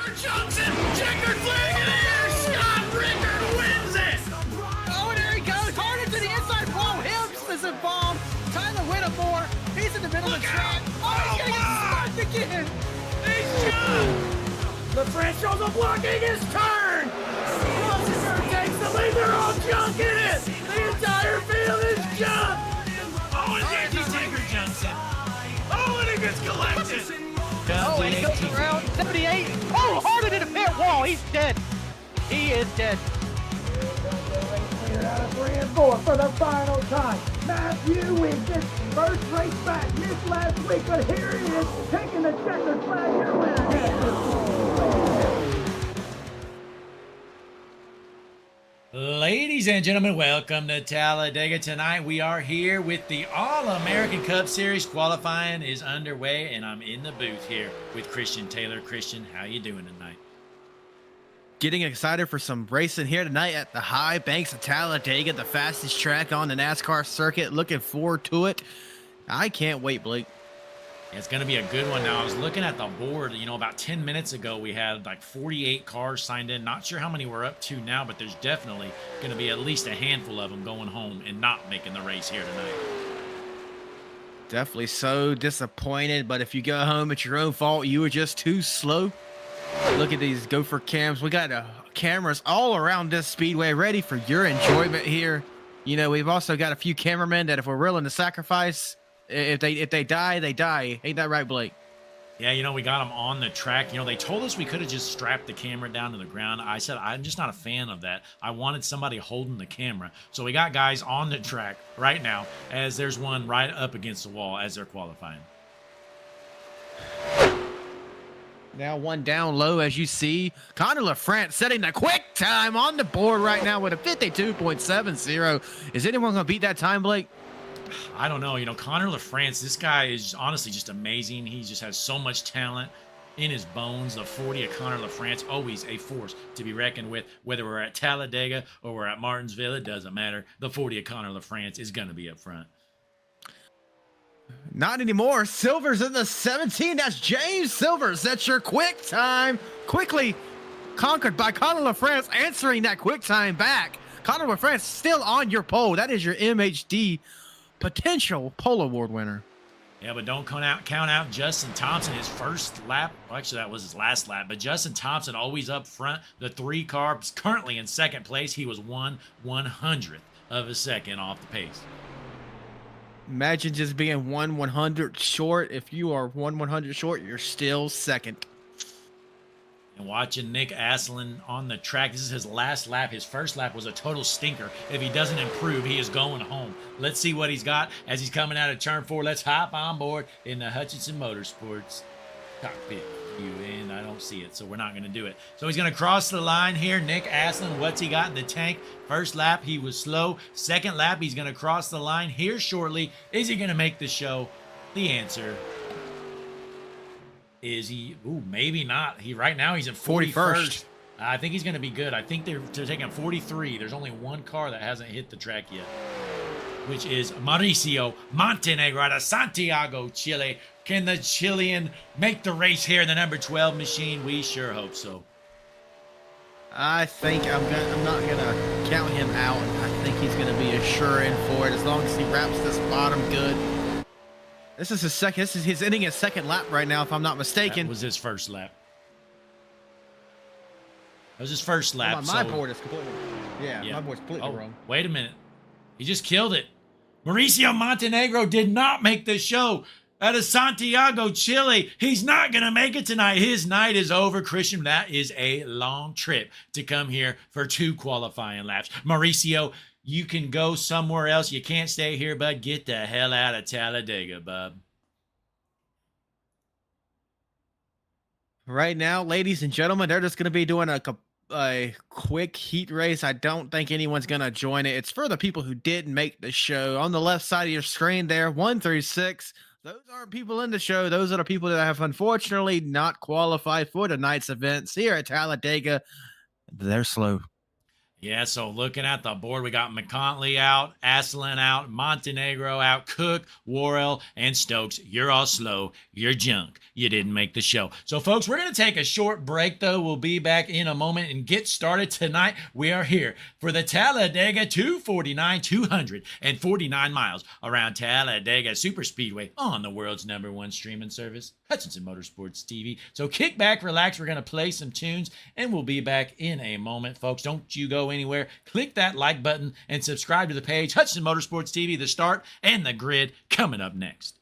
Johnson, checkered flag in the air, Scott Rickard wins it! Oh, there he goes, hard into the inside wall, Hibbs is involved, Tyler Whittemore, he's in the middle of the track. Oh, he's gonna get sparked again! He's done! The French shows a blocking his turn! Rosenberg takes the lead, they're all junk in it! The entire field is junk! Oh, and anti-tanker Johnson! Oh, and it gets collected! Oh, he goes around 78. Oh, hard into the pit wall. He's dead. He is dead. Cleared out of 3 and 4 for the final time. Matthew Wiggins, first race back, missed last week, but here he is, taking the checkered flag. Your winner. Ladies and gentlemen, welcome to Talladega. Tonight we are here with the All-American Cup Series. Qualifying is underway, and I'm in the booth here with Christian Taylor. Christian, how you doing tonight? Getting excited for some racing here tonight at the high banks of Talladega, the fastest track on the NASCAR circuit. Looking forward to it. I can't wait, Blake. It's going to be a good one. Now, I was looking at the board, about 10 minutes ago, we had like 48 cars signed in. Not sure how many we're up to now, but there's definitely going to be at least a handful of them going home and not making the race here tonight. Definitely so disappointed, but if you go home, it's your own fault. You were just too slow. Look at these gopher cams. We got cameras all around this speedway ready for your enjoyment here. We've also got a few cameramen that if we're willing to sacrifice, if they die, they die. Ain't that right, Blake? Yeah, we got them on the track. They told us we could have just strapped the camera down to the ground. I said, I'm just not a fan of that. I wanted somebody holding the camera. So we got guys on the track right now as there's one right up against the wall as they're qualifying. Now one down low, as you see. Connor LaFrance setting the quick time on the board right now with a 52.70. Is anyone going to beat that time, Blake? I don't know. Connor LaFrance, this guy is honestly just amazing. He just has so much talent in his bones. The 40 of Connor LaFrance, always a force to be reckoned with. Whether we're at Talladega or we're at Martinsville, it doesn't matter. The 40 of Connor LaFrance is going to be up front. Not anymore. Silver's in the 17. That's James Silvers. That's your quick time. Quickly conquered by Connor LaFrance, answering that quick time back. Connor LaFrance still on your pole. That is your MHD potential pole award winner. Yeah, but don't count out Justin Thompson. His first lap, well, actually that was his last lap, but Justin Thompson always up front. The 3 car currently in second place. He was 1/100th of a second off the pace. Imagine just being 1/100 short. If you are 1/100 short, you're still second. And watching Nick Asselin on the track, this is his last lap. His first lap was a total stinker. If he doesn't improve, he is going home. Let's see what he's got as he's coming out of turn 4. Let's hop on board in the Hutchinson Motorsports cockpit view, and I don't see it, so we're not going to do it. So he's going to cross the line here. Nick Asselin, what's he got in the tank? First lap, he was slow. Second lap, he's going to cross the line here shortly. Is he going to make the show? The answer is he? Ooh, maybe not. Right now he's in 41st. I think he's going to be good. I think they're taking 43. There's only one car that hasn't hit the track yet, which is Mauricio Montenegro out of Santiago, Chile. Can the Chilean make the race here in the number 12 machine? We sure hope so. I think I'm not gonna count him out. I think he's gonna be a sure in for it as long as he wraps this bottom good. This is his second. He's ending his second lap right now, if I'm not mistaken. That was his first lap. That was his first lap. My board is completely. Yeah, my board's completely wrong. Wait a minute. He just killed it. Mauricio Montenegro did not make the show out of Santiago, Chile. He's not going to make it tonight. His night is over, Christian. That is a long trip to come here for 2 qualifying laps. Mauricio, you can go somewhere else. You can't stay here, bud. Get the hell out of Talladega, bub. Right now, ladies and gentlemen, they're just going to be doing a quick heat race. I don't think anyone's going to join it. It's for the people who didn't make the show. On the left side of your screen there, 1 through 6. Those aren't people in the show. Those are the people that have unfortunately not qualified for tonight's events here at Talladega. They're slow. Yeah, so looking at the board, we got McContley out, Aslan out, Montenegro out, Cook, Worrell, and Stokes. You're all slow. You're junk. You didn't make the show. So, folks, we're going to take a short break, though. We'll be back in a moment and get started tonight. We are here for the Talladega 249, 249 miles around Talladega Superspeedway on the world's #1 streaming service, Hutchinson Motorsports TV. So kick back, relax. We're going to play some tunes, and we'll be back in a moment, folks. Don't you go anywhere. Click that like button and subscribe to the page. Hutchinson Motorsports TV, the start and the grid coming up next.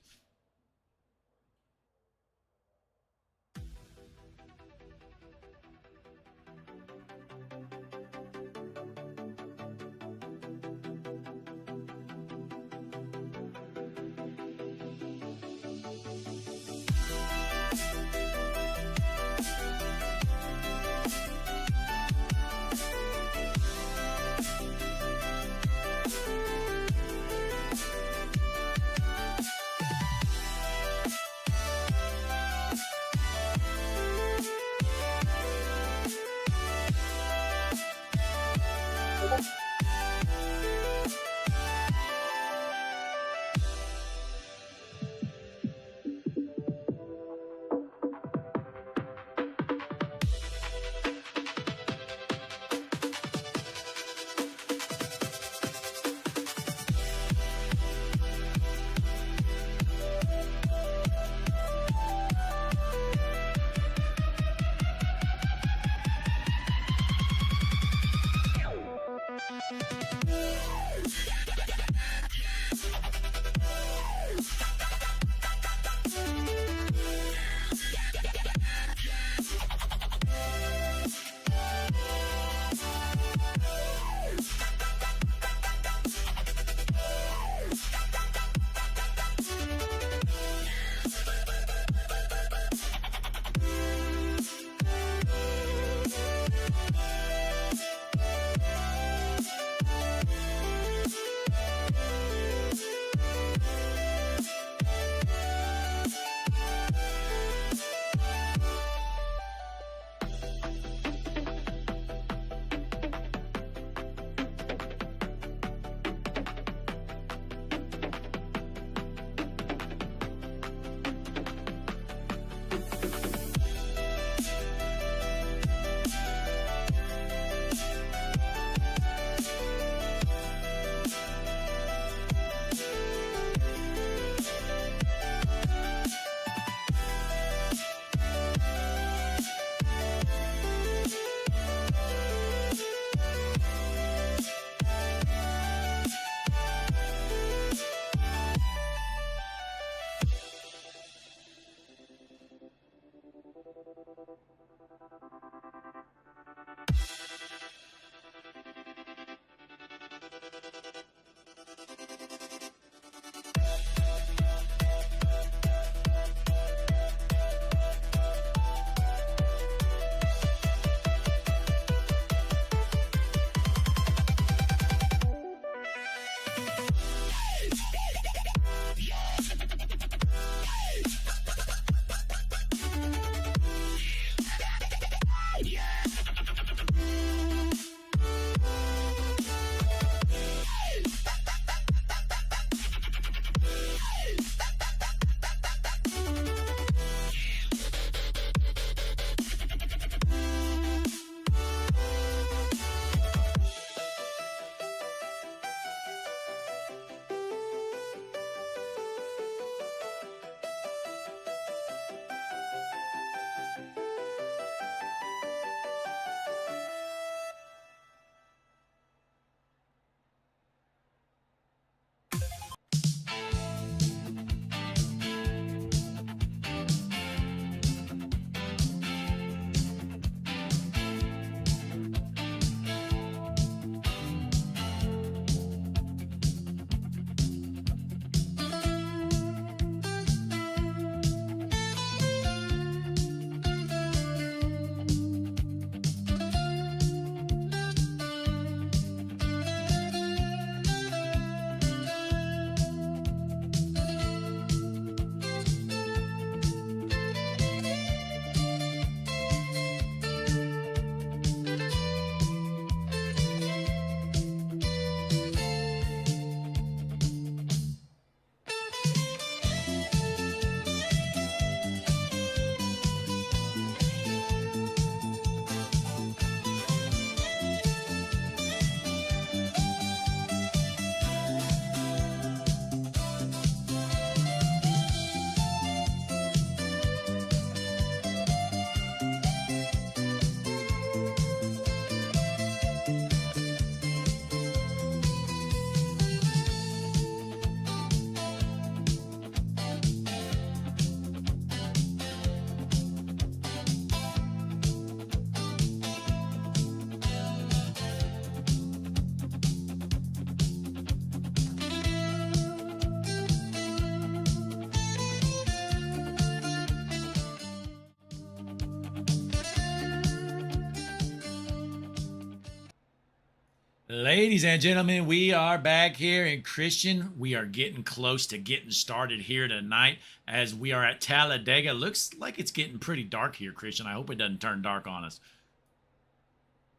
Ladies and gentlemen, we are back here, and Christian, we are getting close to getting started here tonight as we are at Talladega. Looks like it's getting pretty dark here, Christian. I hope it doesn't turn dark on us.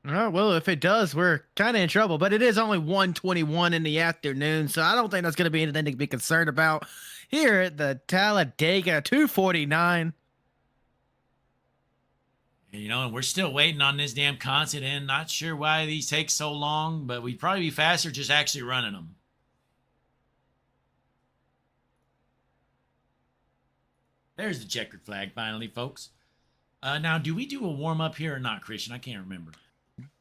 Oh, well, if it does, we're kind of in trouble, but it is only 1:21 in the afternoon, so I don't think that's going to be anything to be concerned about here at the Talladega 249. And, and we're still waiting on this damn constant end. Not sure why these take so long, but we'd probably be faster just actually running them. There's the checkered flag finally, folks. Now, do we do a warm-up here or not, Christian? I can't remember.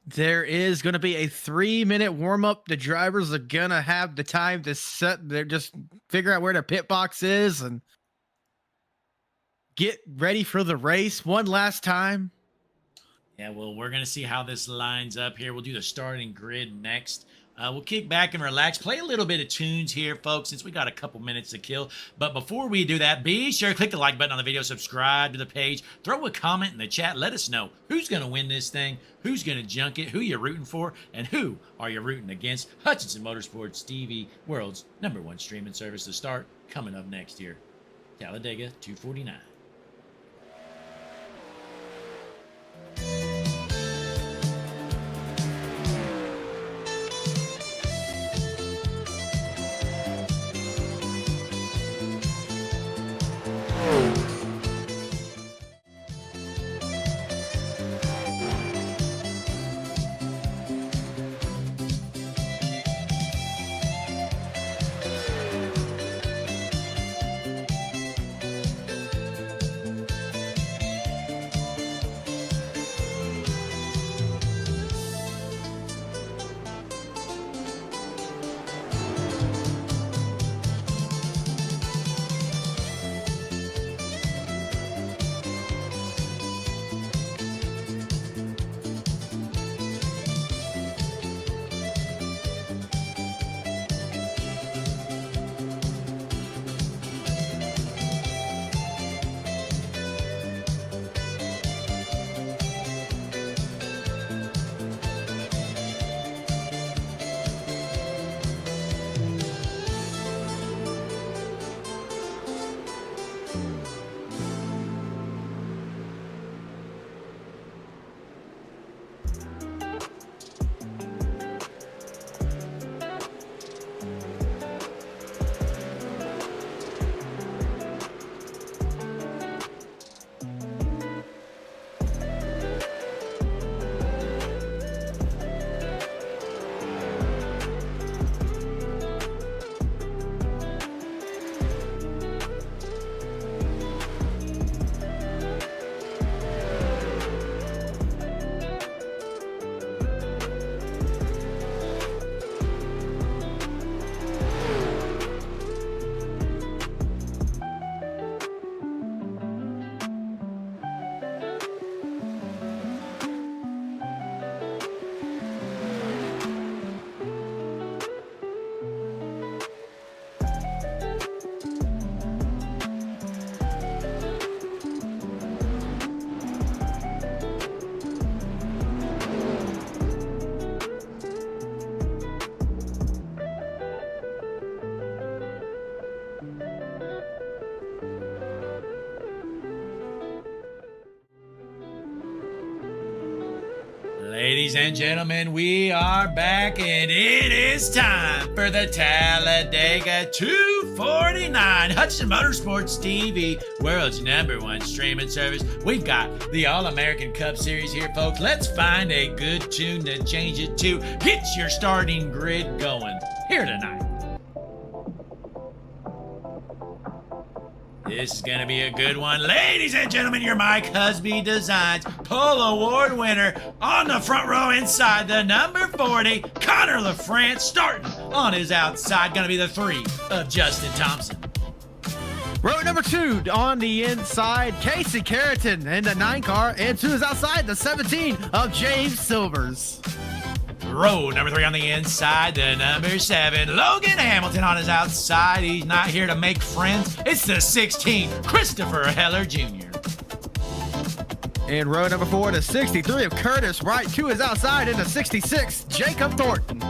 There is going to be a 3-minute warm-up. The drivers are going to have the time to just figure out where their pit box is and get ready for the race one last time. Yeah, well, we're going to see how this lines up here. We'll do the starting grid next. We'll kick back and relax, play a little bit of tunes here, folks, since we got a couple minutes to kill. But before we do that, be sure to click the like button on the video, subscribe to the page, throw a comment in the chat. Let us know who's going to win this thing, who's going to junk it, who you're rooting for, and who are you rooting against. Hutchinson Motorsports TV, world's #1 streaming service to start, coming up next year. Talladega 249. Ladies and gentlemen, we are back, and it is time for the Talladega 249 Hutchinson Motorsports TV, world's #1 streaming service. We've got the All-American Cup Series here, folks. Let's find a good tune to change it to. Get your starting grid going here tonight. This is going to be a good one. Ladies and gentlemen, your Mike Husby Designs Pole Award winner on the front row inside the number 40, Connor LaFrance, starting on his outside. Going to be the 3 of Justin Thompson. Row number 2 on the inside, Casey Carrington in the 9 car, and 2 is outside, the 17 of James Silvers. Row number 3 on the inside, the number 7, Logan Hamilton on his outside. He's not here to make friends. It's the 16, Christopher Heller Jr. In row number 4, the 63 of Curtis Wright. To his outside in the 66, Jacob Thornton.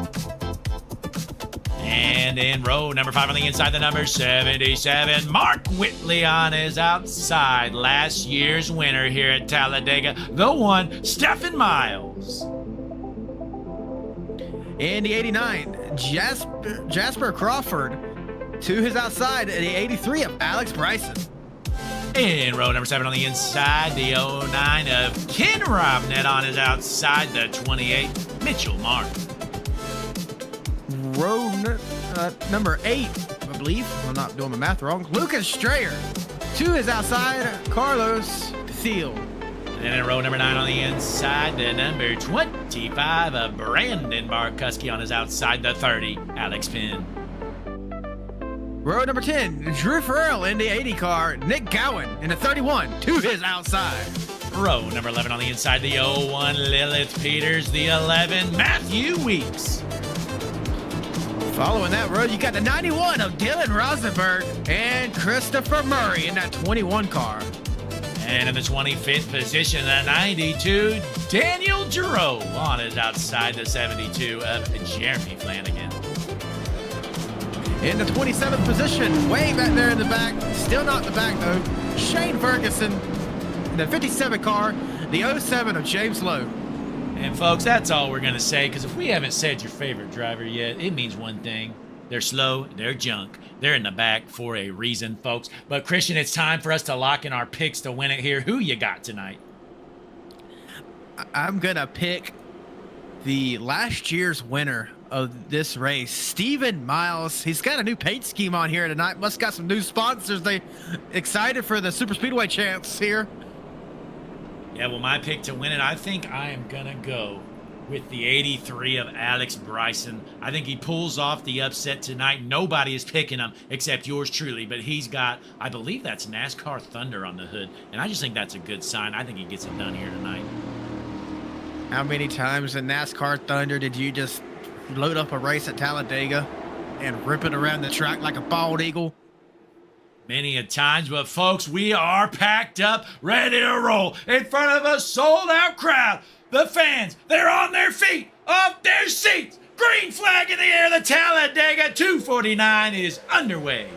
And in row number 5 on the inside, the number 77, Mark Whitley on his outside. Last year's winner here at Talladega, the one, Stephen Miles. In the 89, Jasper Crawford. To his outside, the 83 of Alex Bryson. In row number 7 on the inside, the 09 of Ken Robnett on his outside, the 28, Mitchell Martin. Row number 8, I believe, if I'm not doing my math wrong, Lucas Strayer. To his outside, Carlos Thiel. And then in row number 9 on the inside, the number 25 of Brandon Barkuski on his outside, the 30, Alex Penn. Row number 10, Drew Farrell in the 80 car, Nick Gowan in the 31 to his outside. Row number 11 on the inside, the 01 Lilith Peters, the 11 Matthew Weeks. Following that row, you got the 91 of Dylan Rosenberg and Christopher Murray in that 21 car. And in the 25th position, the 92 Daniel Giroux on his outside, the 72 of Jeremy Flanagan. In the 27th position, way back there in the back, still not in the back though, Shane Ferguson in the 57 car, the 07 of James Lowe. And folks, that's all we're going to say, because if we haven't said your favorite driver yet, it means one thing. They're slow, they're junk, they're in the back for a reason, folks. But Christian, it's time for us to lock in our picks to win it here. Who you got tonight? I'm going to pick the last year's winner of this race, Stephen Miles. He's got a new paint scheme on here tonight. Must got some new sponsors. They excited for the Super Speedway champs here. Yeah, well, my pick to win it, I think I am going to go with the 83 of Alex Bryson. I think he pulls off the upset tonight. Nobody is picking him except yours truly, but he's got, I believe that's NASCAR Thunder on the hood, and I just think that's a good sign. I think he gets it done here tonight. How many times in NASCAR Thunder did you just load up a race at Talladega and rip it around the track like a bald eagle? Many a times, but folks, we are packed up, ready to roll in front of a sold-out crowd. The fans, they're on their feet, off their seats. Green flag in the air, the Talladega 249 is underway.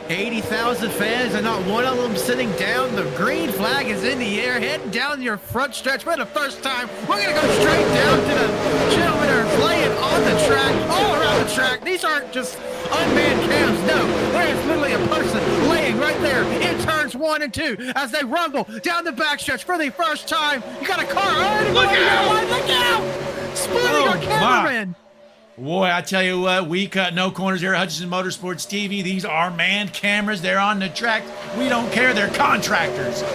80,000 fans and not one of them sitting down. The green flag is in the air, heading down your front stretch for the first time. We're going to go straight down to the gentlemen that are laying on the track, all around the track. These aren't just unmanned cams. No, there is literally a person laying right there in turns 1 and 2 as they rumble down the backstretch for the first time. You got a car already. Look out! Look out! Splitting our cameraman. Boy, I tell you what, we cut no corners here at Hutchinson Motorsports TV. These are manned cameras. They're on the track. We don't care. They're contractors. These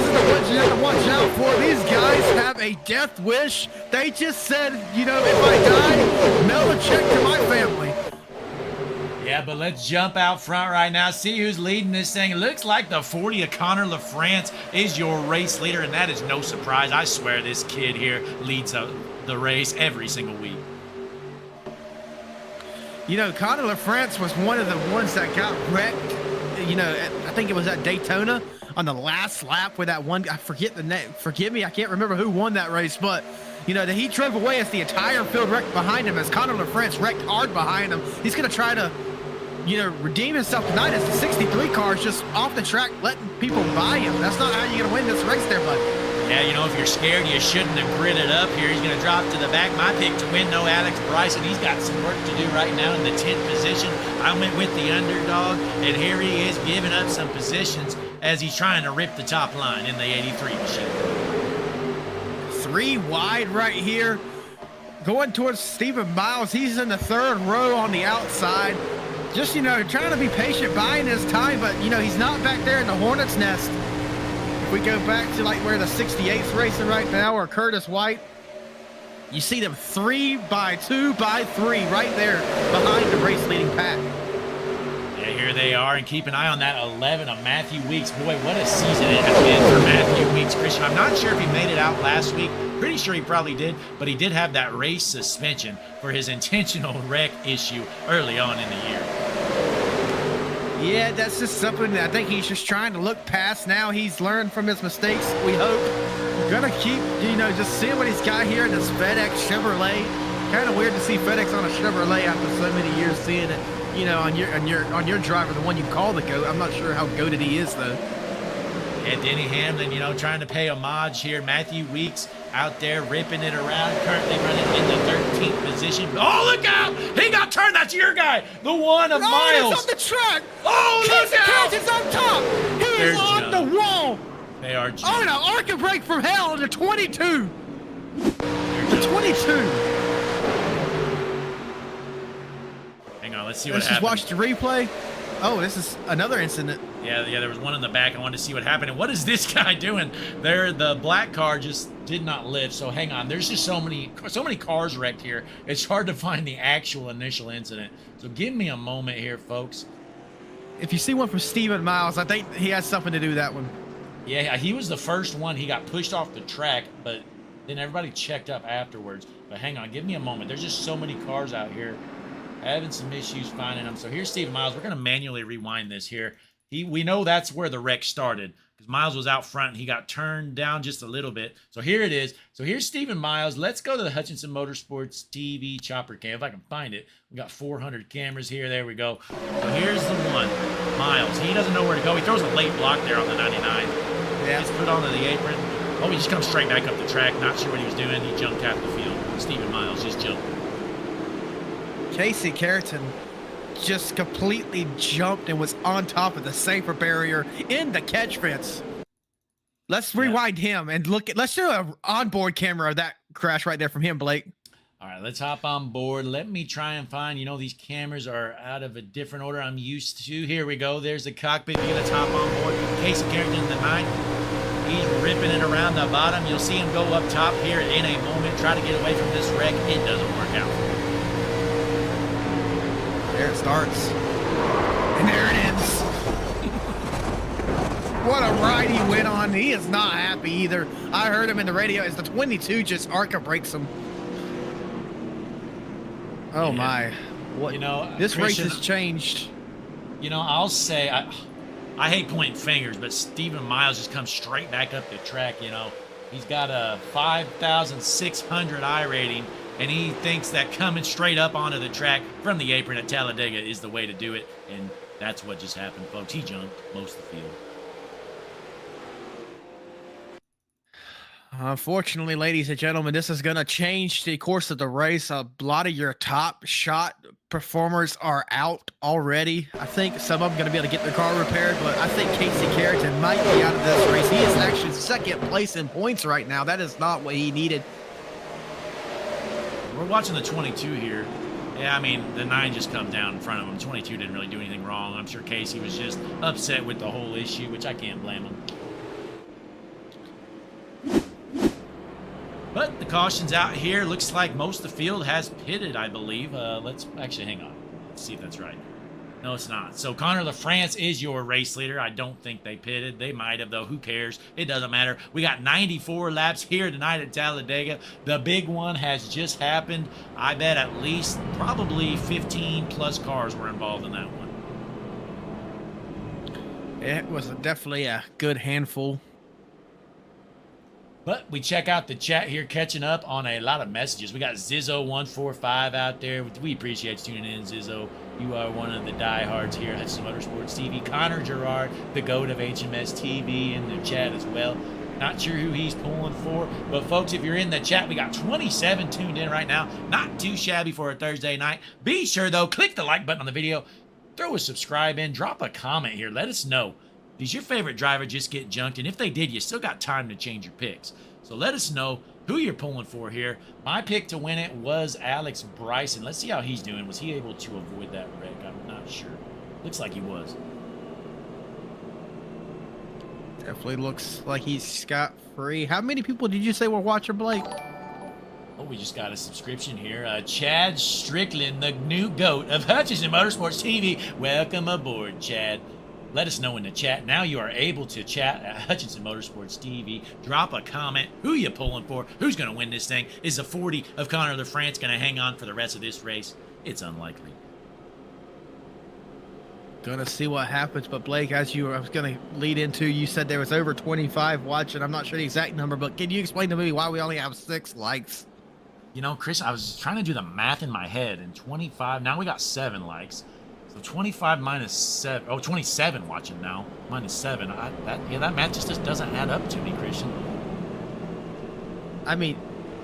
are the ones you have to watch out for. These guys have a death wish. They just said, you know, if I die, mail a check to my family. Yeah, but let's jump out front right now. See who's leading this thing. It looks like the 40 of Connor LaFrance is your race leader, and that is no surprise. I swear this kid here leads the race every single week. You know, Connor LaFrance was one of the ones that got wrecked. You know, I think it was at Daytona on the last lap where that one, I forget the name. Forgive me, I can't remember who won that race, but you know, that he drove away as the entire field wrecked behind him, as Connor LaFrance wrecked hard behind him. He's going to try to, you know, redeem himself tonight as the 63 car is just off the track letting people buy him. That's not how you're going to win this race there, bud. Yeah, you know, if you're scared, you shouldn't have gritted up here. He's going to drop to the back. My pick to win, no, Alex Bryson. He's got some work to do right now in the 10th position. I went with the underdog, and here he is giving up some positions as he's trying to rip the top line in the 83 machine. 3 wide right here. Going towards Stephen Miles. He's in the 3rd row on the outside. Just, you know, trying to be patient, buying his time, but, you know, he's not back there in the Hornet's nest. If we go back to, like, where the 68's racing right now, or Curtis White, you see them 3 by 2 by 3 right there behind the race-leading pack. Yeah, here they are, and keep an eye on that 11 of Matthew Weeks. Boy, what a season it has been for Matthew Weeks. Christian, I'm not sure if he made it out last week. Pretty sure he probably did, but he did have that race suspension for his intentional wreck issue early on in the year. Yeah, that's just something that I think he's just trying to look past now. He's learned from his mistakes, we hope. Gonna keep, you know, just seeing what he's got here in this FedEx Chevrolet. Kind of weird to see FedEx on a Chevrolet after so many years seeing it, you know, on your driver, the one you call the GOAT. I'm not sure how goated he is, though. Yeah, Denny Hamlin, you know, trying to pay homage here. Matthew Weeks out there ripping it around, currently running in the 13th position. Oh, look out! He got turned. That's your guy, the one of Miles. It's on the track. Oh, look out! It's on top. He They're is on jumped. the wall. They are Oh, no, arc and brake from hell to 22. The 22. Hang on, let's see what Let's just happens. watch the replay. Oh, this is another incident. Yeah, there was one in the back. I wanted to see what happened. And what is this guy doing? The black car just did not lift. So hang on. There's just so many cars wrecked here. It's hard to find the actual initial incident. So give me a moment here, folks. If you see one from Stephen Miles, I think he has something to do with that one. Yeah, he was the first one. He got pushed off the track, but then everybody checked up afterwards. But hang on. Give me a moment. There's just so many cars out here. Having some issues finding them. So here's Stephen Miles. We're going to manually rewind this here. We know that's where the wreck started because Miles was out front and he got turned down just a little bit. So here it is. So here's Stephen Miles. Let's go to the Hutchinson Motorsports TV chopper cam if I can find it. We got 400 cameras here. There we go. So here's the one. Miles. He doesn't know where to go. He throws a late block there on the 99. Yeah. He's put onto the apron. Oh, he just comes straight back up the track. Not sure what he was doing. He jumped half the field. Stephen Miles just jumped. Casey Carrington just completely jumped and was on top of the safer barrier in the catch fence. Let's rewind him and let's do an onboard camera of that crash right there from him, Blake. All right, let's hop on board. Let me try and find, these cameras are out of a different order I'm used to. Here we go. There's the cockpit view. Let's hop on board. Casey Carrington in the 9th. He's ripping it around the bottom. You'll see him go up top here in a moment. Try to get away from this wreck. It doesn't work out. There it starts. And there it ends. What a ride he went on. He is not happy either. I heard him in the radio as the 22 just arca breaks him. Oh my. What? This race has changed. I'll say I hate pointing fingers, but Stephen Miles just comes straight back up the track, He's got a 5,600 iRating. And he thinks that coming straight up onto the track from the apron at Talladega is the way to do it. And that's what just happened, folks. He jumped most of the field. Unfortunately, ladies and gentlemen, this is going to change the course of the race. A lot of your top shot performers are out already. I think some of them are going to be able to get their car repaired, but I think Casey Carrington might be out of this race. He is actually second place in points right now. That is not what he needed. We're watching the 22 here. Yeah, I mean, the 9 just come down in front of him. 22 didn't really do anything wrong. I'm sure Casey was just upset with the whole issue, which I can't blame him. But the caution's out here. Looks like most of the field has pitted, I believe. Let's actually hang on. Let's see if that's right. No, it's not. So Connor LaFrance is your race leader. I don't think they pitted. They might have, though. Who cares? It doesn't matter. We got 94 laps here tonight at Talladega. The big one has just happened. I bet at least probably 15-plus cars were involved in that one. It was definitely a good handful. But we check out the chat here, catching up on a lot of messages. We got Zizzo145 out there. We appreciate you tuning in, Zizzo. You are one of the diehards here at Hutchinson Motorsports TV. Connor Gerard, the GOAT of HMS TV, in the chat as well. Not sure who he's pulling for. But, folks, if you're in the chat, we got 27 tuned in right now. Not too shabby for a Thursday night. Be sure, though, click the like button on the video. Throw a subscribe in. Drop a comment here. Let us know. Does your favorite driver just get junked? And if they did, you still got time to change your picks. So let us know who you're pulling for here. My pick to win it was Alex Bryson. Let's see how he's doing. Was he able to avoid that wreck? I'm not sure. Looks like he was. Definitely looks like he's scot-free. How many people did you say were watching, Blake? Oh, we just got a subscription here. Chad Strickland, the new GOAT of Hutchinson Motorsports TV. Welcome aboard, Chad. Let us know in the chat. Now you are able to chat at Hutchinson Motorsports TV. Drop a comment. Who you pulling for? Who's going to win this thing? Is the 40 of Connor LaFrance going to hang on for the rest of this race? It's unlikely. Gonna see what happens, but Blake, as I was gonna lead into, you said there was over 25 watching. I'm not sure the exact number, but can you explain to me why we only have 6 likes? You know, Chris, I was trying to do the math in my head, and 25, now we got 7 likes. So 25 minus 7, oh, 27 watching now, minus 7. That math just doesn't add up to me, Christian. I mean,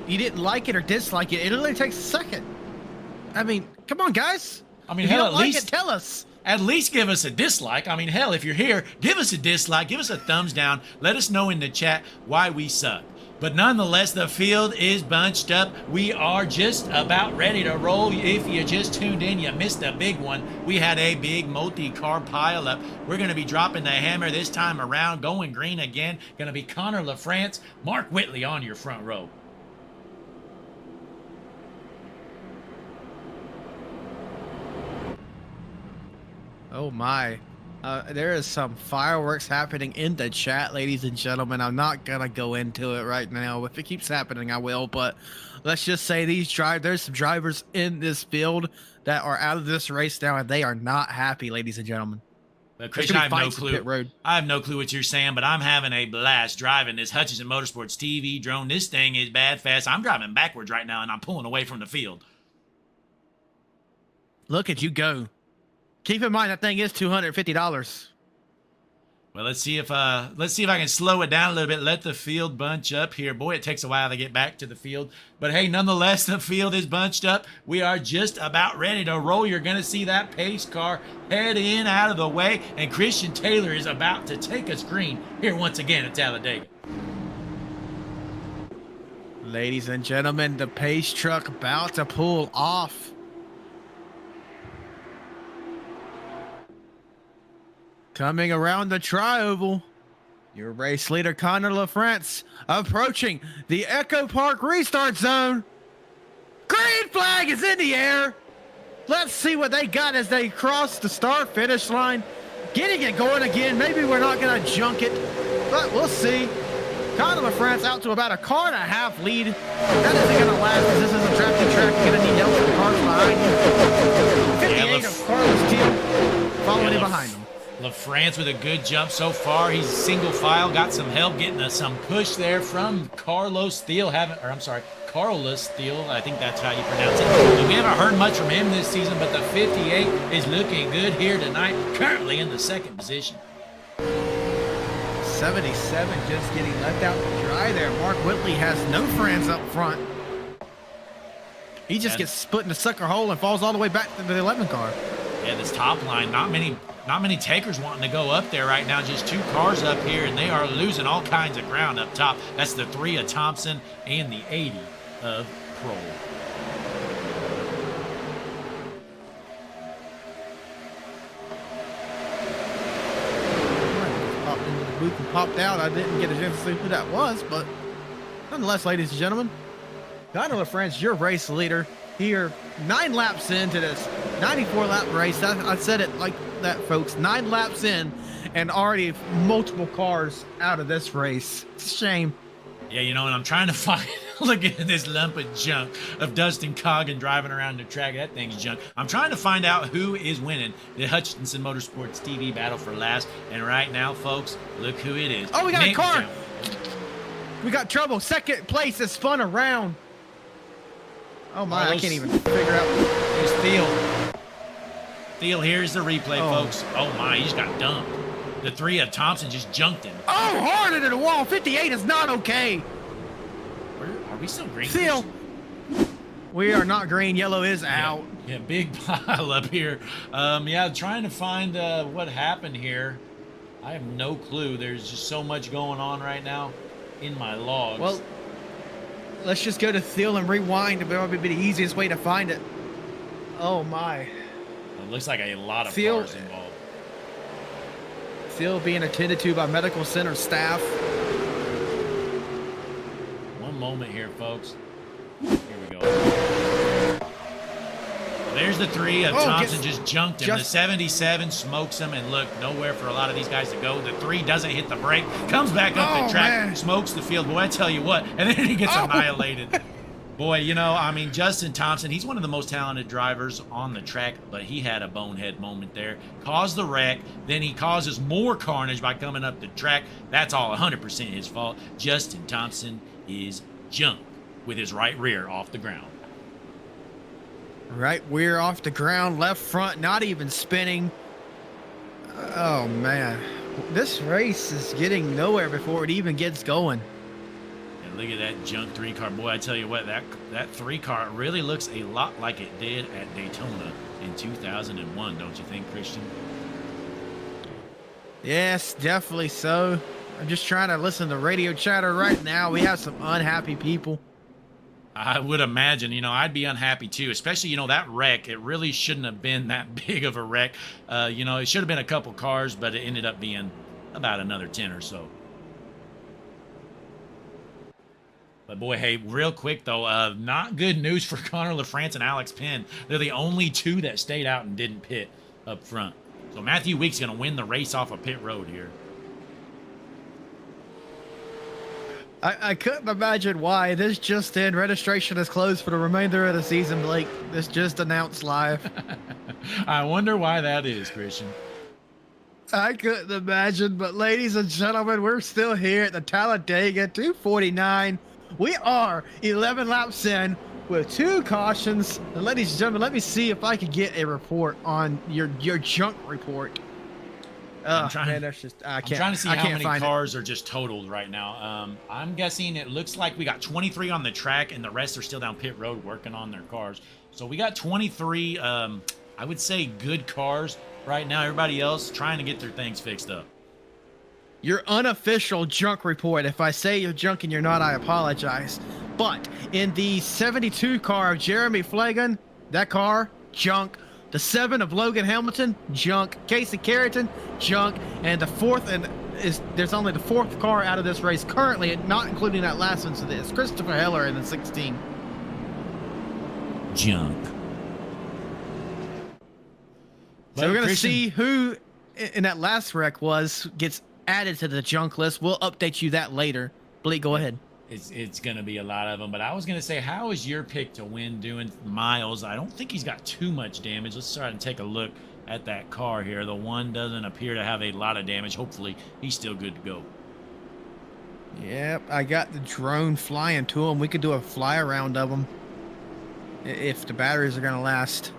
you didn't like it or dislike it. It only takes a second. I mean, come on, guys. I mean, if you hell, don't like it, tell us. At least give us a dislike. I mean, hell, if you're here, give us a dislike, give us a thumbs down. Let us know in the chat why we suck. But nonetheless, the field is bunched up. We are just about ready to roll. If you just tuned in, you missed a big one. We had a big multi-car pileup. We're going to be dropping the hammer this time around, going green again. Going to be Connor LaFrance, Mark Whitley on your front row. Oh my. There is some fireworks happening in the chat, ladies and gentlemen. I'm not gonna go into it right now. If it keeps happening, I will. But let's just say there's some drivers in this field that are out of this race now, and they are not happy, ladies and gentlemen. But Christian, I have no clue. I have no clue what you're saying, but I'm having a blast driving this Hutchinson Motorsports TV drone. This thing is bad fast. I'm driving backwards right now, and I'm pulling away from the field. Look at you go. Keep in mind that thing is $250. Well, let's see if I can slow it down a little bit. Let the field bunch up here. Boy, it takes a while to get back to the field. But hey, nonetheless, the field is bunched up. We are just about ready to roll. You're going to see that pace car head in out of the way. And Christian Taylor is about to take us green here once again at Talladega. Ladies and gentlemen, the pace truck about to pull off. Coming around the tri-oval, your race leader, Connor LaFrance, approaching the Echo Park restart zone. Green flag is in the air. Let's see what they got as they cross the start-finish line. Getting it going again. Maybe we're not going to junk it, but we'll see. Connor LaFrance out to about a car and a half lead. That isn't going to last because this is a track-to-track. You're going to need help from cars behind you. 58 of Carlos Teal following in behind him. LaFrance with a good jump so far. He's single file, got some help getting some push there from Carlos Steele. Carlos Steele, I think that's how you pronounce it. We haven't heard much from him this season, but the 58 is looking good here tonight, currently in the second position. 77 just getting left out to dry there. Mark Whitley has no friends up front. He just gets put in the sucker hole and falls all the way back to the 11 car. Yeah, this top line, not many takers wanting to go up there right now. Just 2 cars up here, and they are losing all kinds of ground up top. That's the 3 of Thompson and the 80 of Kroll. Popped into the booth and popped out. I didn't get a chance to see who that was, but nonetheless, ladies and gentlemen, Connor LaFrance, your race leader here, 9 laps into this 94-lap race. I said it like that, folks. 9 laps in, and already multiple cars out of this race. It's a shame. Yeah, you know, and I'm trying to find, look at this lump of junk of Dustin Coggin driving around the track. That thing's junk. I'm trying to find out who is winning the Hutchinson Motorsports TV battle for last. And right now, folks, look who it is. Oh, we got a car. We got trouble. Second place is spun around. Oh my, I can't even figure out. There's Thiel, here's the replay, folks. Oh my, he just got dumped. The 3 of Thompson just junked him. Oh, hard into the wall. 58 is not okay. Are we still green? Thiel. We are not green. Yellow is out. Yeah, big pile up here. Yeah, trying to find what happened here. I have no clue. There's just so much going on right now in my logs. Well, let's just go to Thiel and rewind. It'll probably be the easiest way to find it. Oh my. It looks like a lot of cars involved. Thiel being attended to by medical center staff. One moment here, folks. Here we go. There's the 3 of Thompson just junked him. The 77 smokes him, and look, nowhere for a lot of these guys to go. The 3 doesn't hit the brake, comes back up the track, smokes the field. Boy, I tell you what, and then he gets annihilated. Boy, you know, I mean, Justin Thompson, he's one of the most talented drivers on the track, but he had a bonehead moment there. Caused the wreck, then he causes more carnage by coming up the track. That's all 100% his fault. Justin Thompson is junk with his right rear off the ground. Right rear off the ground, left front, not even spinning. Oh, man. This race is getting nowhere before it even gets going. Look at that junk 3 car. Boy, I tell you what, that 3 car really looks a lot like it did at Daytona in 2001, don't you think, Christian? Yes, definitely so. I'm just trying to listen to radio chatter right now. We have some unhappy people. I would imagine, you know, I'd be unhappy too, especially, you know, that wreck. It really shouldn't have been that big of a wreck. You know, it should have been a couple cars, but it ended up being about another 10 or so. But boy, hey, real quick though, not good news for Connor LaFrance and Alex Penn. They're the only 2 that stayed out and didn't pit up front. So Matthew Weeks going to win the race off of pit road here. I couldn't imagine why. This just in, registration is closed for the remainder of the season, Blake. This just announced live. I wonder why that is, Christian. I couldn't imagine, but ladies and gentlemen, we're still here at the Talladega 249. We are 11 laps in with 2 cautions. And ladies and gentlemen, let me see if I can get a report on your junk report. I'm trying to see how many cars are just totaled right now. I'm guessing it looks like we got 23 on the track and the rest are still down pit road working on their cars. So we got 23, I would say good cars right now. Everybody else trying to get their things fixed up. Your unofficial junk report. If I say you're junk and you're not, I apologize. But in the 72 car of Jeremy Flagan, that car, junk. The 7 of Logan Hamilton, junk. Casey Carrington, junk. And the 4th, there's only the 4th car out of this race currently, not including that last one. So this Christopher Heller in the 16. Junk. So we're going to see who in that last wreck gets added to the junk list. We'll update you that later. Blake, go ahead. It's going to be a lot of them, but I was going to say, how is your pick to win doing Miles? I don't think he's got too much damage. Let's try and take a look at that car here. The one doesn't appear to have a lot of damage. Hopefully, he's still good to go. Yep, I got the drone flying to him. We could do a fly around of him if the batteries are going to last.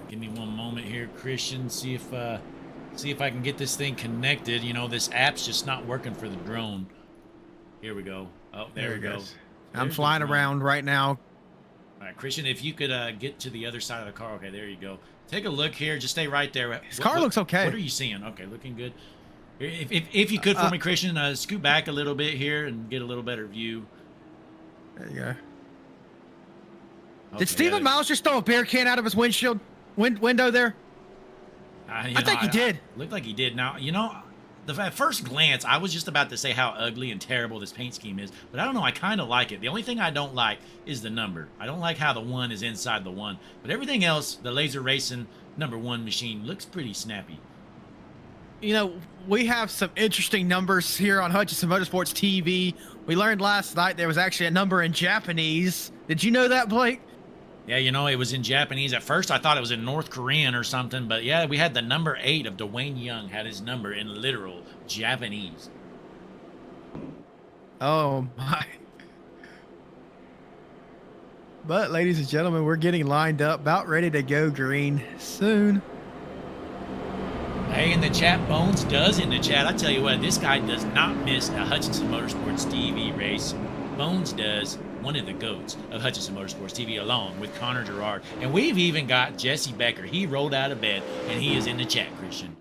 Give me one moment here, Christian. See if I can get this thing connected. You know, this app's just not working for the drone. Here we go. Oh, there we go. I'm flying around right now. All right, Christian, if you could get to the other side of the car. Okay, there you go. Take a look here. Just stay right there. This car looks okay. What are you seeing? Okay, looking good. If you could for me, Christian, scoot back a little bit here and get a little better view. There you go. Okay, Did Stephen Miles just throw a beer can out of his windshield window there? I think he did. Looked like he did. Now, you know, at first glance, I was just about to say how ugly and terrible this paint scheme is, but I don't know. I kind of like it. The only thing I don't like is the number. I don't like how the 1 is inside the 1, but everything else, the Laser Racing #1 machine looks pretty snappy. You know, we have some interesting numbers here on Hutchinson Motorsports TV. We learned last night there was actually a number in Japanese. Did you know that, Blake? Yeah, you know, it was in Japanese. At first, I thought it was in North Korean or something. But, yeah, we had the number 8 of Dwayne Young had his number in literal Japanese. Oh, my. But, ladies and gentlemen, we're getting lined up, about ready to go green soon. Hey, in the chat, Bones does in the chat. I tell you what, this guy does not miss a Hutchinson Motorsports TV race. Bones does. One of the GOATs of Hutchinson Motorsports TV, along with Connor Gerard. And we've even got Jesse Becker. He rolled out of bed, and he is in the chat, Christian.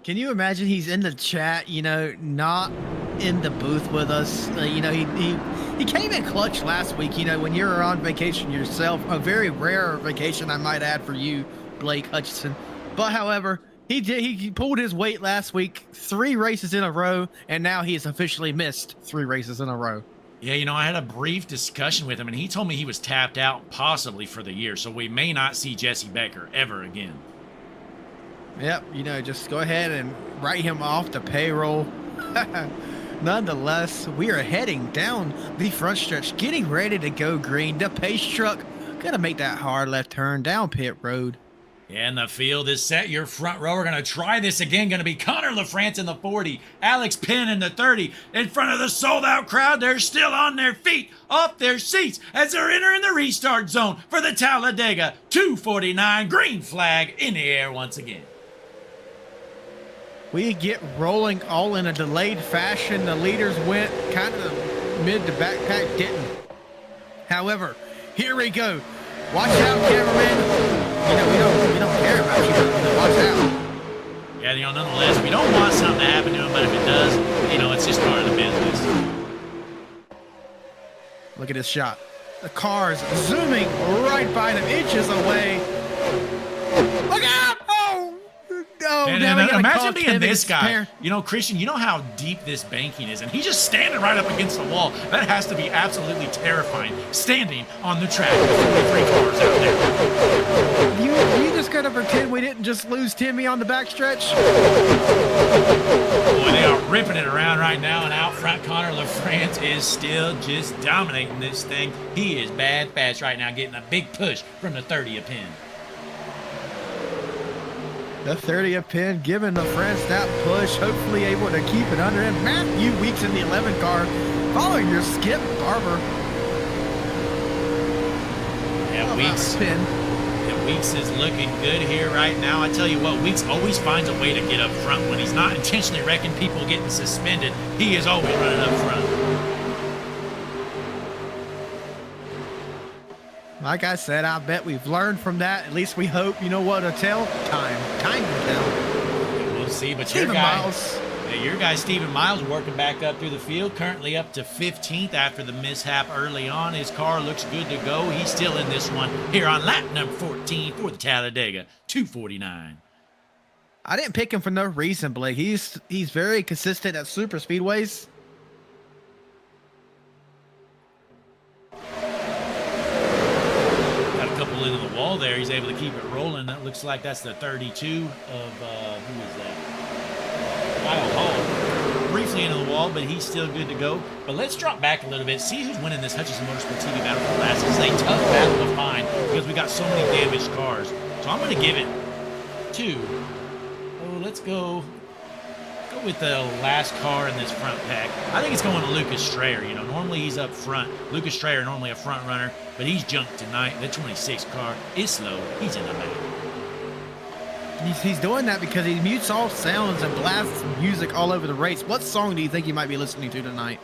Can you imagine he's in the chat, you know, not in the booth with us? You know, he came in clutch last week, you know, when you were on vacation yourself. A very rare vacation, I might add, for you, Blake Hutchinson. But, however, he pulled his weight last week, 3 races in a row, and now he has officially missed 3 races in a row. Yeah, you know, I had a brief discussion with him, and he told me he was tapped out possibly for the year, so we may not see Jesse Becker ever again. Yep, you know, just go ahead and write him off the payroll. Nonetheless, we are heading down the front stretch, getting ready to go green. The pace truck gonna make that hard left turn down pit road. And the field is set. Your front row are going to try this again. Going to be Connor LaFrance in the 40. Alex Penn in the 30. In front of the sold-out crowd, they're still on their feet, off their seats, as they're entering the restart zone for the Talladega 249. Green flag in the air once again. We get rolling all in a delayed fashion. The leaders went kind of mid to backpack, didn't. However, here we go. Watch out, cameraman. You know, we don't care about you, but watch out. Yeah, nonetheless, we don't want something to happen to him, but if it does, it's just part of the business. Look at this shot. The car's zooming right by them, inches away. Look out! Oh! No, And now we gotta imagine call being Kevin this guy. Spare. Christian, you know how deep this banking is, and he's just standing right up against the wall. That has to be absolutely terrifying, standing on the track with 43 cars out there. You just gotta pretend we didn't just lose Timmy on the backstretch. Boy, they are ripping it around right now, and out front, Connor LaFrance is still just dominating this thing. He is bad fast right now, getting a big push from the 30th pin. The 30th pin giving the friends that push, hopefully able to keep it under him. Matthew Weeks in the 11 car, following your Skip Barber. Yeah, Weeks. Pin. Yeah, Weeks is looking good here right now. I tell you what, Weeks always finds a way to get up front. When he's not intentionally wrecking people getting suspended, he is always running up front. Like I said, I bet we've learned from that. At least we hope. You know what to tell? Time will tell. We'll see, but Stephen Miles. Your guy, Stephen Miles, working back up through the field, currently up to 15th after the mishap early on. His car looks good to go. He's still in this one here on lap number 14 for the Talladega 249. I didn't pick him for no reason, Blake. He's very consistent at super speedways. Into the wall there. He's able to keep it rolling. That looks like that's the 32 of, who is that? Kyle Hall. Briefly into the wall, but he's still good to go. But let's drop back a little bit. See who's winning this Hutchinson Motorsport TV battle for last. This is a tough battle to find because we got so many damaged cars. So I'm going to give it to, let's go with the last car in this front pack. I think it's going to Lucas Strayer. Normally he's up front. Lucas Strayer, normally a front runner, but he's junked tonight. The 26 car is slow. He's in the back. He's doing that because he mutes all sounds and blasts music all over the race. What song do you think he might be listening to tonight?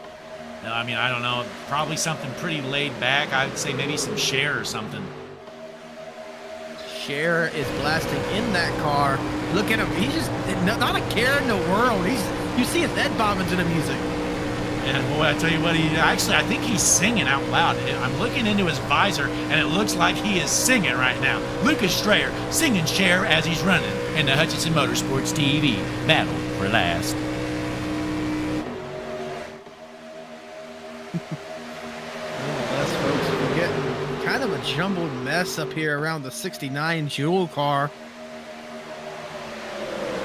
No, I don't know. Probably something pretty laid back. I would say maybe some Cher or something. Cher is blasting in that car. Look at him. He's just not a care in the world. You see his head bobbing to the music. And boy, I tell you what, I think he's singing out loud. I'm looking into his visor, and it looks like he is singing right now. Lucas Strayer singing Cher as he's running in the Hutchinson Motorsports TV battle for last. Nonetheless, folks, we're getting kind of a jumbled mess up here around the 69 Jewel car.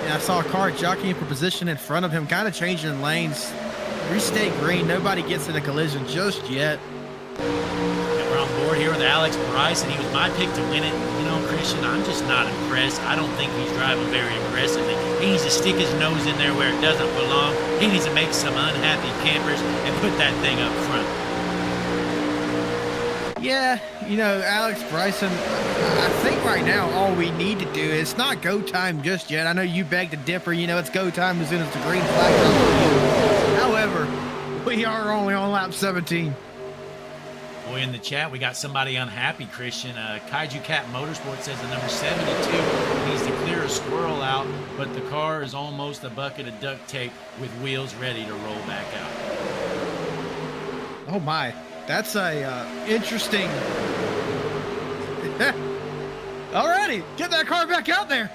And I saw a car jockeying for position in front of him, kind of changing lanes. We stay green. Nobody gets in a collision just yet. And we're on board here with Alex Bryce, and he was my pick to win it. Christian, I'm just not impressed. I don't think he's driving very aggressively. He needs to stick his nose in there where it doesn't belong. He needs to make some unhappy campers and put that thing up front. Yeah, Alex Bryson, I think right now all we need to do is not go time just yet. I know you begged to differ. It's go time as soon as the green flag comes. However, we are only on lap 17. Boy, in the chat, we got somebody unhappy, Christian. Kaiju Cat Motorsport says the number 72 needs to clear a squirrel out, but the car is almost a bucket of duct tape with wheels ready to roll back out. Oh, my. That's a interesting... Alrighty, get that car back out there.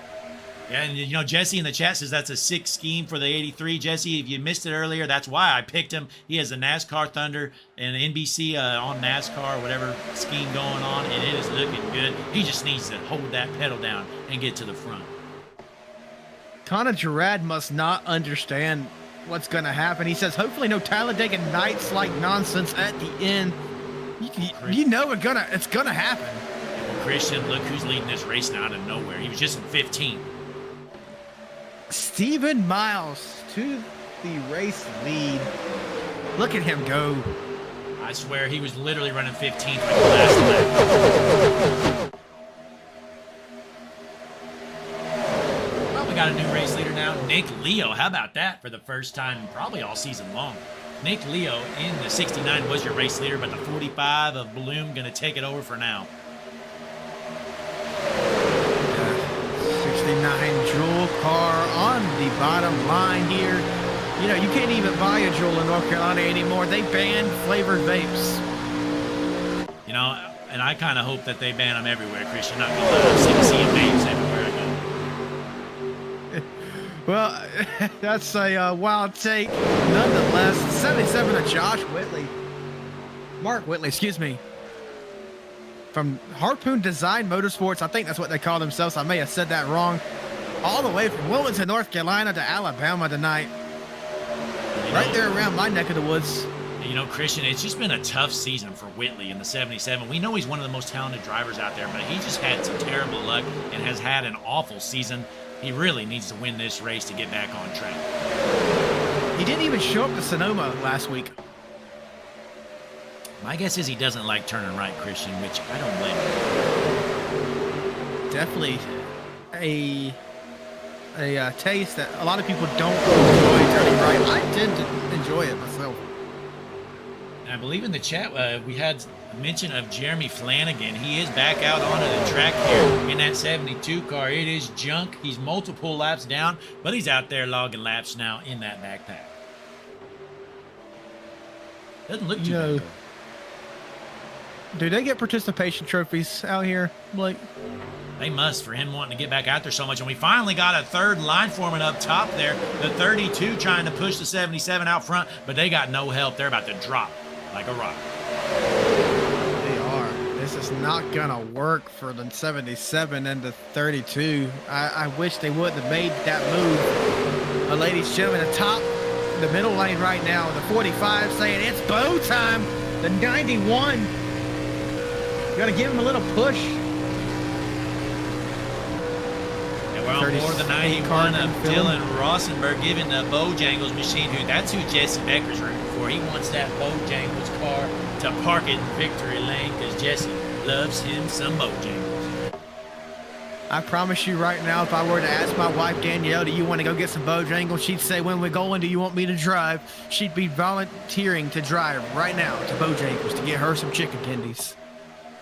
Yeah, and Jesse in the chat says that's a sick scheme for the 83. Jesse, if you missed it earlier, that's why I picked him. He has a NASCAR Thunder and NBC on NASCAR, whatever scheme going on, and it is looking good. He just needs to hold that pedal down and get to the front. Connor Gerard must not understand what's going to happen. He says, hopefully no Talladega Nights like nonsense at the end. You know it's gonna happen. Well, Christian, look who's leading this race now out of nowhere. He was just in 15th. Stephen Miles to the race lead. Look at him go. I swear he was literally running 15th like the last lap. Well, we got a new race leader now, Nick Leo. How about that for the first time probably all season long? Nick Leo in the 69 was your race leader, but the 45 of Bloom going to take it over for now. 69 Jewel car on the bottom line here. You know, you can't even buy a Jewel in North Carolina anymore. They banned flavored vapes. You know, and I kind of hope that they ban them everywhere, Christian. Not gonna lie, I'm sick of seeing vapes everywhere I go. Well, that's a wild take. Nonetheless, 77 of Josh Whitley. Mark Whitley, excuse me. From Harpoon Design Motorsports. I think that's what they call themselves. I may have said that wrong. All the way from Wilmington, North Carolina to Alabama tonight. Right there around my neck of the woods. You know, Christian, it's just been a tough season for Whitley in the 77. We know he's one of the most talented drivers out there, but he just had some terrible luck and has had an awful season. He really needs to win this race to get back on track. He didn't even show up to Sonoma last week. My guess is he doesn't like turning right, Christian, which I don't blame him. Definitely a taste that a lot of people don't enjoy turning right. I tend to enjoy it myself. And I believe in the chat we had a mention of Jeremy Flanagan. He is back out onto the track here in that 72 car. It is junk. He's multiple laps down, but he's out there logging laps now in that backpack. Doesn't look too bad, though. Do they get participation trophies out here, Blake? They must, for him wanting to get back out there so much. And we finally got a third line foreman up top there. The 32 trying to push the 77 out front, but they got no help. They're about to drop like a rock. They are. This is not going to work for the 77 and the 32. I wish they wouldn't have made that move. But ladies and gentlemen, the top, the middle lane right now, the 45 saying it's bow time. The 91. You got to give him a little push. We're on board the 91 of Dylan Rossenberg giving the Bojangles machine, that's who Jesse Becker's rooting for. He wants that Bojangles car to park it in victory lane because Jesse loves him some Bojangles. I promise you right now, if I were to ask my wife, Danielle, do you want to go get some Bojangles? She'd say, when we're going, do you want me to drive? She'd be volunteering to drive right now to Bojangles to get her some chicken tendies.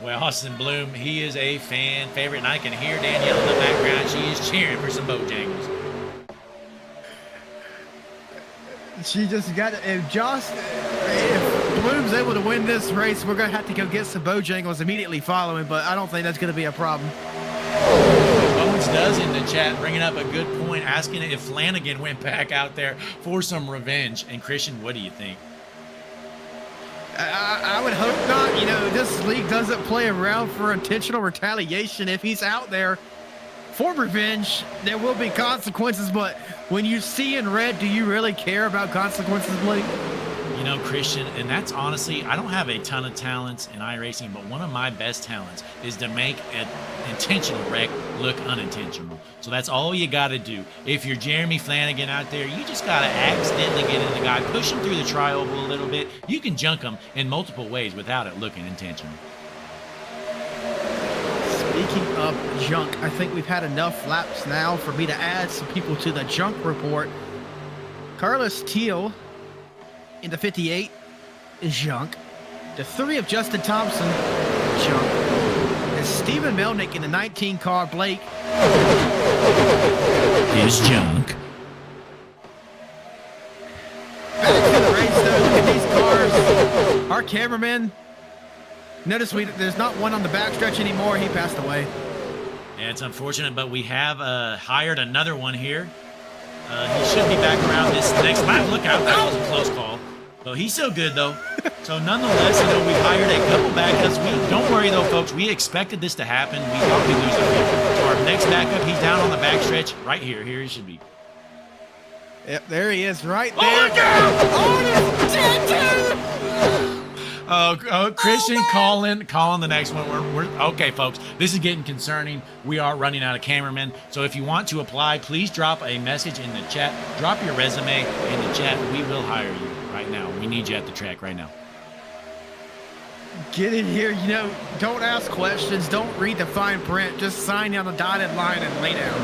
Well, Austin Bloom, he is a fan favorite, and I can hear Danielle in the background. She is cheering for some Bojangles. She just got if Bloom's able to win this race, we're going to have to go get some Bojangles immediately following, but I don't think that's going to be a problem. Bones does in the chat, bringing up a good point, asking if Flanagan went back out there for some revenge. And Christian, what do you think? I would hope not. You know, this league doesn't play around for intentional retaliation. If he's out there for revenge, there will be consequences. But when you see in red, do you really care about consequences, Blake? You know, Christian, and that's honestly, I don't have a ton of talents in iRacing, but one of my best talents is to make an intentional wreck look unintentional. So that's all you got to do. If you're Jeremy Flanagan out there, you just got to accidentally get into the guy, push him through the tri-oval a little bit. You can junk him in multiple ways without it looking intentional. Speaking of junk, I think we've had enough laps now for me to add some people to the junk report. Carlos Teal in the 58 is junk. The 3 of Justin Thompson, junk. And Stephen Melnick in the 19 car, Blake, is junk. Back to the race though, look at these cars. Our cameraman, notice there's not one on the backstretch anymore. He passed away. Yeah, it's unfortunate, but we have hired another one here. He should be back around this next lap. Look out, that was a close call. So he's so good, though. So nonetheless, you know, we hired a couple backups. Don't worry, though, folks. We expected this to happen. We thought we'd lose a few. So our next backup, he's down on the backstretch right here. Here he should be. Yep, there he is, right there. Oh, look out! Oh, Christian, calling the next one. We're okay, folks. This is getting concerning. We are running out of cameramen. So if you want to apply, please drop a message in the chat. Drop your resume in the chat. We will hire you right now. We need you at the track right now. Get in here, you know, don't ask questions, don't read the fine print, just sign down the dotted line and lay down.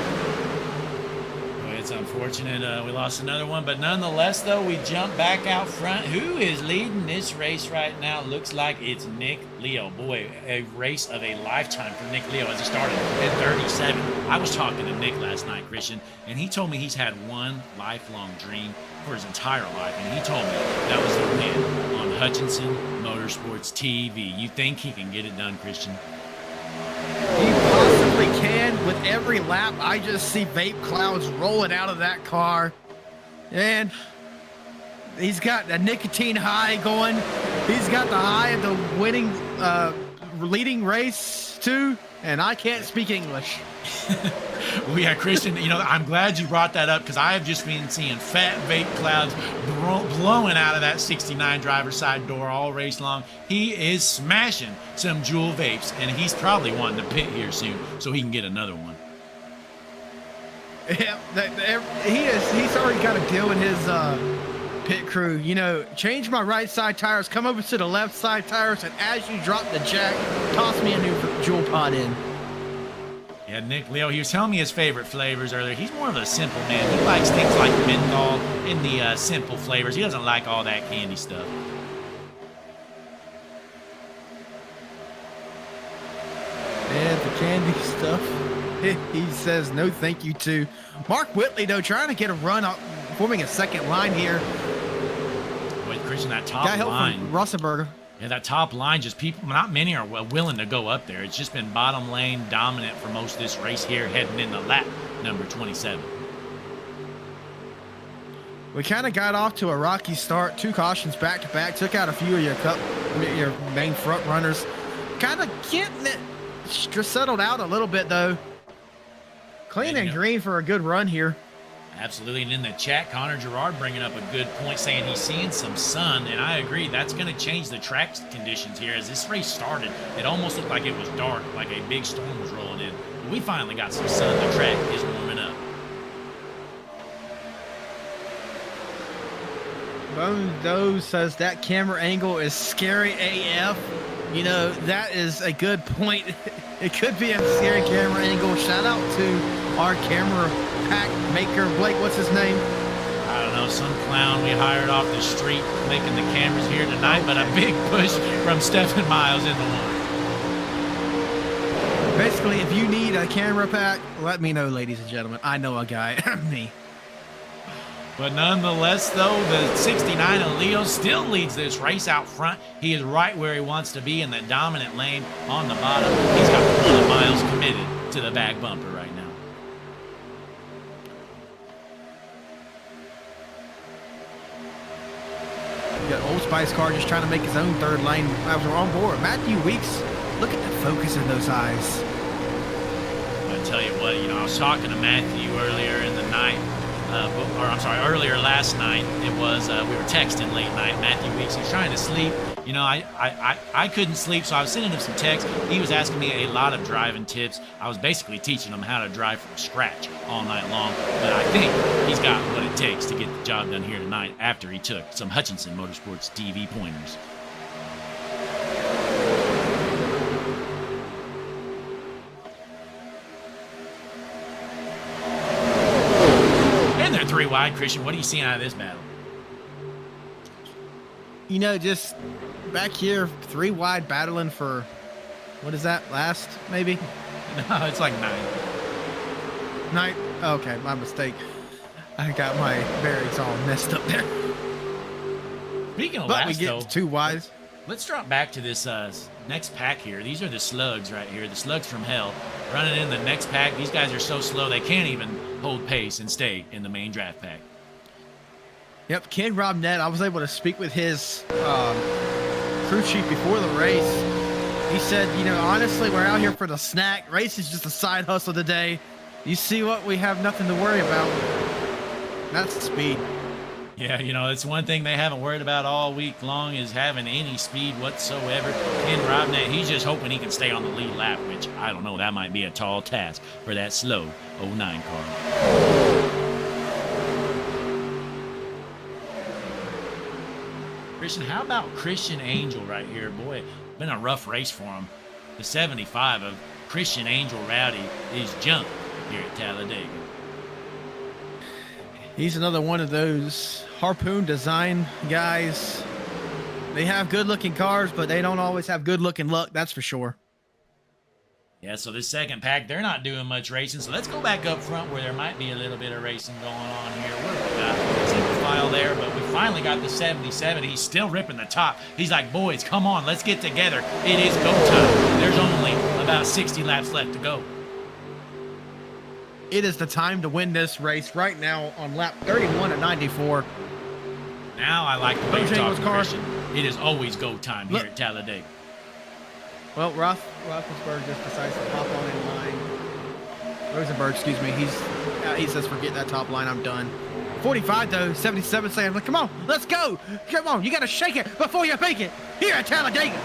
Well, it's unfortunate we lost another one, but nonetheless, though, we jump back out front. Who is leading this race right now? Looks like it's Nick Leo. Boy, a race of a lifetime for Nick Leo as he started at 37. I was talking to Nick last night, Christian, and he told me he's had one lifelong dream for his entire life, and he told me that was the win on Hutchinson Motorsports TV. You think he can get it done, Christian? He possibly can. With every lap, I just see vape clouds rolling out of that car. And he's got a nicotine high going. He's got the high of the winning, leading race too. And I can't speak English. Well, yeah, Christian, you know, I'm glad you brought that up because I have just been seeing fat vape clouds blowing out of that 69 driver's side door all race long. He is smashing some Juul vapes, and he's probably wanting to pit here soon so he can get another one. Yeah, he's already got a deal with his pit crew. You know, change my right side tires, come over to the left side tires, and as you drop the jack, toss me a new Juul pod in. Yeah, Nick Leo, he was telling me his favorite flavors earlier. He's more of a simple man. He likes things like menthol and the simple flavors. He doesn't like all that candy stuff. Yeah, the candy stuff. He says no thank you to. Mark Whitley, though, trying to get a run up, forming a second line here. Wait, Christian, that top Got help line. from Rossenberger. Yeah, that top line, just people, not many are willing to go up there. It's just been bottom lane dominant for most of this race here, heading into lap number 27. We kind of got off to a rocky start. 2 cautions back to back. Took out a few of your main front runners. Kind of getting it settled out a little bit, though. Clean and green for a good run here. Absolutely, and in the chat, Connor Gerard bringing up a good point, saying he's seeing some sun, and I agree. That's going to change the track conditions here. As this race started, it almost looked like it was dark, like a big storm was rolling in. But we finally got some sun. The track is warming up. Bone Doe says that camera angle is scary AF. You know, that is a good point. It could be a scary camera angle. Shout out to our camera pack maker, Blake, what's his name? I don't know, some clown we hired off the street making the cameras here tonight, but a big push from Stephen Miles in the one. Basically, if you need a camera pack, let me know, ladies and gentlemen. I know a guy. Me. But nonetheless, though, the 69 of Leo still leads this race out front. He is right where he wants to be in the dominant lane on the bottom. He's got the Miles committed to the back bumper right now. You got Old Spice car just trying to make his own third lane. I was on board. Matthew Weeks, look at the focus in those eyes. I tell you what, you know, I was talking to Matthew earlier in the night. Earlier last night. It was, we were texting late night. Matthew Weeks, he was trying to sleep. You know, I couldn't sleep, so I was sending him some texts. He was asking me a lot of driving tips. I was basically teaching him how to drive from scratch all night long. But I think he's got what it takes to get the job done here tonight after he took some Hutchinson Motorsports TV pointers. They're 3 wide, Christian. What are you seeing out of this battle? You know, just back here, 3 wide battling for, what is that, last, maybe? No, it's like 9. 9? Okay, my mistake. I got my bearings all messed up there. Speaking of but last, we get though, 2 wides. Let's drop back to this next pack here. These are the slugs right here, the slugs from hell. Running in the next pack. These guys are so slow they can't even hold pace and stay in the main draft pack. Yep, Ken Robnett, I was able to speak with his crew chief before the race. He said, you know, honestly, we're out here for the snack. Race is just a side hustle today. You see what? We have nothing to worry about. That's speed. Yeah, you know, it's one thing they haven't worried about all week long is having any speed whatsoever. Ken Robnett, he's just hoping he can stay on the lead lap, which, I don't know, that might be a tall task for that slow 09 car. Christian, how about Christian Angel right here? Boy, been a rough race for him. The 75 of Christian Angel Rowdy is junk here at Talladega. He's another one of those harpoon design guys. They have good looking cars, but they don't always have good looking luck, that's for sure. Yeah, so this second pack, they're not doing much racing. So let's go back up front where there might be a little bit of racing going on here. We're single file there, but we finally got the 77. He's still ripping the top. He's like, boys, come on, let's get together. It is go time. There's only about 60 laps left to go. It is the time to win this race right now on lap 31 of 94. Now I like the way you're talking, car. Christian. It is always go time here at Talladega. Well, Roethlisberger just decides to hop on in line. Rosenberg, excuse me. He says, forget that top line. I'm done. 45 though, 77 saying, come on, let's go. Come on, you got to shake it before you make it here at Talladega.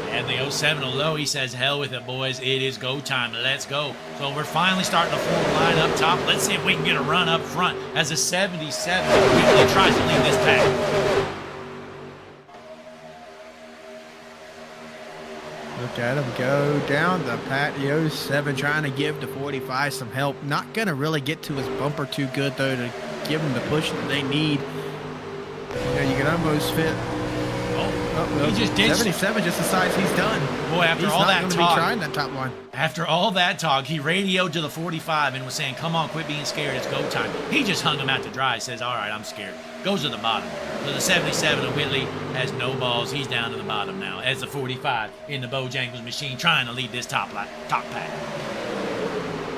And the 07 low, he says, hell with it, boys. It is go time. Let's go. So we're finally starting to form a line up top. Let's see if we can get a run up front as a 77 quickly tries to lead this pack. Look at him go down the patio. 7 trying to give the 45 some help. Not going to really get to his bumper too good, though, to give him the push that they need. You know, you can almost fit. He just did. 77 just decides he's done. Boy, after he's all that talk, talk, be trying that top line. After all that talk, he radioed to the 45 and was saying, come on, quit being scared. It's go time. He just hung him out to dry. Says, all right, I'm scared. Goes to the bottom. So the 77 of Whitley has no balls. He's down to the bottom now as the 45 in the Bojangles machine trying to lead this top pack.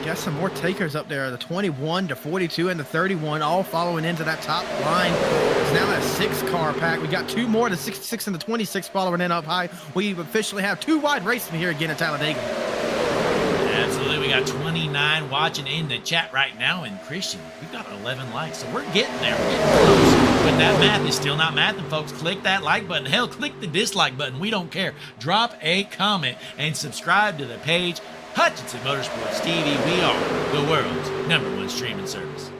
Got some more takers up there. The 21, the 42, and the 31 all following into that top line. It's now a 6-car pack. We got 2 more, the 66 and the 26 following in up high. We officially have 2 wide racing here again at Talladega. Absolutely. We got 29 watching in the chat right now. And Christian, we've got 11 likes. So we're getting there. We're getting close. But that math is still not mathing, folks. Click that like button. Hell, click the dislike button. We don't care. Drop a comment and subscribe to the page. Hutchinson Motorsports TV, we are the world's #1 streaming service.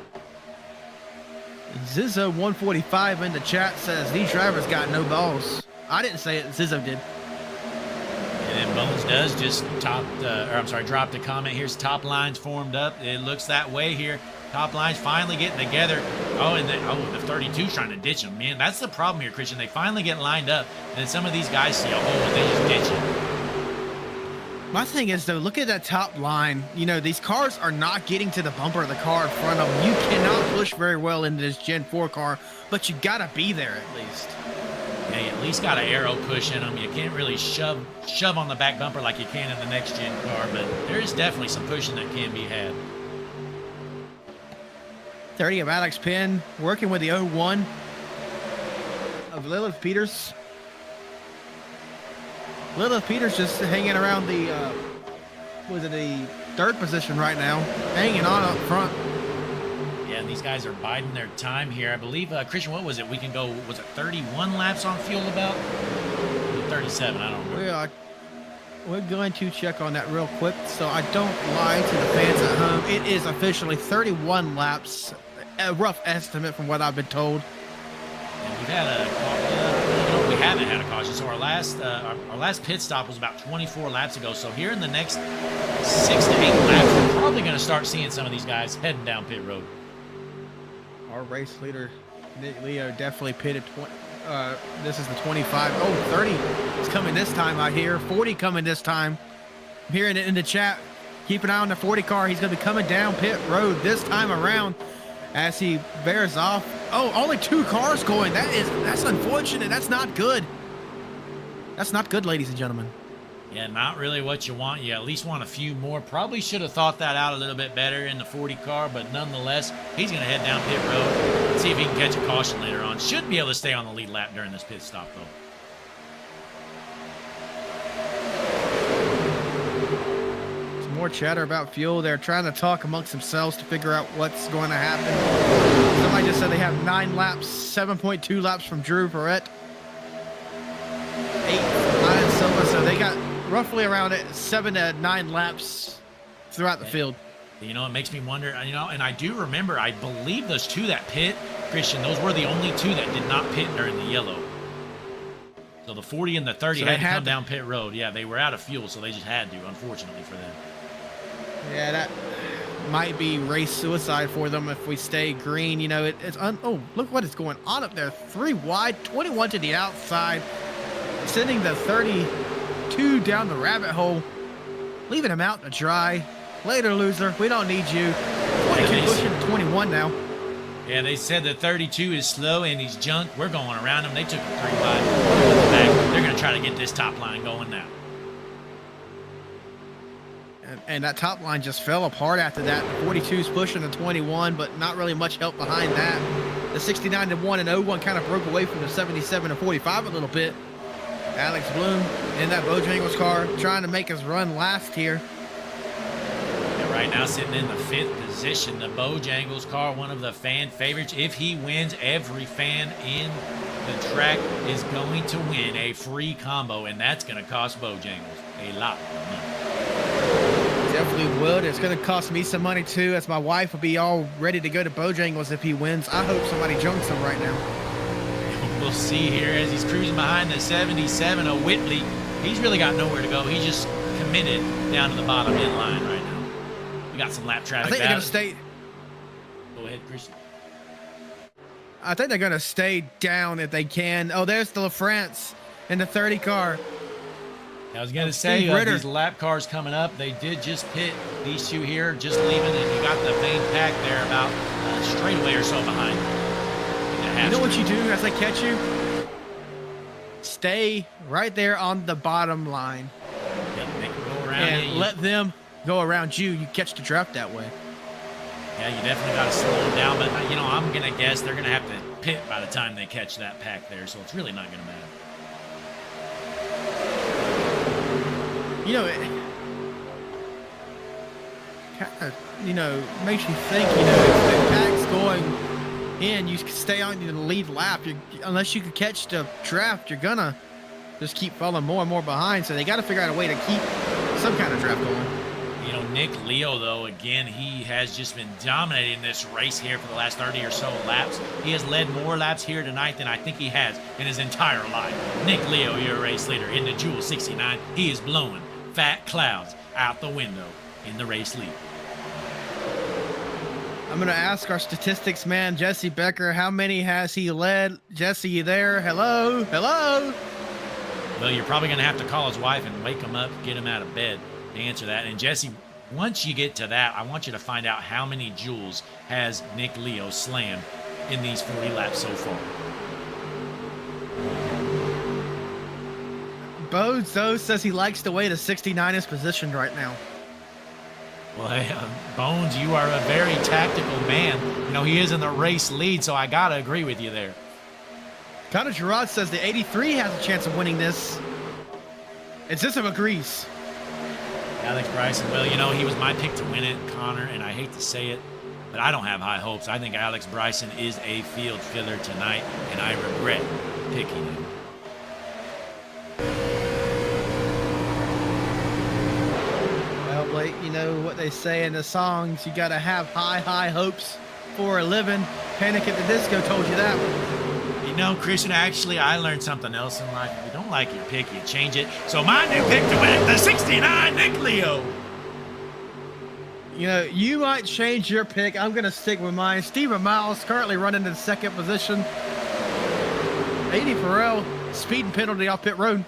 Zizzo145 in the chat says these drivers got no balls. I didn't say it, Zizzo did. And then Bones does just dropped a comment. Here's top lines formed up. It looks that way here. Top lines finally getting together. The 32's trying to ditch them. Man, that's the problem here, Christian. They finally get lined up, and then some of these guys see a hole and they just ditch it. My thing is, though, look at that top line. You know, these cars are not getting to the bumper of the car in front of them. You cannot push very well into this Gen 4 car, but you got to be there at least. Yeah, you at least got an arrow push in them. You can't really shove on the back bumper like you can in the next Gen car, but there is definitely some pushing that can be had. 30 of Alex Penn, working with the 01 of Lilith Peters. Lilith Peters just hanging around the, the 3rd position right now, hanging on up front. Yeah, and these guys are biding their time here. I believe, Christian, what was it? We can go, was it 31 laps on fuel about? 37, I don't remember. We're going to check on that real quick so I don't lie to the fans at home. It is officially 31 laps, a rough estimate from what I've been told. And we've had we haven't had a caution. So our last pit stop was about 24 laps ago. So here in the next 6 to 8 laps, we're probably going to start seeing some of these guys heading down pit road. Our race leader, Nick Leo, definitely pitted. This is the 25. Oh, 30 is coming this time, I hear. 40 coming this time. I'm hearing it in the chat. Keep an eye on the 40 car. He's going to be coming down pit road this time around as he bears off. Oh, only 2 cars going. That's unfortunate. That's not good. That's not good, ladies and gentlemen. Yeah, not really what you want. You at least want a few more. Probably should have thought that out a little bit better in the 40 car, but nonetheless, he's going to head down pit road and see if he can catch a caution later on. Should be able to stay on the lead lap during this pit stop, though. Some more more chatter about fuel. They're trying to talk amongst themselves to figure out what's going to happen. Somebody just said they have 9 laps, 7.2 laps from Drew Perrette. 8 from Ryan Silva, so they got roughly around 7 to 9 laps throughout the field. You know, it makes me wonder, you know, and I do remember, I believe those 2 that pit, Christian, those were the only 2 that did not pit during the yellow. So the 40 and the 30 had to come down pit road. Yeah, they were out of fuel, so they just had to, unfortunately for them. Yeah, that might be race suicide for them if we stay green. You know, oh, look what is going on up there. 3 wide, 21 to the outside, sending the 32 down the rabbit hole, leaving him out to dry. Later, loser. We don't need you. 22 pushing 21 now. Yeah, they said the 32 is slow and he's junk. We're going around him. They took him 3 wide. They're going to try to get this top line going now. And that top line just fell apart after that. The 42's pushing the 21, but not really much help behind that. The 69 to 1 and 01 kind of broke away from the 77 to 45 a little bit. Alex Bloom in that Bojangles car trying to make his run last here. Right now sitting in the 5th position, the Bojangles car, one of the fan favorites. If he wins, every fan in the track is going to win a free combo, and that's going to cost Bojangles a lot of money. Definitely would. It's going to cost me some money too, as my wife will be all ready to go to Bojangles if he wins. I hope somebody junks him right now. We'll see here as he's cruising behind the 77 of Whitley. He's really got nowhere to go. He's just committed down to the bottom in line right now. We got some lap traffic. I think they're going to stay. Go ahead, Christian. I think they're going to stay down if they can. Oh, there's the LaFrance in the 30 car. I was going to say, these lap cars coming up, they did just pit these 2 here, just leaving, and you got the main pack there about straightaway or so behind. You know what you do as they catch you? Stay right there on the bottom line. Yeah, make them go around and let them go around you. You catch the draft that way. Yeah, you definitely got to slow them down, but you know, I'm gonna guess they're gonna have to pit by the time they catch that pack there, so it's really not gonna matter. You know, it kind of, you know, makes you think, you know, if the pack's going in, you stay on the lead lap. Unless you can catch the draft, you're gonna just keep falling more and more behind, so they got to figure out a way to keep some kind of draft going. You know, Nick Leo, though, again, he has just been dominating this race here for the last 30 or so laps. He has led more laps here tonight than I think he has in his entire life. Nick Leo, your race leader in the Jewel 69, he is blowing fat clouds out the window in the race lead. I'm going to ask our statistics man, Jesse Becker, how many has he led? Jesse, you there? Hello? Hello? Well, you're probably going to have to call his wife and wake him up, get him out of bed to answer that. And Jesse, once you get to that, I want you to find out how many joules has Nick Leo slammed in these 40 laps so far. Bozo says he likes the way the 69 is positioned right now. Well, hey, Bones, you are a very tactical man. You know, he is in the race lead, so I got to agree with you there. Connor Gerard says the 83 has a chance of winning this. And Sissum agrees. Alex Bryson, well, you know, he was my pick to win it, Connor, and I hate to say it, but I don't have high hopes. I think Alex Bryson is a field filler tonight, and I regret picking him. Well, Blake, you know what they say in the songs, you got to have high, high hopes for a living. Panic at the Disco told you that one. You know, Christian, actually, I learned something else in life. If you don't like your pick, you change it. So my new pick to win, the 69, Nick Leo. You know, you might change your pick. I'm going to stick with mine. Steven Miles currently running in second position. 80 Farrell, speeding penalty off pit road.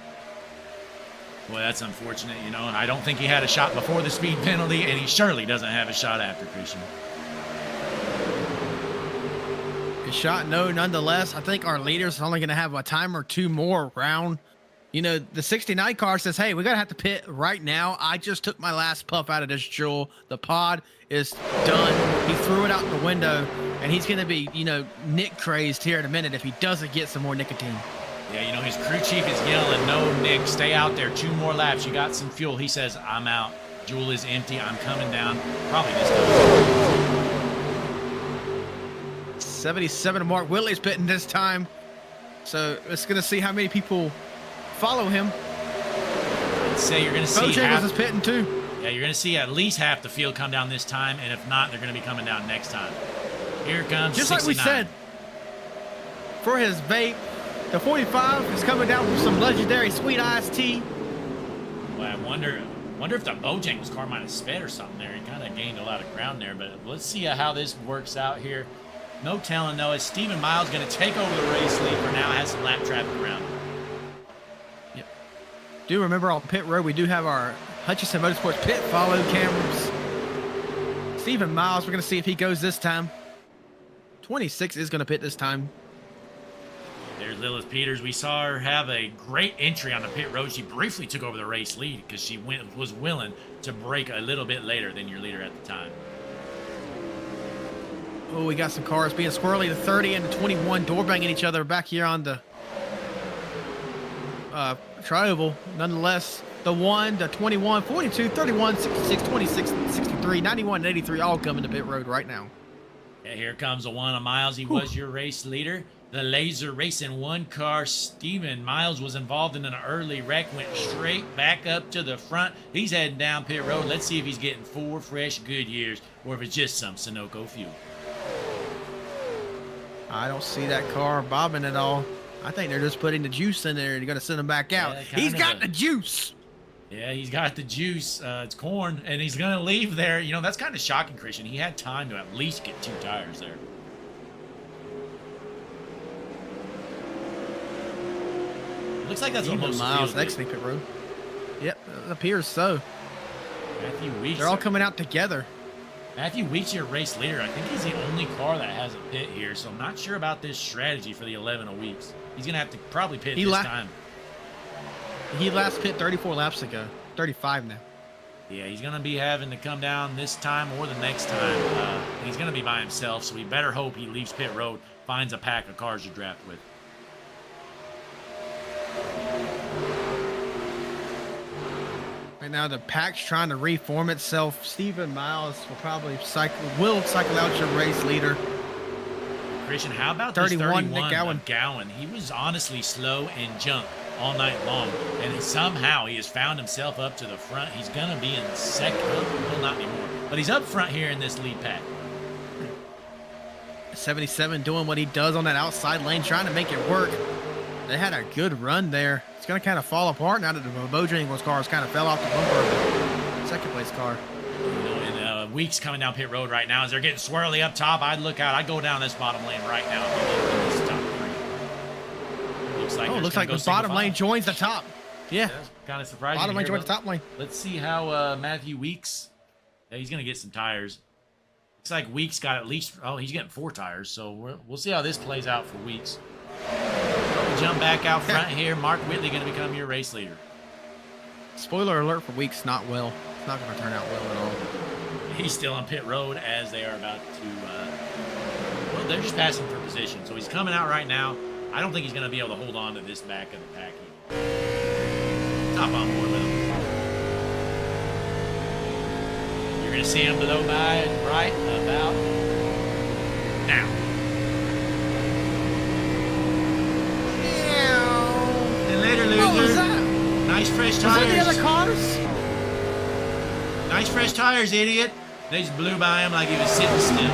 Boy, that's unfortunate, you know. I don't think he had a shot before the speed penalty, and he surely doesn't have a shot after, Christian. A shot, no, nonetheless. I think our leader's only going to have a time or two more around. You know, the 69 car says, hey, we're going to have to pit right now. I just took my last puff out of this jewel. The pod is done. He threw it out the window, and he's going to be, you know, Nick crazed here in a minute if he doesn't get some more nicotine. Yeah, you know, his crew chief is yelling, no, Nick, stay out there. 2 more laps. You got some fuel. He says, I'm out. Jewel is empty. I'm coming down. Probably this time. 77 Mark Whitley's pitting this time. So it's going to see how many people follow him. I'd say you're going to see Bojangles is pitting too. Yeah, you're going to see at least half the field come down this time, and if not, they're going to be coming down next time. Here comes Just 69. like we said, for his vape, the 45 is coming down from some legendary sweet iced tea. Well, I wonder if the Bojangles car might have sped or something there. He kind of gained a lot of ground there, but let's see how this works out here. No telling, though. Is Stephen Miles going to take over the race lead for now? Has some lap traffic around him. Yep. Do remember on pit road, we do have our Hutchinson Motorsports pit follow cameras. Stephen Miles, we're going to see if he goes this time. 26 is going to pit this time. There's Lilith Peters. We saw her have a great entry on the pit road. She briefly took over the race lead because she was willing to break a little bit later than your leader at the time. Oh, we got some cars being squirrely. The 30 and the 21 door banging each other back here on the tri-oval. Nonetheless, the 1, the 21, 42, 31, 66, 26, 63, 91, and 83 all coming to pit road right now. Yeah, here comes the one of Miles. He was your race leader. The Laser Racing 1 car, Stephen Miles, was involved in an early wreck, went straight back up to the front. He's heading down pit road. Let's see if he's getting 4 fresh Goodyears or if it's just some Sunoco fuel. I don't see that car bobbing at all. I think they're just putting the juice in there and you're going to send him back out. Yeah, he's got the juice. Yeah, he's got the juice. It's corn, and he's going to leave there. You know, that's kind of shocking, Christian. He had time to at least get 2 tires there. Looks like that's Even what most Miles field next did. pit road. Yep, it appears so. Matthew Weeks. They're all coming out together. Matthew Weeks, your race leader. I think he's the only car that has a pit here, so I'm not sure about this strategy for the 11 of Weeks. He's going to have to probably pit this time. He last pit 34 laps ago. 35 now. Yeah, he's going to be having to come down this time or the next time. He's going to be by himself, so we better hope he leaves pit road, finds a pack of cars to draft with. Right now, the pack's trying to reform itself. Stephen Miles will probably cycle out your race leader. Christian, how about 31, this 31 Nick Gowan. of Gowan? He was honestly slow and jumped all night long, and somehow he has found himself up to the front. He's going to be in second. Well, not anymore, but he's up front here in this lead pack. 77 doing what he does on that outside lane, trying to make it work. They had a good run there. It's going to kind of fall apart now that the Bojangles cars kind of fell off the bumper of the second place car. And Weeks coming down pit road right now as they're getting swirly up top. I'd look out. I'd go down this bottom lane right now. If this top 3. Looks like the bottom lane joins the top. Yeah. That's kind of surprising. Bottom lane joins the top lane. Let's see how Matthew Weeks. Yeah, he's going to get some tires. Looks like Weeks got at least. Oh, he's getting 4 tires. So we'll see how this plays out for Weeks. Jump back out front here. Mark Whitley going to become your race leader. Spoiler alert for Weeks, not well. It's not going to turn out well at all. He's still on pit road as they are about to. Well, they're just passing for position. So he's coming out right now. I don't think he's going to be able to hold on to this back of the pack. Top on board with him. You're going to see him below by right about now. What was that? Nice fresh Was that the tires. other cars? Nice fresh tires, idiot. They just blew by him like he was sitting still.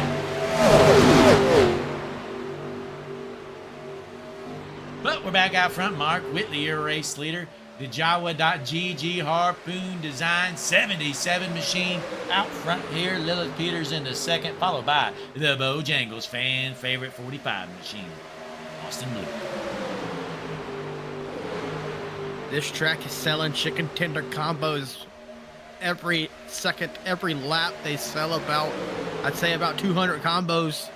But we're back out front. Mark Whitley, your race leader. The Jawa.GG Harpoon Design 77 machine out front here. Lilith Peters in the second, followed by the Bojangles fan favorite 45 machine, Austin Blue. This track is selling chicken tender combos every second, every lap. They sell about, I'd say about 200 combos.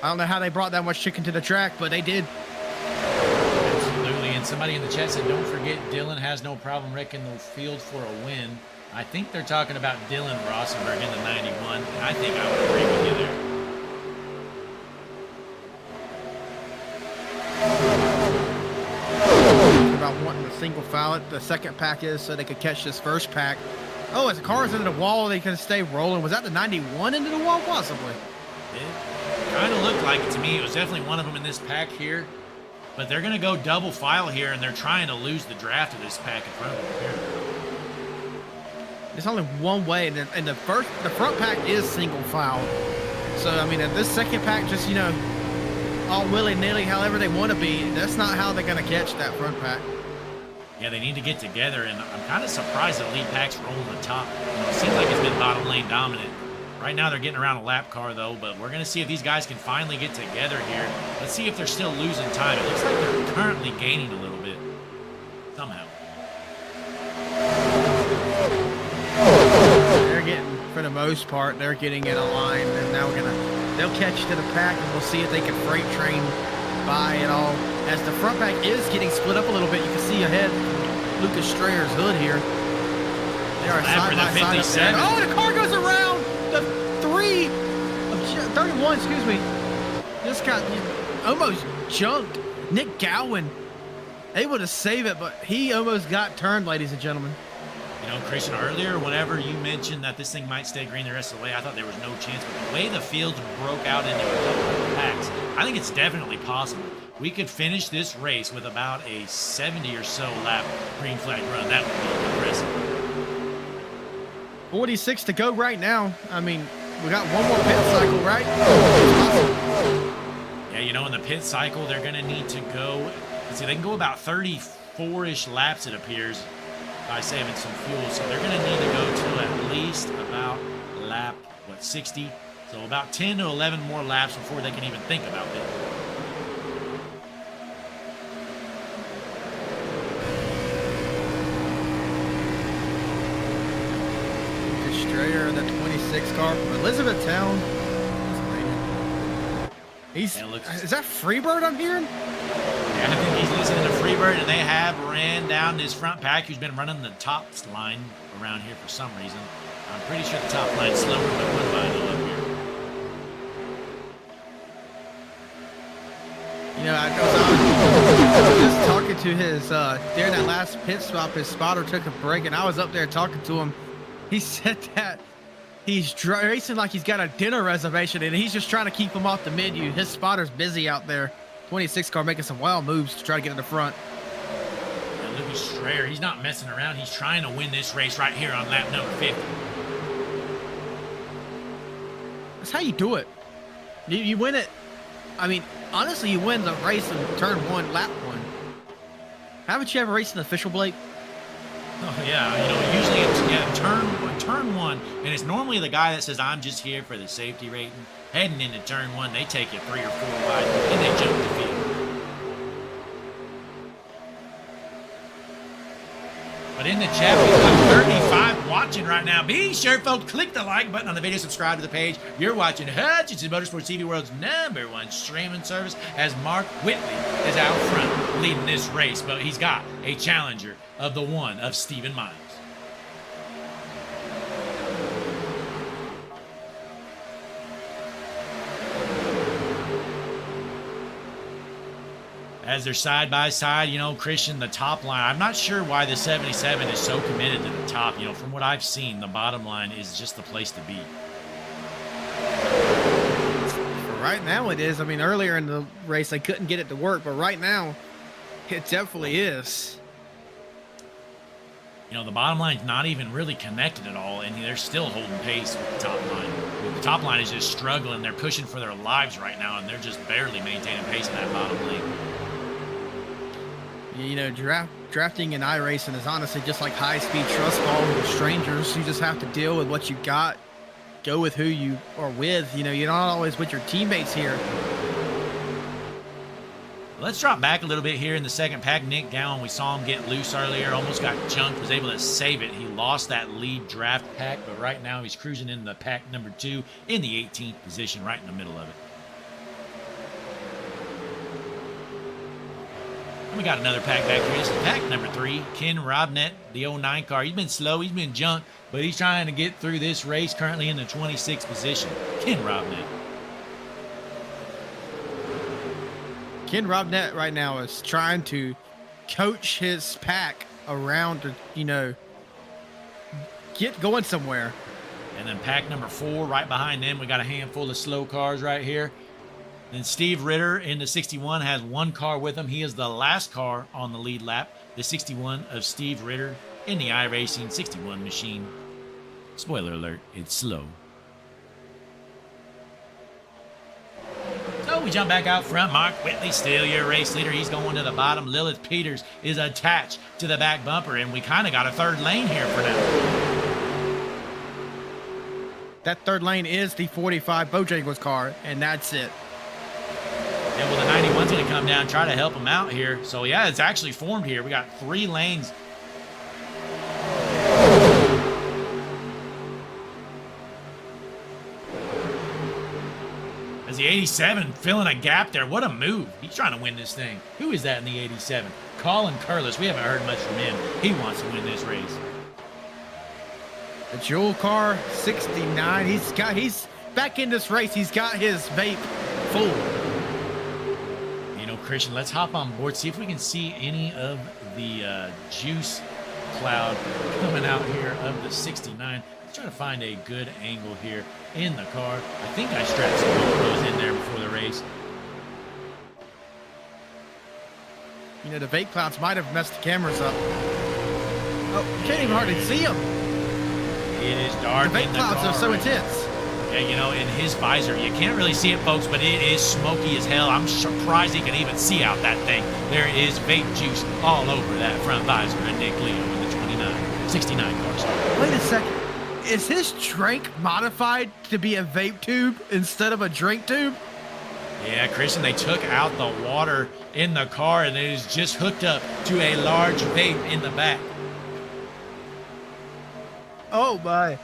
I don't know how they brought that much chicken to the track, but they did. Absolutely, and somebody in the chat said, don't forget Dylan has no problem wrecking the field for a win. I think they're talking about Dylan Rossenberg in the 91, and I think I would agree with you there. About wanting a single foul, the second pack is so they could catch this first pack. Oh, as the car's into the wall, they can stay rolling. Was that the 91 into the wall? Possibly. It kind of looked like it to me. It was definitely one of them in this pack here. But they're going to go double file here, and they're trying to lose the draft of this pack in front of them here. There's only one way, and the front pack is single file. So, I mean, if this second pack just, you know, all willy-nilly, however they want to be, that's not how they're going to catch that front pack. Yeah, they need to get together, and I'm kind of surprised the lead pack's rolling the top. You know, it seems like it's been bottom lane dominant. Right now they're getting around a lap car, though, but we're going to see if these guys can finally get together here. Let's see if they're still losing time. It looks like they're currently gaining a little bit, somehow. They're getting, for the most part, they're getting in a line, and now they'll catch to the pack, and we'll see if they can freight train by it all. As the front pack is getting split up a little bit, you can see ahead Lucas Strayer's hood here. They are side by side up there. Oh, the car goes around the 31, excuse me. This got almost junked. Nick Gowan able to save it, but he almost got turned, ladies and gentlemen. You know, Christian, earlier, whenever you mentioned that this thing might stay green the rest of the way, I thought there was no chance. But the way the fields broke out into a couple of packs, I think it's definitely possible. We could finish this race with about a 70 or so lap green flag run. That would be impressive. 46 to go right now. I mean, we got one more pit cycle, right? Yeah, you know, in the pit cycle, they're going to need to go, let's see, they can go about 34-ish laps, it appears, by saving some fuel. So they're going to need to go to at least about lap, 60? So about 10 to 11 more laps before they can even think about it. Strayer in the 26 car from Elizabethtown. Is that Freebird I'm hearing? Yeah, I think he's listening to Freebird, and they have ran down this front pack who's been running the top line around here for some reason. I'm pretty sure the top line's slower than one I know up here. You know, I was just talking to his, during that last pit stop, his spotter took a break, and I was up there talking to him. He said that he's racing like he's got a dinner reservation, and he's just trying to keep him off the menu. His spotter's busy out there. 26 car making some wild moves to try to get in the front. Yeah, Lucas Strayer, he's not messing around. He's trying to win this race right here on lap number 50. That's how you do it. You win it. I mean, honestly, you win the race in turn 1, lap 1. Haven't you ever raced an official, Blake? Oh, yeah. You know, usually it's turn 1, and it's normally the guy that says, I'm just here for the safety rating. Heading into turn 1, they take it 3 or 4 wide, and they jump the field. But in the chat, we've got 35 watching right now. Be sure, folks, click the like button on the video, subscribe to the page. You're watching Hutchinson Motorsports TV World's #1 streaming service as Mark Whitley is out front leading this race. But he's got a challenger of the one of Stephen Miles. As they're side by side, you know, Christian, the top line, I'm not sure why the 77 is so committed to the top. You know, from what I've seen, the bottom line is just the place to be. For right now it is. I mean, earlier in the race, they couldn't get it to work, but right now, it definitely is. You know, the bottom line's not even really connected at all, and they're still holding pace with the top line. The top line is just struggling. They're pushing for their lives right now, and they're just barely maintaining pace in that bottom lane. You know, drafting in iRacing is honestly just like high-speed trust ball with strangers. You just have to deal with what you got, go with who you are with. You know, you're not always with your teammates here. Let's drop back a little bit here in the second pack. Nick Gowan, we saw him get loose earlier, almost got junked, was able to save it. He lost that lead draft pack, but right now he's cruising in the pack number 2 in the 18th position, right in the middle of it. And we got another pack back here. This is pack number 3. Ken Robnett, the 09 car. He's been slow, he's been junked, but he's trying to get through this race, currently in the 26th position. Ken Robnett. Ken Robnett right now is trying to coach his pack around to, you know, get going somewhere. And then pack number 4 right behind them. We got a handful of slow cars right here. Then Steve Ritter in the 61 has 1 car with him. He is the last car on the lead lap. The 61 of Steve Ritter in the iRacing 61 machine. Spoiler alert, it's slow. So we jump back out front. Mark Whitley, still your race leader. He's going to the bottom. Lilith Peters is attached to the back bumper, and we kind of got a third lane here for now. That third lane is the 45 Bojangles car, and that's it. And well, the 91's going to come down and try to help him out here. So, yeah, it's actually formed here. We got 3 lanes. As the 87 filling a gap there. What a move. He's trying to win this thing. Who is that in the 87? Colin Curlis. We haven't heard much from him. He wants to win this race. The Jewel car, 69. He's back in this race. He's got his vape full. You know, Christian, let's hop on board, see if we can see any of the juice cloud coming out here of the 69. Let's try to find a good angle here in the car. I think I strapped some GoPros in there before the race. You know, the vape clouds might have messed the cameras up. Oh, you can't even hardly see them. It is dark. The vape in the clouds car are so right intense. Yeah, you know, in his visor, you can't really see it, folks, but it is smoky as hell. I'm surprised he can even see out that thing. There is vape juice all over that front visor of Nick Leo in the 69 car. Wait a second. Is his drink modified to be a vape tube instead of a drink tube? Yeah, Christian, they took out the water in the car, and it is just hooked up to a large vape in the back. Oh, my.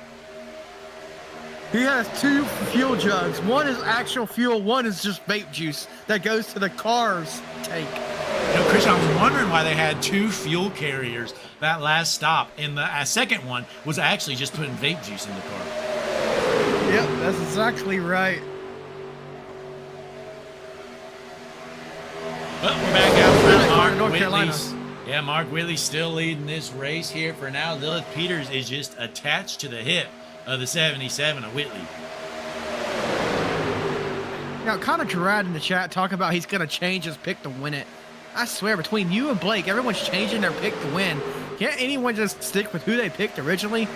He has 2 fuel jugs. One is actual fuel, one is just vape juice that goes to the car's tank. You know, Christian, I was wondering why they had 2 fuel carriers that last stop. And the second one was actually just putting vape juice in the car. Yep, that's exactly right. But we're back out front. Mark North Whitley's. Yeah, Mark Whitley's still leading this race here for now. Lilith Peters is just attached to the hip of the 77 of Whitley. Now, Connor Gerard in the chat talking about he's going to change his pick to win it. I swear, between you and Blake, everyone's changing their pick to win. Can't anyone just stick with who they picked originally?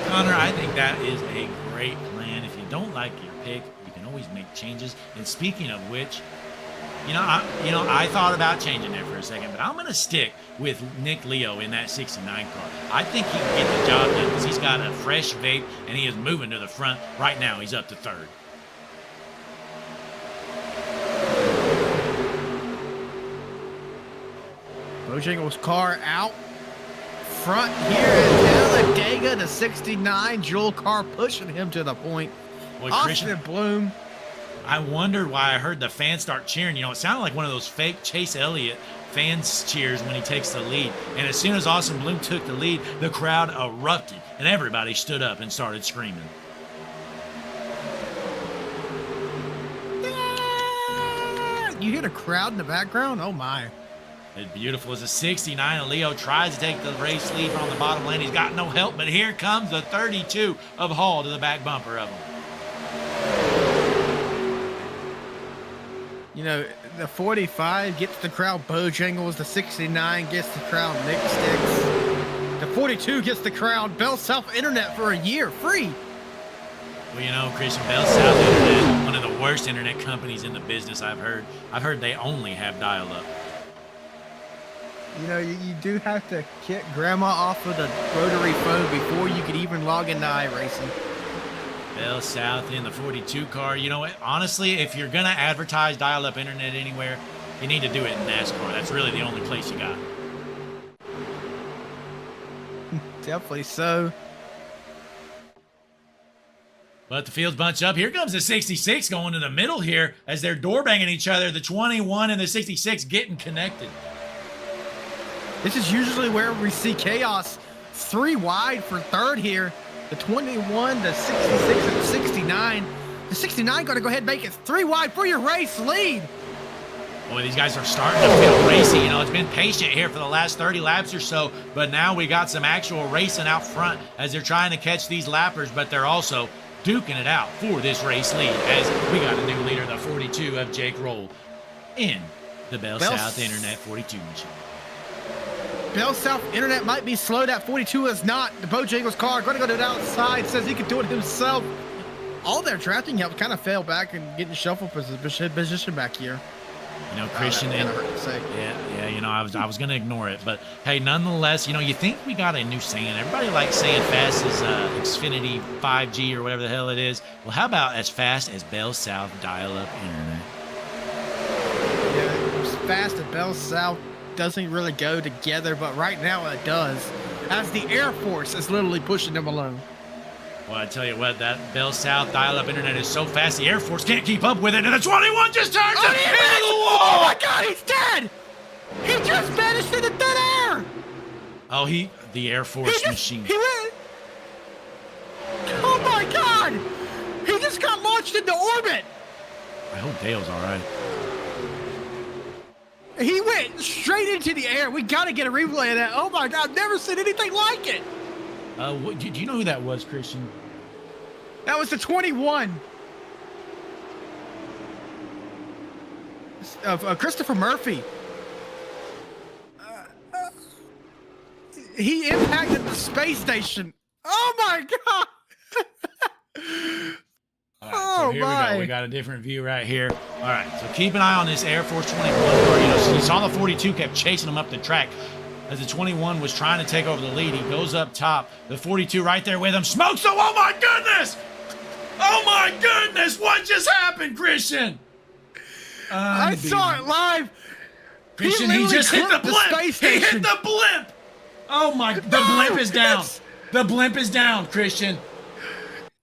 Connor, I think that is a great plan. If you don't like your pick, you can always make changes. And speaking of which, I thought about changing there for a second, but I'm going to stick with Nick Leo in that 69 car. I think he can get the job done because he's got a fresh vape and he is moving to the front. Right now, he's up to 3rd. Bojangles car out front here at Talladega, the 69 Jewel car pushing him to the point. Boy, Austin Christian, Bloom. I wondered why I heard the fans start cheering. You know, it sounded like one of those fake Chase Elliott fans cheers when he takes the lead. And as soon as Austin Bloom took the lead, the crowd erupted and everybody stood up and started screaming. You hear the crowd in the background? Oh my. It's beautiful as a 69, and Leo tries to take the race lead on the bottom lane. He's got no help, but here comes the 32 of Hall to the back bumper of him. You know, the 45 gets the crowd Bojangles, the 69 gets the crowd Nick Sticks, the 42 gets the crowd Bell South Internet for a year, free. Well, you know, Christian, Bell South Internet, one of the worst internet companies in the business, I've heard. I've heard they only have dial-up. You know, you do have to kick grandma off of the rotary phone before you could even log into iRacing. Bell South in the 42 car. You know what? Honestly, if you're going to advertise dial-up internet anywhere, you need to do it in NASCAR. That's really the only place you got. Definitely so. But the field's bunched up. Here comes the 66 going to the middle here as they're door banging each other. The 21 and the 66 getting connected. This is usually where we see chaos. 3 wide for 3rd here. The 21, the 66, and the 69. The 69 going to go ahead and make it 3 wide for your race lead. Boy, these guys are starting to feel racy. You know, it's been patient here for the last 30 laps or so, but now we got some actual racing out front as they're trying to catch these lappers, but they're also duking it out for this race lead as we got a new leader, the 42 of Jake Roll in the Bell South Internet 42 machine. Bell South Internet might be slow. That 42 is not. The Bojangles car going to go to the outside. Says he can do it himself. All their drafting help kind of fell back and getting shuffle position back here. You know, Christian, and yeah, you know, I was gonna ignore it, but hey, nonetheless, you know, you think we got a new saying. Everybody likes saying fast as Xfinity 5G or whatever the hell it is. Well, how about as fast as Bell South dial-up internet? Yeah, as fast as Bell South doesn't really go together, but right now it does, as the Air Force is literally pushing them along. Well, I tell you what, that Bell South dial-up internet is so fast, the Air Force can't keep up with it, and the 21 just turns it into the wall! Oh my God, he's dead! He just vanished into thin air! Oh, the Air Force machine. He went. Oh my God! He just got launched into orbit! I hope Dale's all right. He went straight into the air. We gotta get a replay of that. Oh my God, I've never seen anything like it! Do you know who that was, Christian? That was the 21 of Christopher Murphy. He impacted the space station. Oh my God! All right, so here we go. We got a different view right here. All right, so keep an eye on this Air Force 21 car. You know, so you saw the 42 kept chasing him up the track. As the 21 was trying to take over the lead, he goes up top. The 42 right there with him. Smokes him. Oh, my goodness. Oh, my goodness. What just happened, Christian? I saw it live. Christian, he just hit the blimp. He hit the blimp. Oh, my. The blimp is down. The blimp is down, Christian.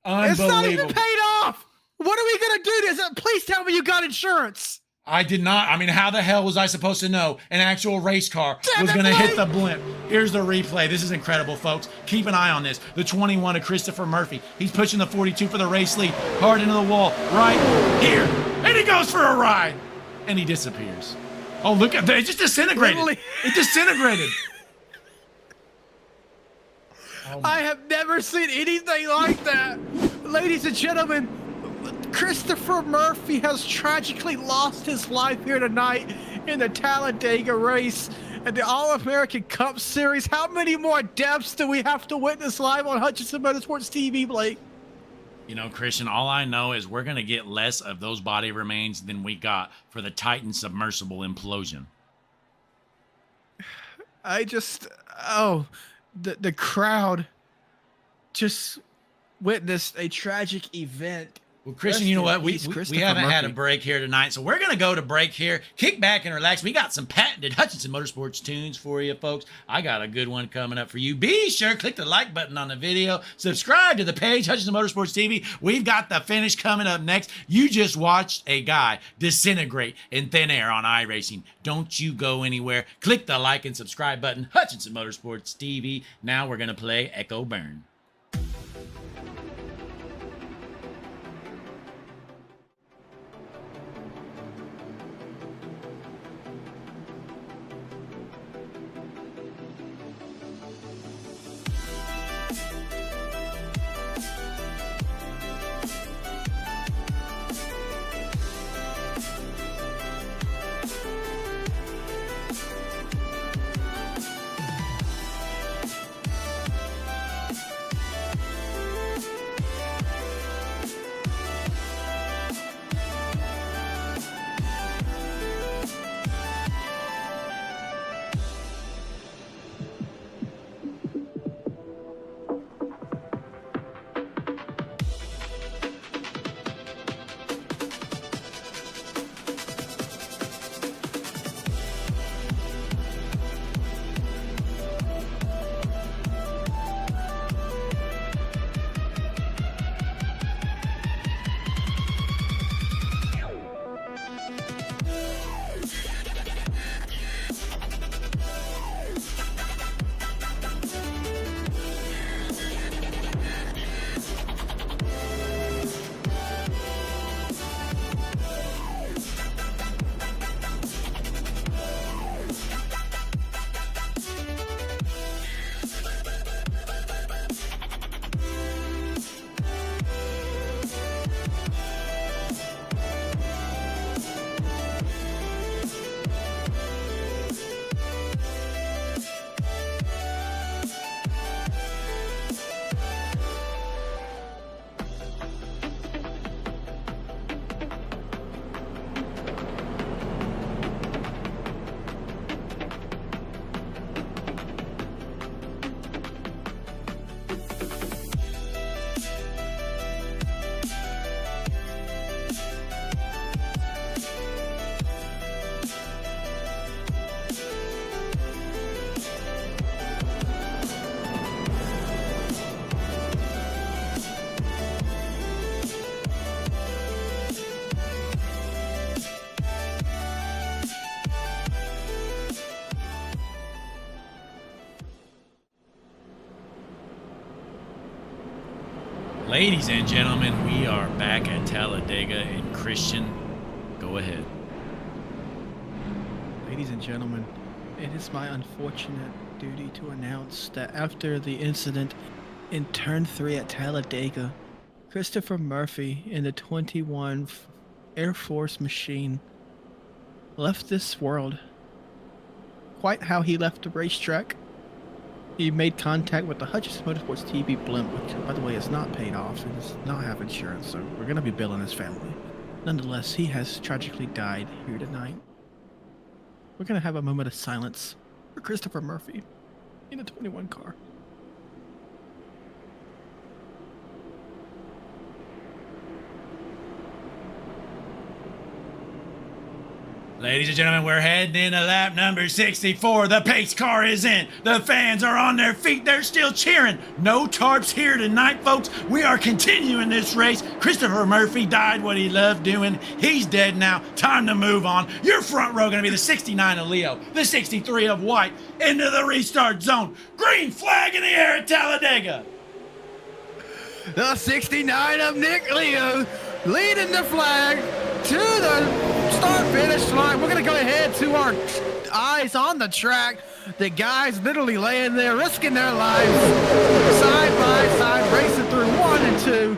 Unbelievable. It's not even paid off. What are we going to do? Please tell me you got insurance. I did not. I mean, how the hell was I supposed to know an actual race car was going to hit the blimp? Here's the replay. This is incredible, folks. Keep an eye on this. The 21 of Christopher Murphy. He's pushing the 42 for the race lead. Hard into the wall right here. And he goes for a ride. And he disappears. Oh, look at that. It just disintegrated. Literally. It disintegrated. Oh, I have never seen anything like that. Ladies and gentlemen, Christopher Murphy has tragically lost his life here tonight in the Talladega race and the All-American Cup Series. How many more deaths do we have to witness live on Hutchinson Motorsports TV, Blake? You know, Christian, all I know is we're going to get less of those body remains than we got for the Titan submersible implosion. The crowd just witnessed a tragic event. Well, Christian, you know what? We haven't had a break here tonight, so we're going to go to break here. Kick back and relax. We got some patented Hutchinson Motorsports tunes for you, folks. I got a good one coming up for you. Be sure to click the like button on the video. Subscribe to the page, Hutchinson Motorsports TV. We've got the finish coming up next. You just watched a guy disintegrate in thin air on iRacing. Don't you go anywhere. Click the like and subscribe button, Hutchinson Motorsports TV. Now we're going to play Echo Burn. Ladies and gentlemen, we are back at Talladega, and Christian, go ahead. Ladies and gentlemen, it is my unfortunate duty to announce that after the incident in Turn 3 at Talladega, Christopher Murphy in the 21 Air Force machine left this world. Quite how he left the racetrack. He made contact with the Hutchins Motorsports TV blimp, which, by the way, is not paid off and does not have insurance, so we're going to be billing his family. Nonetheless, he has tragically died here tonight. We're going to have a moment of silence for Christopher Murphy in a 21 car. Ladies and gentlemen, we're heading into lap number 64. The pace car is in. The fans are on their feet. They're still cheering. No tarps here tonight, folks. We are continuing this race. Christopher Murphy died what he loved doing. He's dead now. Time to move on. Your front row going to be the 69 of Leo, the 63 of White, into the restart zone. Green flag in the air at Talladega. The 69 of Nick Leo leading the flag to the start-finish line. We're going to go ahead to our eyes on the track. The guys literally laying there, risking their lives, side by side, racing through 1 and 2.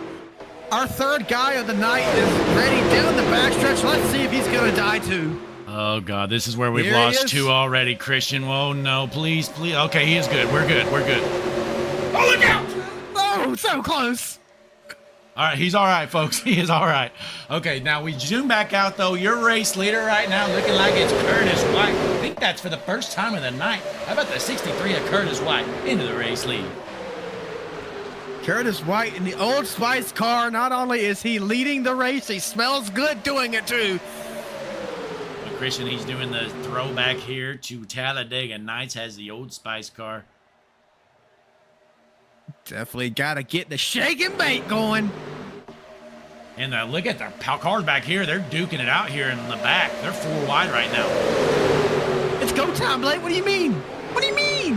Our third guy of the night is ready down the backstretch. Let's see if he's going to die too. Oh, God, this is where we've Here he lost is. 2 already, Christian. Whoa, no, please, please. Okay, he is good. We're good. We're good. Oh, look out! Oh, so close. All right, he's all right, folks. He is all right. Okay, now we zoom back out, though. Your race leader right now looking like it's Curtis White. I think that's for the first time of the night. How about the 63 of Curtis White into the race lead? Curtis White in the Old Spice car. Not only is he leading the race, he smells good doing it too. Well, Christian, he's doing the throwback here to Talladega Nights, has the Old Spice car. Definitely got to get the shake and bake going. And look at the cars back here. They're duking it out here in the back. They're 4 wide right now. It's go time, Blake. What do you mean? What do you mean?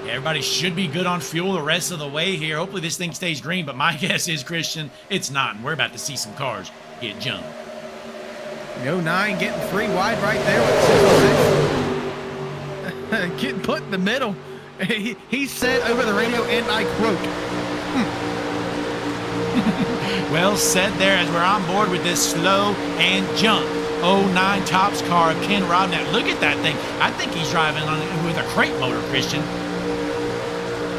Yeah, everybody should be good on fuel the rest of the way here. Hopefully this thing stays green, but my guess is, Christian, it's not. And we're about to see some cars get jumped. No 9 getting 3 wide right there with 606. Getting put in the middle. He said over the radio, and I quote, Well said there, as we're on board with this slow and jump 09 Tops car of Ken Robnett. Look at that thing. I think he's driving on with a crate motor, Christian.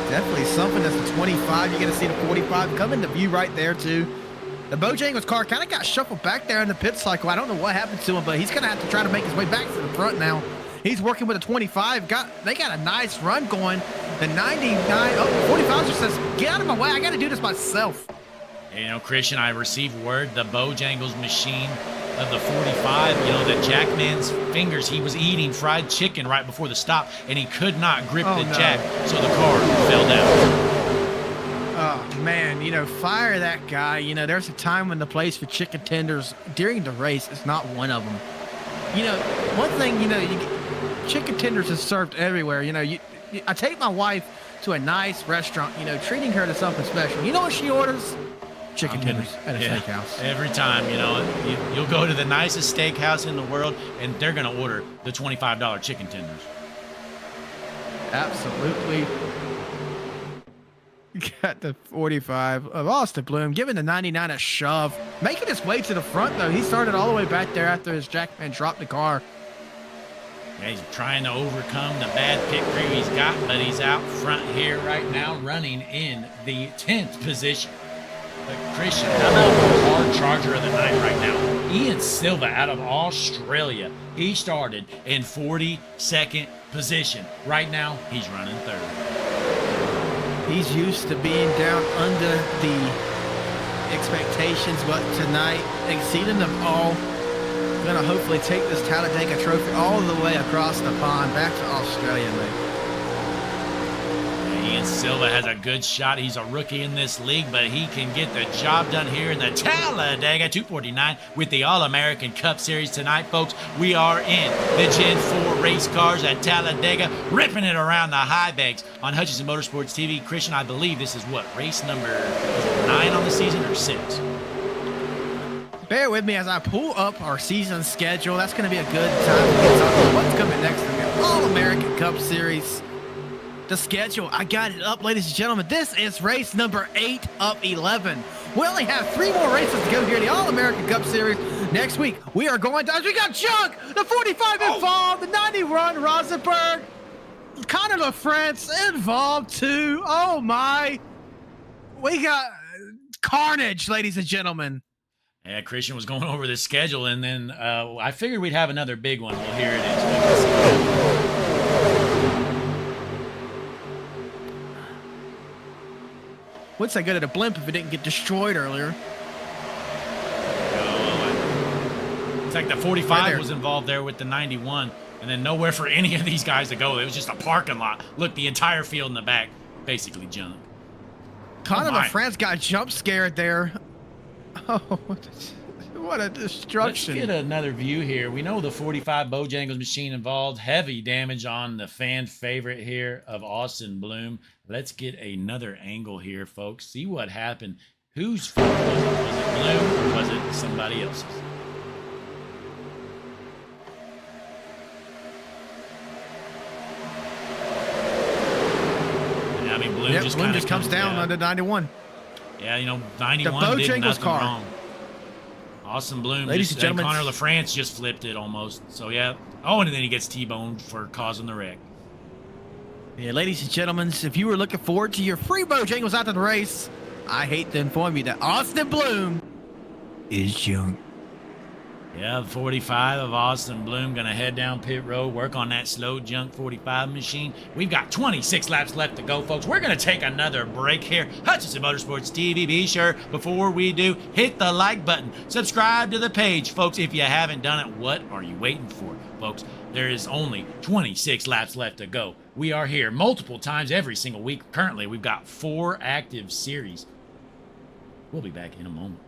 Definitely something. That's the 25. You're going to see the 45 come into view right there, too. The Bojangles car kind of got shuffled back there in the pit cycle. I don't know what happened to him, but he's going to have to try to make his way back to the front now. He's working with a 25. They got a nice run going. The 45 just says, get out of my way. I got to do this myself. You know, Christian, I received word the Bojangles machine of the 45, you know, the Jackman's fingers, he was eating fried chicken right before the stop, and he could not grip the jack, so the car fell down. Oh, man, you know, fire that guy. You know, there's a time when the place for chicken tenders during the race is not one of them. You know, one thing, you know, chicken tenders is served everywhere. You know, I take my wife to a nice restaurant, you know, treating her to something special. You know what she orders? Chicken tenders at a steakhouse. Every time, you know, you'll go to the nicest steakhouse in the world, and they're going to order the $25 chicken tenders. Absolutely. Got the 45 of Austin Bloom, giving the 99 a shove. Making his way to the front, though. He started all the way back there after his jackman dropped the car. Yeah, he's trying to overcome the bad pit crew he's got, but he's out front here right now, running in the 10th position. But Christian, how about the hard charger of the night right now? Ian Silva out of Australia. He started in 42nd position. Right now, he's running 3rd. He's used to being down under the expectations, but tonight, exceeding them all. Going to hopefully take this Talladega trophy all the way across the pond back to Australia, mate. Ian Silva has a good shot. He's a rookie in this league, but he can get the job done here in the Talladega 249 with the All-American Cup Series tonight, folks. We are in the Gen 4 race cars at Talladega, ripping it around the high banks on Hutchinson Motorsports TV. Christian, I believe this is what, race number 9 on the season or 6? Bear with me as I pull up our season schedule. That's going to be a good time to get talking about what's coming next in the All-American Cup Series. The schedule, I got it up, ladies and gentlemen. This is race number 8 of 11. We only have 3 more races to go here in the All-American Cup Series. Next week, we are going to, we got Junk, the 45 involved, the 91 Rosenberg, Connor LaFrance involved too. Oh my. We got carnage, ladies and gentlemen. Yeah, Christian was going over the schedule, and then I figured we'd have another big one. Well, here it is. What's that good at a blimp if it didn't get destroyed earlier? It's like the 45 was involved there with the 91, and then nowhere for any of these guys to go. It was just a parking lot. Look, the entire field in the back, basically junk. Connor LaFrance got jump scared there. Oh, what a destruction. Let's get another view here. We know the 45 Bojangles machine involved. Heavy damage on the fan favorite here of Austin Bloom. Let's get another angle here, folks. See what happened. Whose fault was it? Was it Bloom or was it somebody else's? I mean, Bloom just comes down under 91. Yeah, you know, 91 did nothing wrong. Austin Bloom, ladies and gentlemen, Connor LaFrance just flipped it almost. So, yeah. Oh, and then he gets T-boned for causing the wreck. Yeah, ladies and gentlemen, if you were looking forward to your free Bojangles after the race, I hate to inform you that Austin Bloom is junk. Yeah, the 45 of Austin Bloom going to head down pit road, work on that slow junk 45 machine. We've got 26 laps left to go, folks. We're going to take another break here. Hutchinson Motorsports TV. Be sure, before we do, hit the like button. Subscribe to the page, folks. If you haven't done it, what are you waiting for, folks? There is only 26 laps left to go. We are here multiple times every single week. Currently, we've got 4 active series. We'll be back in a moment.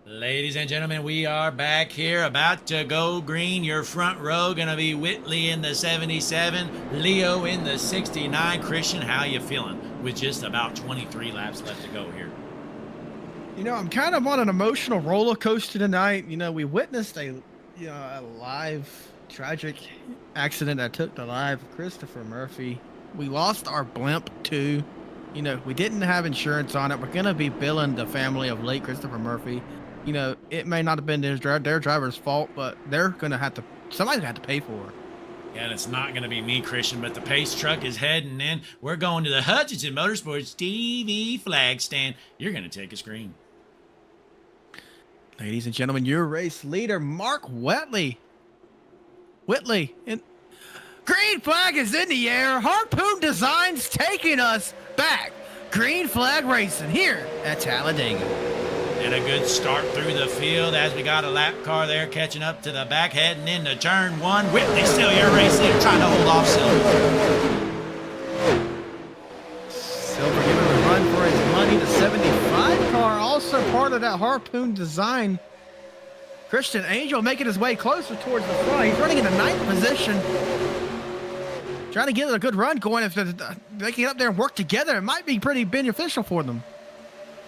Ladies and gentlemen, we are back here about to go green. Your front row gonna be Whitley in the 77, Leo in the 69. Christian, how you feeling with just about 23 laps left to go here? You know, I'm kind of on an emotional roller coaster tonight. You know, we witnessed a live tragic accident that took the life of Christopher Murphy. We lost our blimp too. You know, we didn't have insurance on it. We're gonna be billing the family of late Christopher Murphy. You know, it may not have been their driver's fault, but they're gonna have to. Somebody's gonna have to pay for it. Yeah, and it's not going to be me, Christian, but the pace truck is heading in. We're going to the Hutchinson Motorsports TV flag stand. You're going to take a screen. Ladies and gentlemen, your race leader, Mark Whitley. And green flag is in the air. Harpoon Designs taking us back. Green flag racing here at Talladega. And a good start through the field as we got a lap car there catching up to the back, heading into turn one. Whitley still your race leader, trying to hold off Silver. Silver giving a run for his money. The 75 car, also part of that Harpoon Design. Christian Angel making his way closer towards the front. He's running in the 9th position. Trying to get a good run going. If they can get up there and work together, it might be pretty beneficial for them.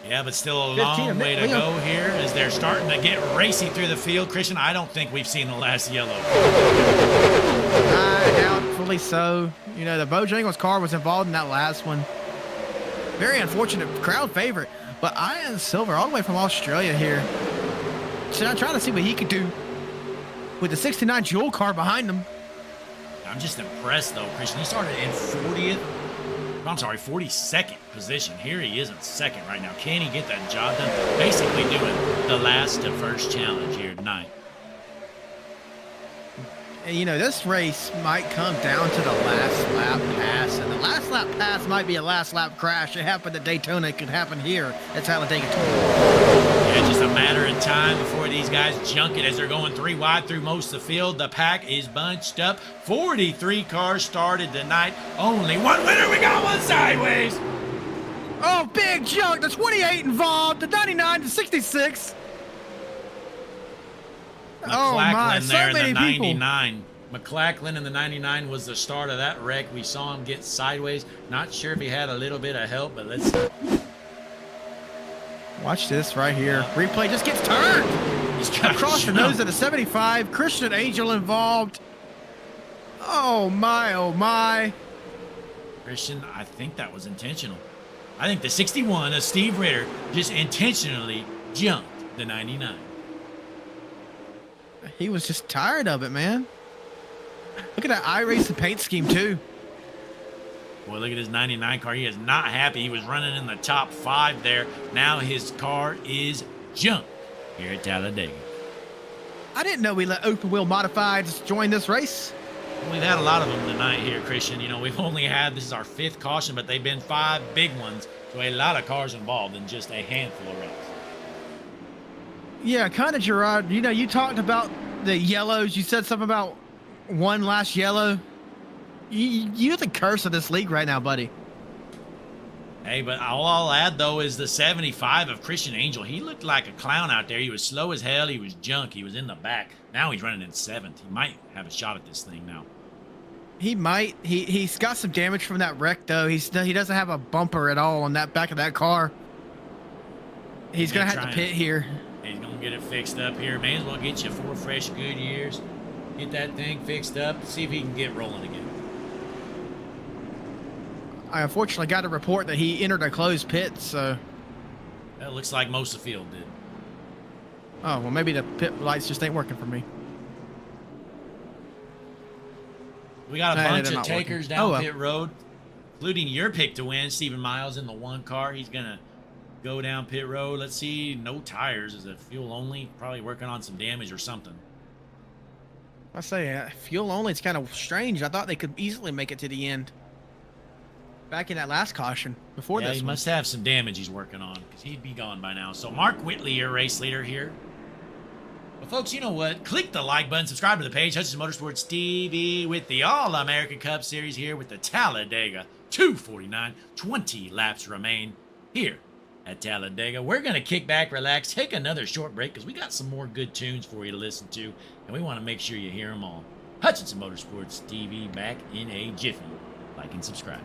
Yeah, but still a long way to go here as they're starting to get racy through the field. Christian, I don't think we've seen the last yellow. Doubtfully so. You know, the Bojangles car was involved in that last one. Very unfortunate crowd favorite. But Ian Silver, all the way from Australia here. So I'm trying to see what he could do with the 69 Jewel car behind him. I'm just impressed, though, Christian. He started in 42nd position. Here he is in second right now. Can he get that job done? Basically doing the last to first challenge here tonight. And, you know, this race might come down to the last lap pass. And the last lap pass might be a last lap crash. It happened at Daytona. It could happen here at Talladega. Yeah, just a matter of time before these guys junk it as they're going 3 wide through most of the field. The pack is bunched up. 43 cars started tonight. Only one winner. We got one sideways. Oh, big junk. The 28 involved. The 99, the 66. McLachlan there in the 99. McLachlan in the 99 was the start of that wreck. We saw him get sideways. Not sure if he had a little bit of help, but let's see. Watch this right here. Replay just gets turned. He's got across the nose of the 75. Christian Angel involved. Oh, my, oh, my. Christian, I think that was intentional. I think the 61 of Steve Ritter just intentionally jumped the 99. He was just tired of it, man. Look at that iRacing paint scheme, too. Boy, look at his 99 car. He is not happy. He was running in the top 5 there. Now his car is junked here at Talladega. I didn't know we let open wheel modifieds join this race. We've had a lot of them tonight here, Christian. You know, we've only had, this is our 5th caution, but they've been 5 big ones. So a lot of cars involved in just a handful of wrecks. Yeah, kind of, Gerard. You know, you talked about the yellows. You said something about one last yellow. You're the curse of this league right now, buddy. Hey, but all I'll add, though, is the 75 of Christian Angel. He looked like a clown out there. He was slow as hell. He was junk. He was in the back. Now he's running in 7th. He might have a shot at this thing now. He might. He's got some damage from that wreck, though. He doesn't have a bumper at all on that back of that car. He's going to have to pit here. He's going to get it fixed up here. May as well get you 4 fresh, good years. Get that thing fixed up. See if he can get rolling again. I unfortunately got a report that he entered a closed pit, so... That looks like most of the field did. Oh, well, maybe the pit lights just ain't working for me. We got a bunch of takers down pit road, including your pick to win, Stephen Miles in the 1 car. He's going to go down pit road. Let's see. No tires. Is it fuel only? Probably working on some damage or something. I say, fuel only, it's kind of strange. I thought they could easily make it to the end. Back in that last caution before this he one. must have some damage he's working on because he'd be gone by now. So Mark Whitley, your race leader here. Well, folks, you know what? Click the like button, subscribe to the page, Hutchinson Motorsports TV with the All-American Cup Series here with the Talladega 249. 20 laps remain here at Talladega. We're going to kick back, relax, take another short break because we got some more good tunes for you to listen to, and we want to make sure you hear them all. Hutchinson Motorsports TV back in a jiffy. Like and subscribe.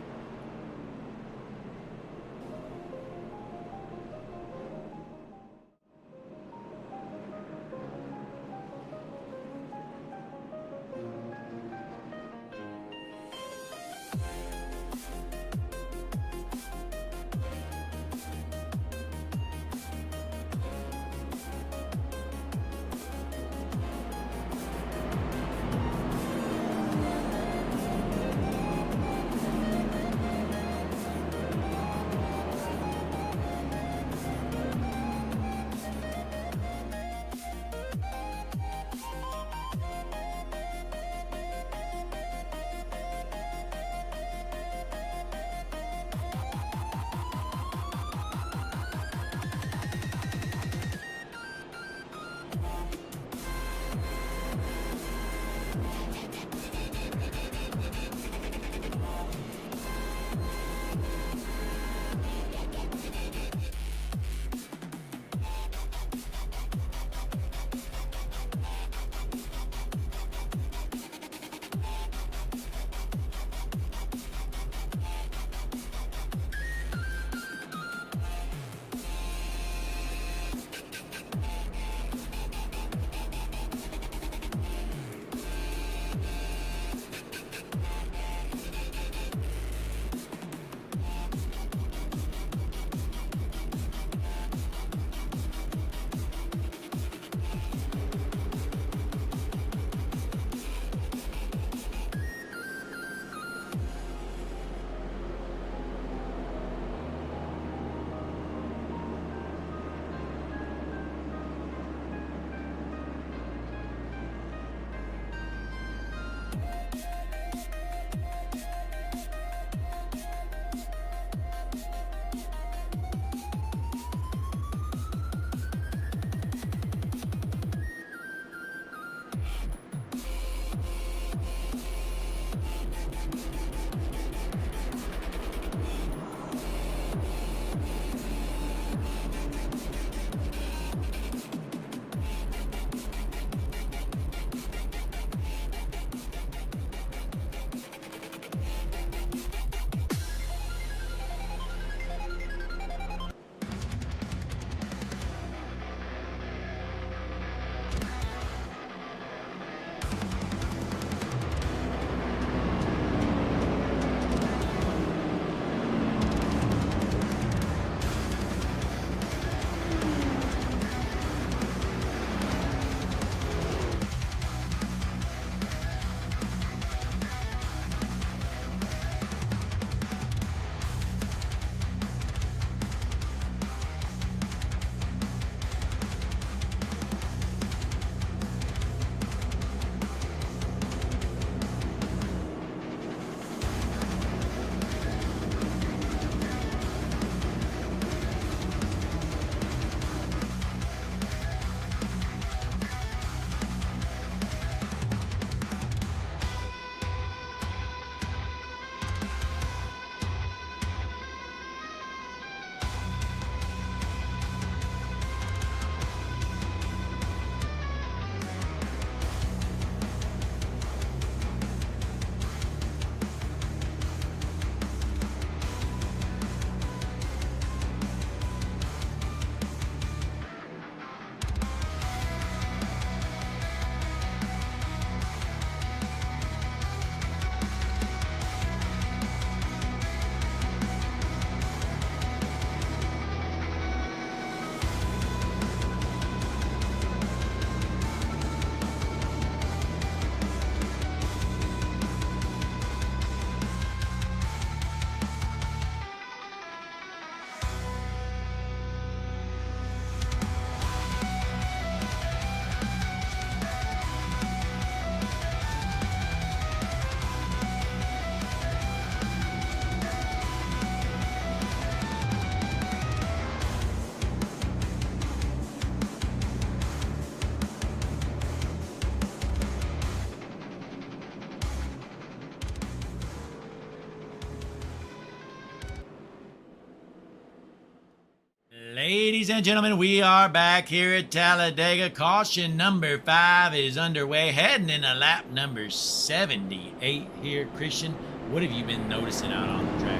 Ladies and gentlemen, we are back here at Talladega. Caution number 5 is underway, heading into lap number 78 here. Christian, what have you been noticing out on the track?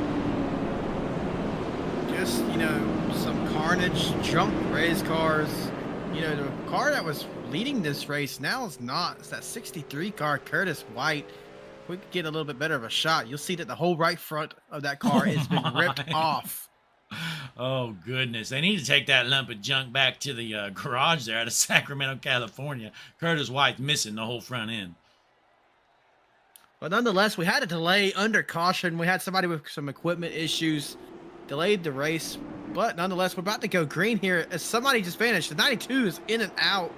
Just, some carnage, junk race cars. The car that was leading this race now is not. It's that 63 car, Curtis White. If we could get a little bit better of a shot, you'll see that the whole right front of that car has been ripped off. Oh, goodness. They need to take that lump of junk back to the garage there out of Sacramento, California. Curtis White's missing the whole front end. But nonetheless, we had a delay under caution. We had somebody with some equipment issues, delayed the race. But nonetheless, we're about to go green here as somebody just vanished. The 92 is in and out.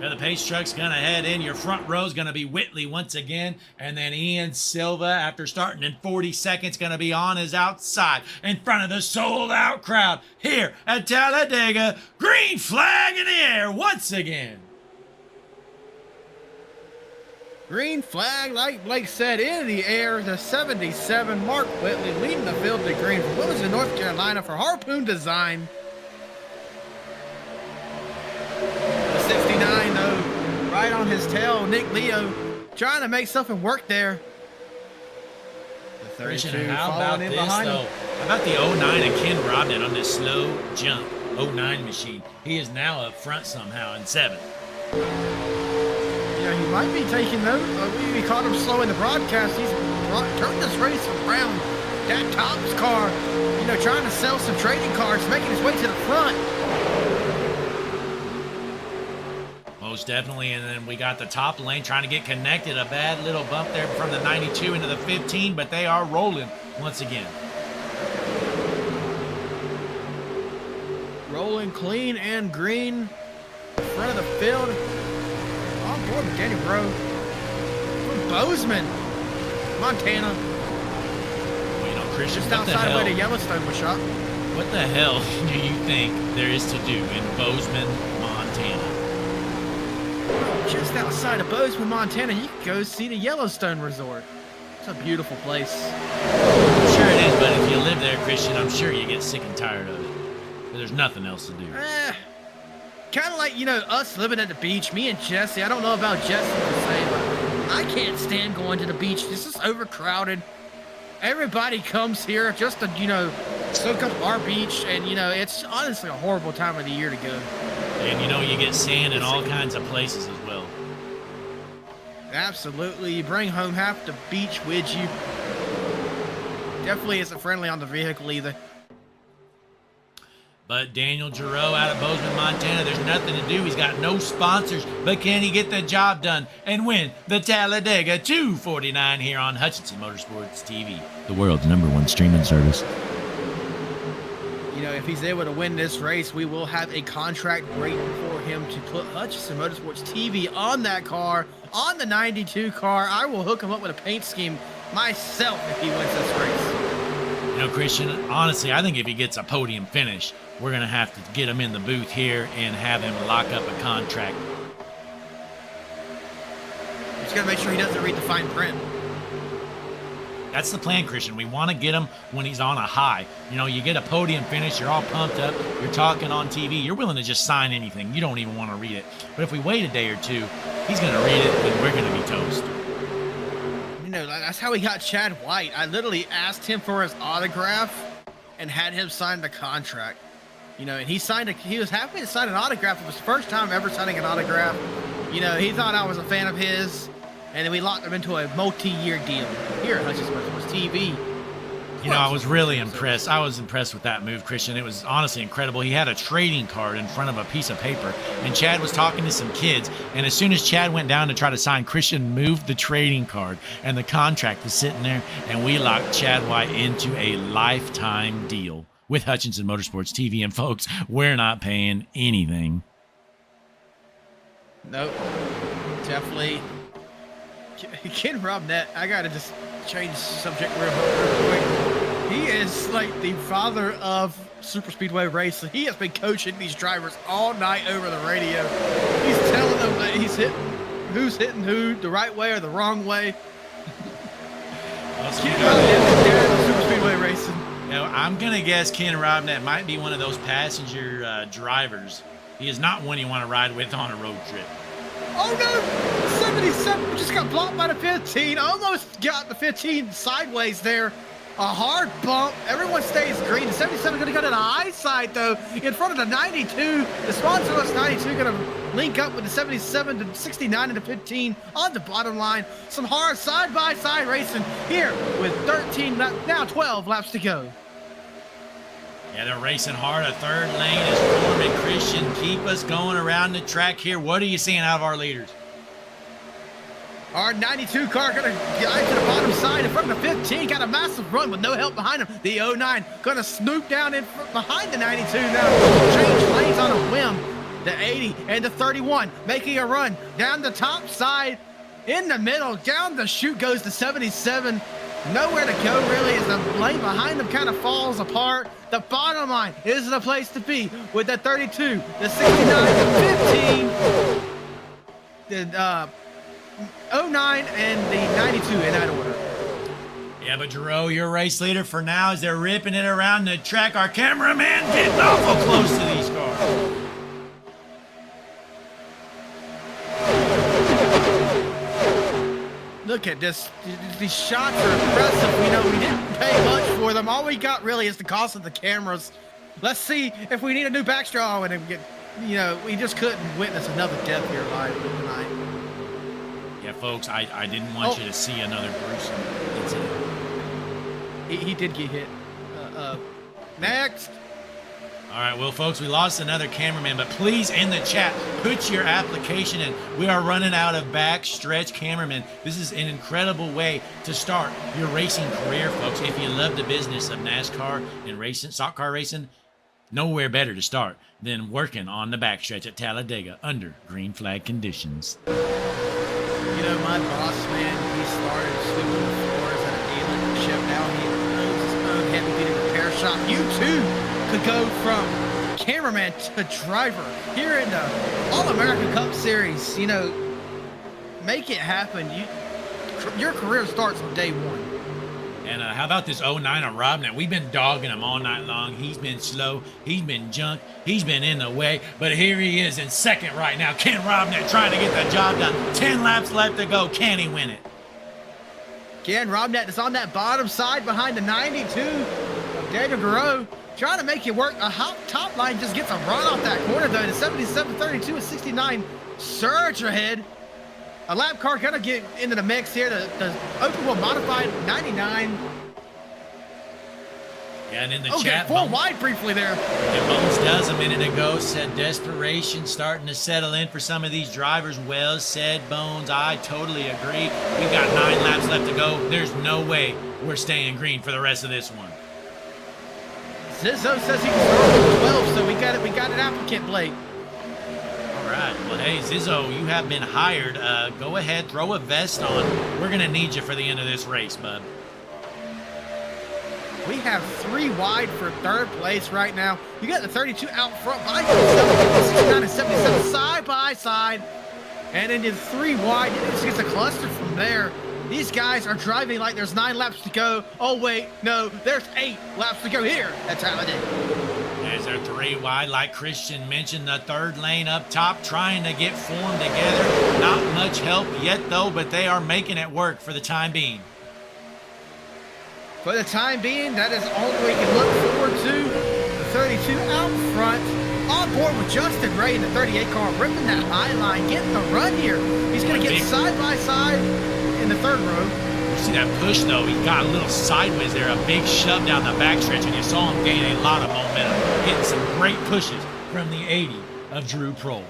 Yeah, the pace truck's going to head in. Your front row's going to be Whitley once again. And then Ian Silva, after starting in 40 seconds, going to be on his outside in front of the sold-out crowd here at Talladega. Green flag in the air once again. Green flag, like Blake said, in the air. The 77, Mark Whitley, leading the field to green from Wilmington, North Carolina for Harpoon Design. The 69, though, right on his tail. Nick Leo trying to make something work there. The 32 How about following in this, behind though? him. How about the 09 and Ken Robnett on this slow jump 09 machine? He is now up front somehow in 7th. Yeah, he might be taking note. We caught him slow in the broadcast. He's turned this race around. That Tom's car, trying to sell some trading cards, making his way to the front. Most definitely. And then we got the top lane trying to get connected. A bad little bump there from the 92 into the 15, but they are rolling once again. Rolling clean and green. Front of the field. On board with Danny Bro. From Bozeman, Montana. Well, Christian, Just what the outside hell? where the Yellowstone was shot. What the hell do you think there is to do in Bozeman, Montana? Just outside of Bozeman, Montana, you can go see the Yellowstone Resort. It's a beautiful place. Sure it is, but if you live there, Christian, I'm sure you get sick and tired of it. But there's nothing else to do. Kind of like, us living at the beach. Me and Jesse, I don't know about Jesse per se, but I can't stand going to the beach. This is overcrowded. Everybody comes here just to, soak up our beach, and, it's honestly a horrible time of the year to go. And you get sand in all kinds of places as well. Absolutely. You bring home half the beach with you. Definitely isn't friendly on the vehicle either. But Daniel Giroux out of Bozeman, Montana, there's nothing to do. He's got no sponsors, but can he get the job done and win the Talladega 249 here on Hutchinson Motorsports TV, the world's #1 streaming service? If he's able to win this race, we will have a contract waiting for him to put Hutchinson Motorsports TV on that car, on the 92 car. I will hook him up with a paint scheme myself if he wins this race. Christian, honestly, I think if he gets a podium finish, we're going to have to get him in the booth here and have him lock up a contract. Just got to make sure he doesn't read the fine print. That's the plan, Christian. We want to get him when he's on a high. You get a podium finish, you're all pumped up, you're talking on TV, you're willing to just sign anything. You don't even want to read it. But if we wait a day or two, he's going to read it and we're going to be toast. That's how we got Chad White. I literally asked him for his autograph and had him sign the contract. And he was happy to sign an autograph. It was the first time ever signing an autograph. He thought I was a fan of his, and then we locked him into a multi-year deal here at Hutchinson Motorsports TV. I was really impressed. I was impressed with that move, Christian. It was honestly incredible. He had a trading card in front of a piece of paper, and Chad was talking to some kids, and as soon as Chad went down to try to sign, Christian moved the trading card, and the contract was sitting there, and we locked Chad White into a lifetime deal with Hutchinson Motorsports TV. And folks, we're not paying anything. Nope. Definitely. Ken Robnett, I got to just change the subject real quick. He is like the father of super speedway racing. He has been coaching these drivers all night over the radio. He's telling them that who's hitting who the right way or the wrong way. Ken Robnett is the dad of super speedway racing. Well, I'm going to guess Ken Robnett might be one of those passenger drivers. He is not one you want to ride with on a road trip. Oh no! 77 just got blocked by the 15. Almost got the 15 sideways there. A hard bump. Everyone stays green. The 77 going to go to the high side, though, in front of the 92. The sponsorless 92 going to link up with the 77, the 69, and the 15 on the bottom line. Some hard side-by-side racing here with 13, now 12 laps to go. Yeah, they're racing hard. A third lane is forming. Christian, keep us going around the track here. What are you seeing out of our leaders? Our 92 car going to get to the bottom side in front of the 15. Got a massive run with no help behind him. The 09 going to snoop down in front, behind the 92 now. Change lanes on a whim. The 80 and the 31 making a run down the top side. In the middle, down the chute goes the 77. Nowhere to go really as the lane behind them kind of falls apart. The bottom line is the place to be with the 32, the 69, the 15, the 09 and the 92 in that order. Yeah, but Jerome, your race leader for now as they're ripping it around the track. Our cameraman getting awful close to these cars. Look at this. These shots are impressive. You know, we didn't pay much for them. All we got really is the cost of the cameras. Let's see if we need a new backstraw and get, you know, we just couldn't witness another death here live tonight. Yeah, folks, I didn't want you to see another gruesome incident. He did get hit. Next. All right, well, folks, we lost another cameraman, but please, in the chat, put your application in. We are running out of backstretch cameramen. This is an incredible way to start your racing career, folks. If you love the business of NASCAR and racing, stock car racing, nowhere better to start than working on the backstretch at Talladega under green flag conditions. You know, my boss, man, he started sweeping the floors at a dealer ship. Now he owns his own heavy-duty repair shop. You, too, could go from cameraman to driver here in the All-American Cup Series. You know, make it happen. Your career starts on day one. And how about this 09 of Robnett? We've been dogging him all night long. He's been slow. He's been junk. He's been in the way. But here he is in second right now. Ken Robnett trying to get the job done. 10 laps left to go. Can he win it? Ken Robnett is on that bottom side behind the 92 of Dega Garreau. Trying to make it work. A top line just gets a run off that corner, though. The 77, 32, and 69 surge ahead. A lap car gonna get into the mix here. The open wheel modified 99. Yeah, and in the chat, chat, four wide briefly there. And Bones does a minute ago said desperation starting to settle in for some of these drivers. Well said, Bones. I totally agree. We've got 9 laps left to go. There's no way we're staying green for the rest of this one. Zizzo says he can start with 12, so we got an applicant, Blake. All right. Well, hey, Zizzo, you have been hired. Go ahead, throw a vest on. We're going to need you for the end of this race, bud. We have 3 wide for third place right now. You got the 32 out front by yourself, 69 and 77 side by side. And then the 3 wide, it just gets a cluster from there. These guys are driving like there's 9 laps to go. Oh, wait, no, there's 8 laps to go here at Talladega. There's their 3 wide, like Christian mentioned, the third lane up top, trying to get formed together. Not much help yet, though, but they are making it work for the time being. For the time being, that is all we can look forward to. The 32 out front, on board with Justin Ray in the 38 car, ripping that high line, getting the run here. He's going to get side by side in the third row. You see that push, though? He got a little sideways there, a big shove down the backstretch, and you saw him gain a lot of momentum, getting some great pushes from the 80 of Drew Prohl.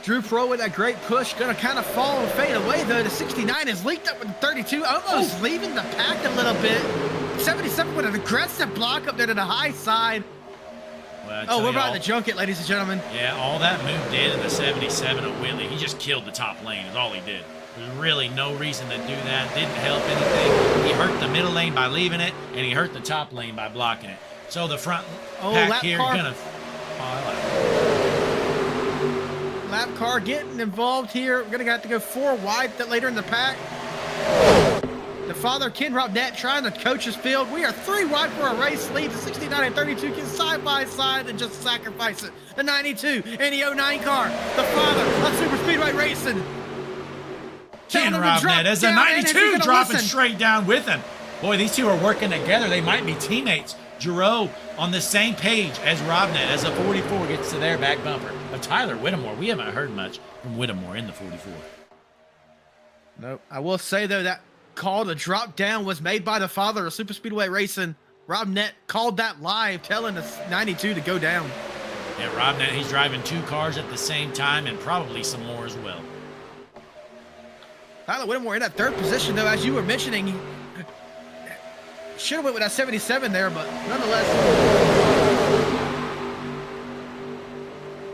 Drew Prohl with that great push, gonna kind of fall and fade away though. The 69 is leaked up with the 32, almost leaving the pack a little bit. 77 with an aggressive block up there to the high side. Well, we're about to junk it, ladies and gentlemen. Yeah, all that move did in the 77 of Whitley. He just killed the top lane is all he did. There's really no reason to do that. Didn't help anything. He hurt the middle lane by leaving it, and he hurt the top lane by blocking it. So the front pack here gonna pile out. Lap car getting involved here. We're gonna have to go 4 wide later in the pack. The father, Ken Robnett, trying to coach his field. We are 3 wide for a race lead. The 69 and 32 can side by side and just sacrifice it. The 92 and the 09 car. The father of Super Speedway Racing. Ken Robnett as the 92 dropping straight down with him. Boy, these two are working together. They might be teammates. Giroux on the same page as Robnett as the 44 gets to their back bumper of Tyler Whittemore. We haven't heard much from Whittemore in the 44. Nope. I will say, though, that call to drop down was made by the father of Super Speedway Racing. Robnett called that live, telling the 92 to go down. Yeah, Robnett, he's driving 2 cars at the same time and probably some more as well. Tyler Whittemore in that 3rd position, though, as you were mentioning. He should have went with that 77 there, but nonetheless.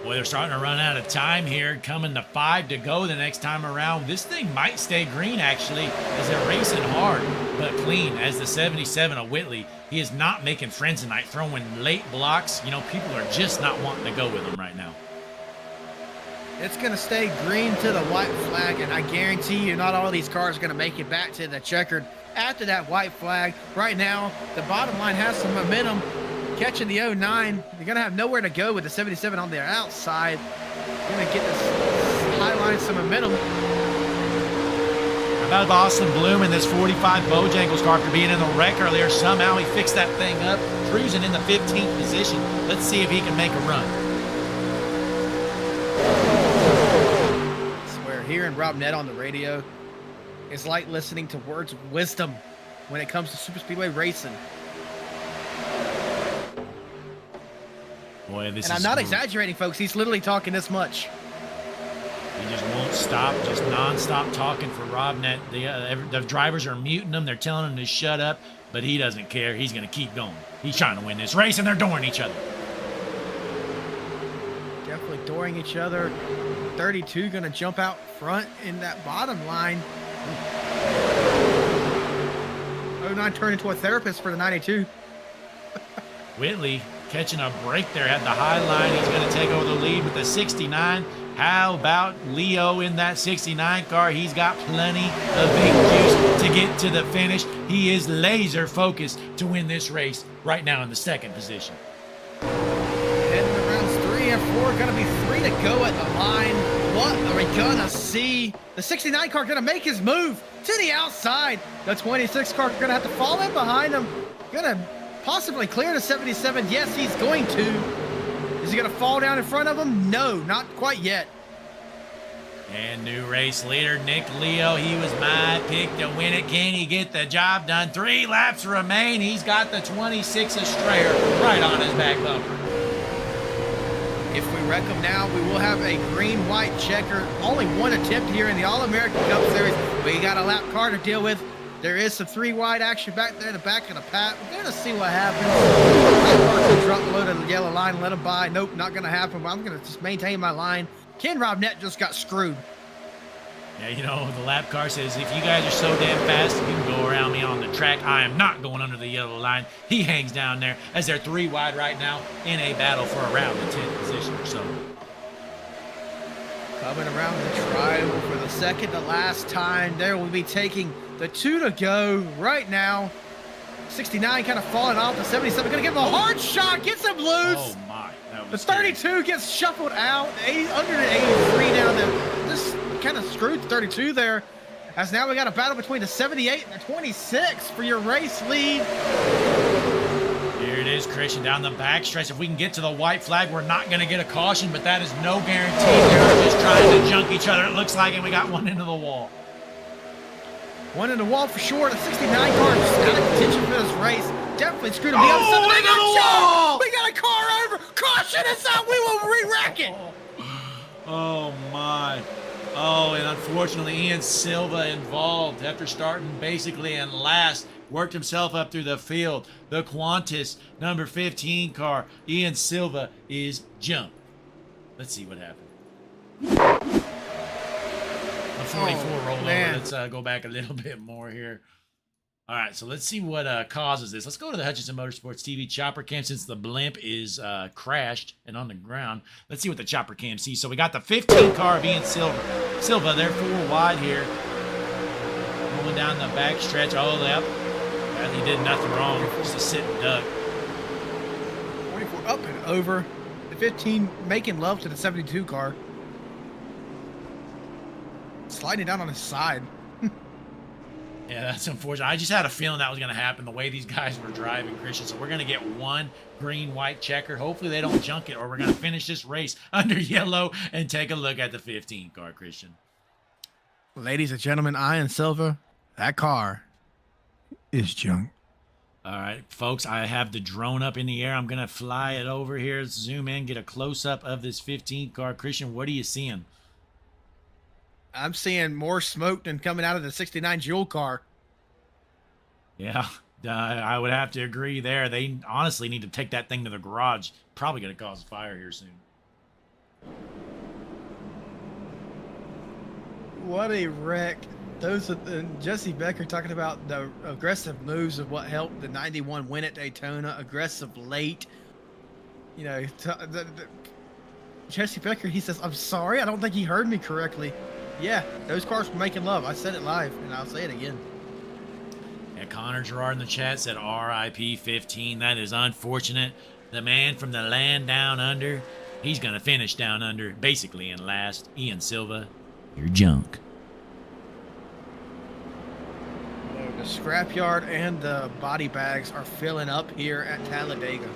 Boy, they're starting to run out of time here. Coming to 5 to go the next time around. This thing might stay green, actually, as they're racing hard but clean. As the 77 of Whitley, he is not making friends tonight, throwing late blocks. You know, people are just not wanting to go with him right now. It's going to stay green to the white flag, and I guarantee you not all of these cars are going to make it back to the checkered after that white flag. Right now, the bottom line has some momentum. Catching the 09, you're going to have nowhere to go with the 77 on their outside. You're going to get this high line some momentum. How about Austin Bloom in this 45 Bojangles car after being in the wreck earlier? Somehow he fixed that thing up, cruising in the 15th position. Let's see if he can make a run. I swear, hearing Robnett on the radio is like listening to words of wisdom when it comes to Super Speedway racing. Boy, this and I'm not exaggerating, folks. He's literally talking this much. He just won't stop, just non-stop talking for Robnett. The drivers are muting him. They're telling him to shut up, but he doesn't care. He's going to keep going. He's trying to win this race, and they're dooring each other. Definitely dooring each other. 32 going to jump out front in that bottom line. 09 turned into a therapist for the 92. Whitley catching a break there at the high line. He's going to take over the lead with the 69. How about Leo in that 69 car? He's got plenty of big juice to get to the finish. He is laser focused to win this race right now in the 2nd position. Heading to rounds 3 and 4. Going to be 3 to go at the line. What are we going to see? The 69 car going to make his move to the outside. The 26 car going to have to fall in behind him. Going to possibly clear the 77. Yes, he's going to. Is he going to fall down in front of him? No, not quite yet. And new race leader, Nick Leo. He was my pick to win it. Can he get the job done? 3 laps remain. He's got the 26 Estrella right on his back bumper. If we wreck him now, we will have a green-white checker. Only 1 attempt here in the All-American Cup Series. We got a lap car to deal with. There is some 3 wide action back there in the back of the pack. We're going to see what happens. I'm drop below the yellow line, let him by. Nope, not going to happen. I'm going to just maintain my line. Ken Robnett just got screwed. Yeah, you know, the lap car says, if you guys are so damn fast, you can go around me on the track. I am not going under the yellow line. He hangs down there as they're 3 wide right now in a battle for around the 10th position or so. Coming around the triangle for the 2nd to last time. There will be taking the 2 to go right now. 69 kind of falling off. The 77 going to give him a hard shot. Gets him loose. Oh, my. That The was 32 scary. gets shuffled out. Under the 83 now. This kind of screwed the 32 there. As now we got a battle between the 78 and the 26 for your race lead. Here it is, Christian, down the backstretch. If we can get to the white flag, we're not going to get a caution, but that is no guarantee. They're just trying to junk each other, it looks like, and we got one into the wall. One in the wall for sure. The 69 car just out of contention for this race. Definitely screwed him. The other side. Into the wall! We got a car over. Caution us out. We will re-rack it. Oh, my. Oh, and unfortunately, Ian Silva involved after starting basically in last. Worked himself up through the field. The Qantas number 15 car. Ian Silva is jumped. Let's see what happened. The 44 rolled over. Let's go back a little bit more here. All right, so let's see what causes this. Let's go to the Hutchinson Motorsports TV chopper cam since the blimp is crashed and on the ground. Let's see what the chopper cam sees. So we got the 15 car of Ian Silva. They're 4 wide here. Rolling down the back stretch. Oh, yep. He did nothing wrong. Just a sitting duck. 44 up and over. The 15 making love to the 72 car. Sliding down on his side. Yeah, that's unfortunate. I just had a feeling that was going to happen the way these guys were driving, Christian. So we're going to get one green, white checker. Hopefully they don't junk it, or we're going to finish this race under yellow and take a look at the 15 car, Christian. Ladies and gentlemen, Ian Silva, that car is junk. All right, folks, I have the drone up in the air. I'm going to fly it over here, zoom in, get a close-up of this 15 car. Christian, what are you seeing? I'm seeing more smoke than coming out of the 69 Jewel car. Yeah, I would have to agree there. They honestly need to take that thing to the garage. Probably going to cause a fire here soon. What a wreck. Those Jesse Becker talking about the aggressive moves of what helped the 91 win at Daytona. Aggressive late. You know, Jesse Becker, he says, I'm sorry, I don't think he heard me correctly. Yeah, those cars were making love. I said it live, and I'll say it again. Yeah, Connor Gerard in the chat said RIP 15. That is unfortunate. The man from the land down under, he's going to finish down under, basically in last. Ian Silva, you're junk. The scrapyard and the body bags are filling up here at Talladega.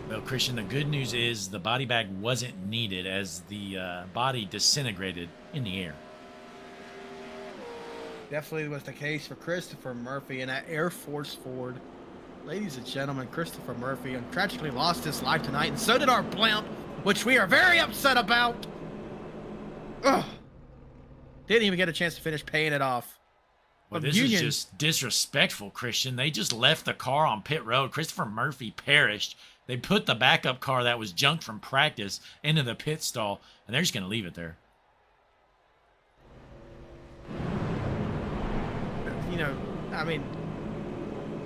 Well, Christian, the good news is the body bag wasn't needed as the body disintegrated in the air. Definitely was the case for Christopher Murphy in that Air Force Ford. Ladies and gentlemen, Christopher Murphy tragically lost his life tonight, and so did our blimp, which we are very upset about. Ugh. Didn't even get a chance to finish paying it off. Well, this is just disrespectful, Christian. They just left the car on pit road. Christopher Murphy perished. They put the backup car that was junked from practice into the pit stall, and they're just going to leave it there. You know, I mean,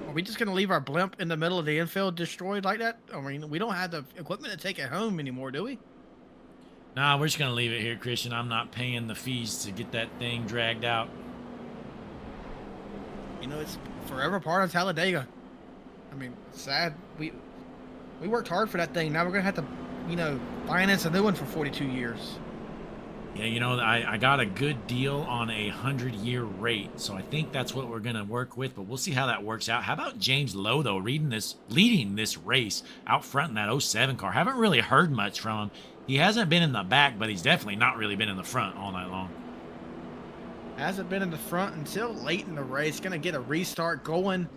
are we just going to leave our blimp in the middle of the infield destroyed like that? I mean, we don't have the equipment to take it home anymore, do we? Nah, we're just going to leave it here, Christian. I'm not paying the fees to get that thing dragged out. You know, it's forever part of Talladega. I mean, sad. We worked hard for that thing. Now we're going to have to, you know, finance a new one for 42 years. Yeah, you know, I got a good deal on a 100-year rate, so I think that's what we're going to work with, but we'll see how that works out. How about James Lowe, though, leading this race out front in that 07 car? Haven't really heard much from him. He hasn't been in the back, but he's definitely not really been in the front all night long. Hasn't been in the front until late in the race. Going to get a restart going.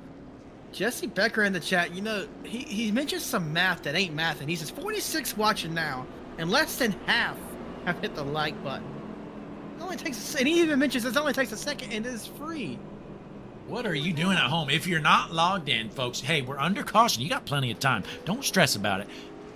Jesse Becker in the chat, you know, he mentioned some math that ain't math, and he says 46 watching now, and less than half have hit the like button. It only takes and he even mentions it only takes a second and it's free. What are you doing at home? If you're not logged in, folks, hey, we're under caution. You got plenty of time. Don't stress about it.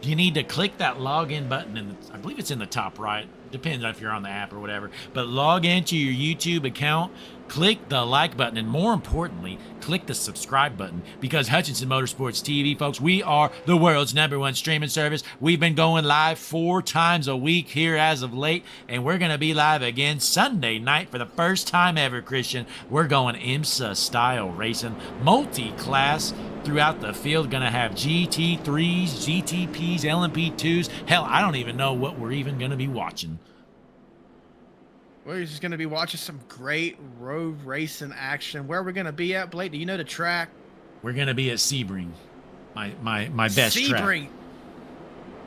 You need to click that login button, I believe it's in the top right. Depends on if you're on the app or whatever. But log into your YouTube account, click the like button, and more importantly, click the subscribe button. Because Hutchinson Motorsports TV, folks, we are the world's #1 streaming service. We've been going live 4 times a week here as of late, and we're going to be live again Sunday night for the first time ever, Christian. We're going IMSA style racing, multi-class throughout the field. Going to have GT3s, GTPs, LMP2s. Hell, I don't even know what we're even going to be watching. We're just going to be watching some great road racing action. Where are we going to be at, Blake? Do you know the track? We're going to be at Sebring, my best track. Sebring.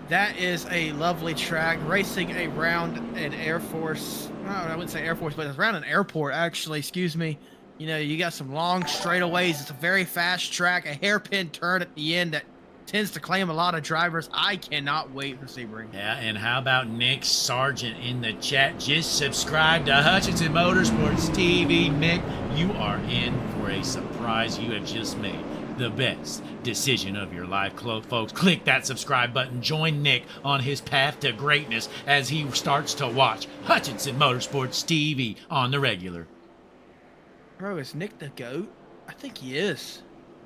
That is a lovely track. Racing around an Air Force. No, I wouldn't say Air Force, but it's around an airport, actually. Excuse me. You know, you got some long straightaways. It's a very fast track. A hairpin turn at the end that tends to claim a lot of drivers. I cannot wait for Sebring. Yeah, and how about Nick Sargent in the chat? Just subscribe to Hutchinson Motorsports TV. Nick, you are in for a surprise. You have just made the best decision of your life, folks. Click that subscribe button. Join Nick on his path to greatness as he starts to watch Hutchinson Motorsports TV on the regular. Bro, is Nick the GOAT? I think he is.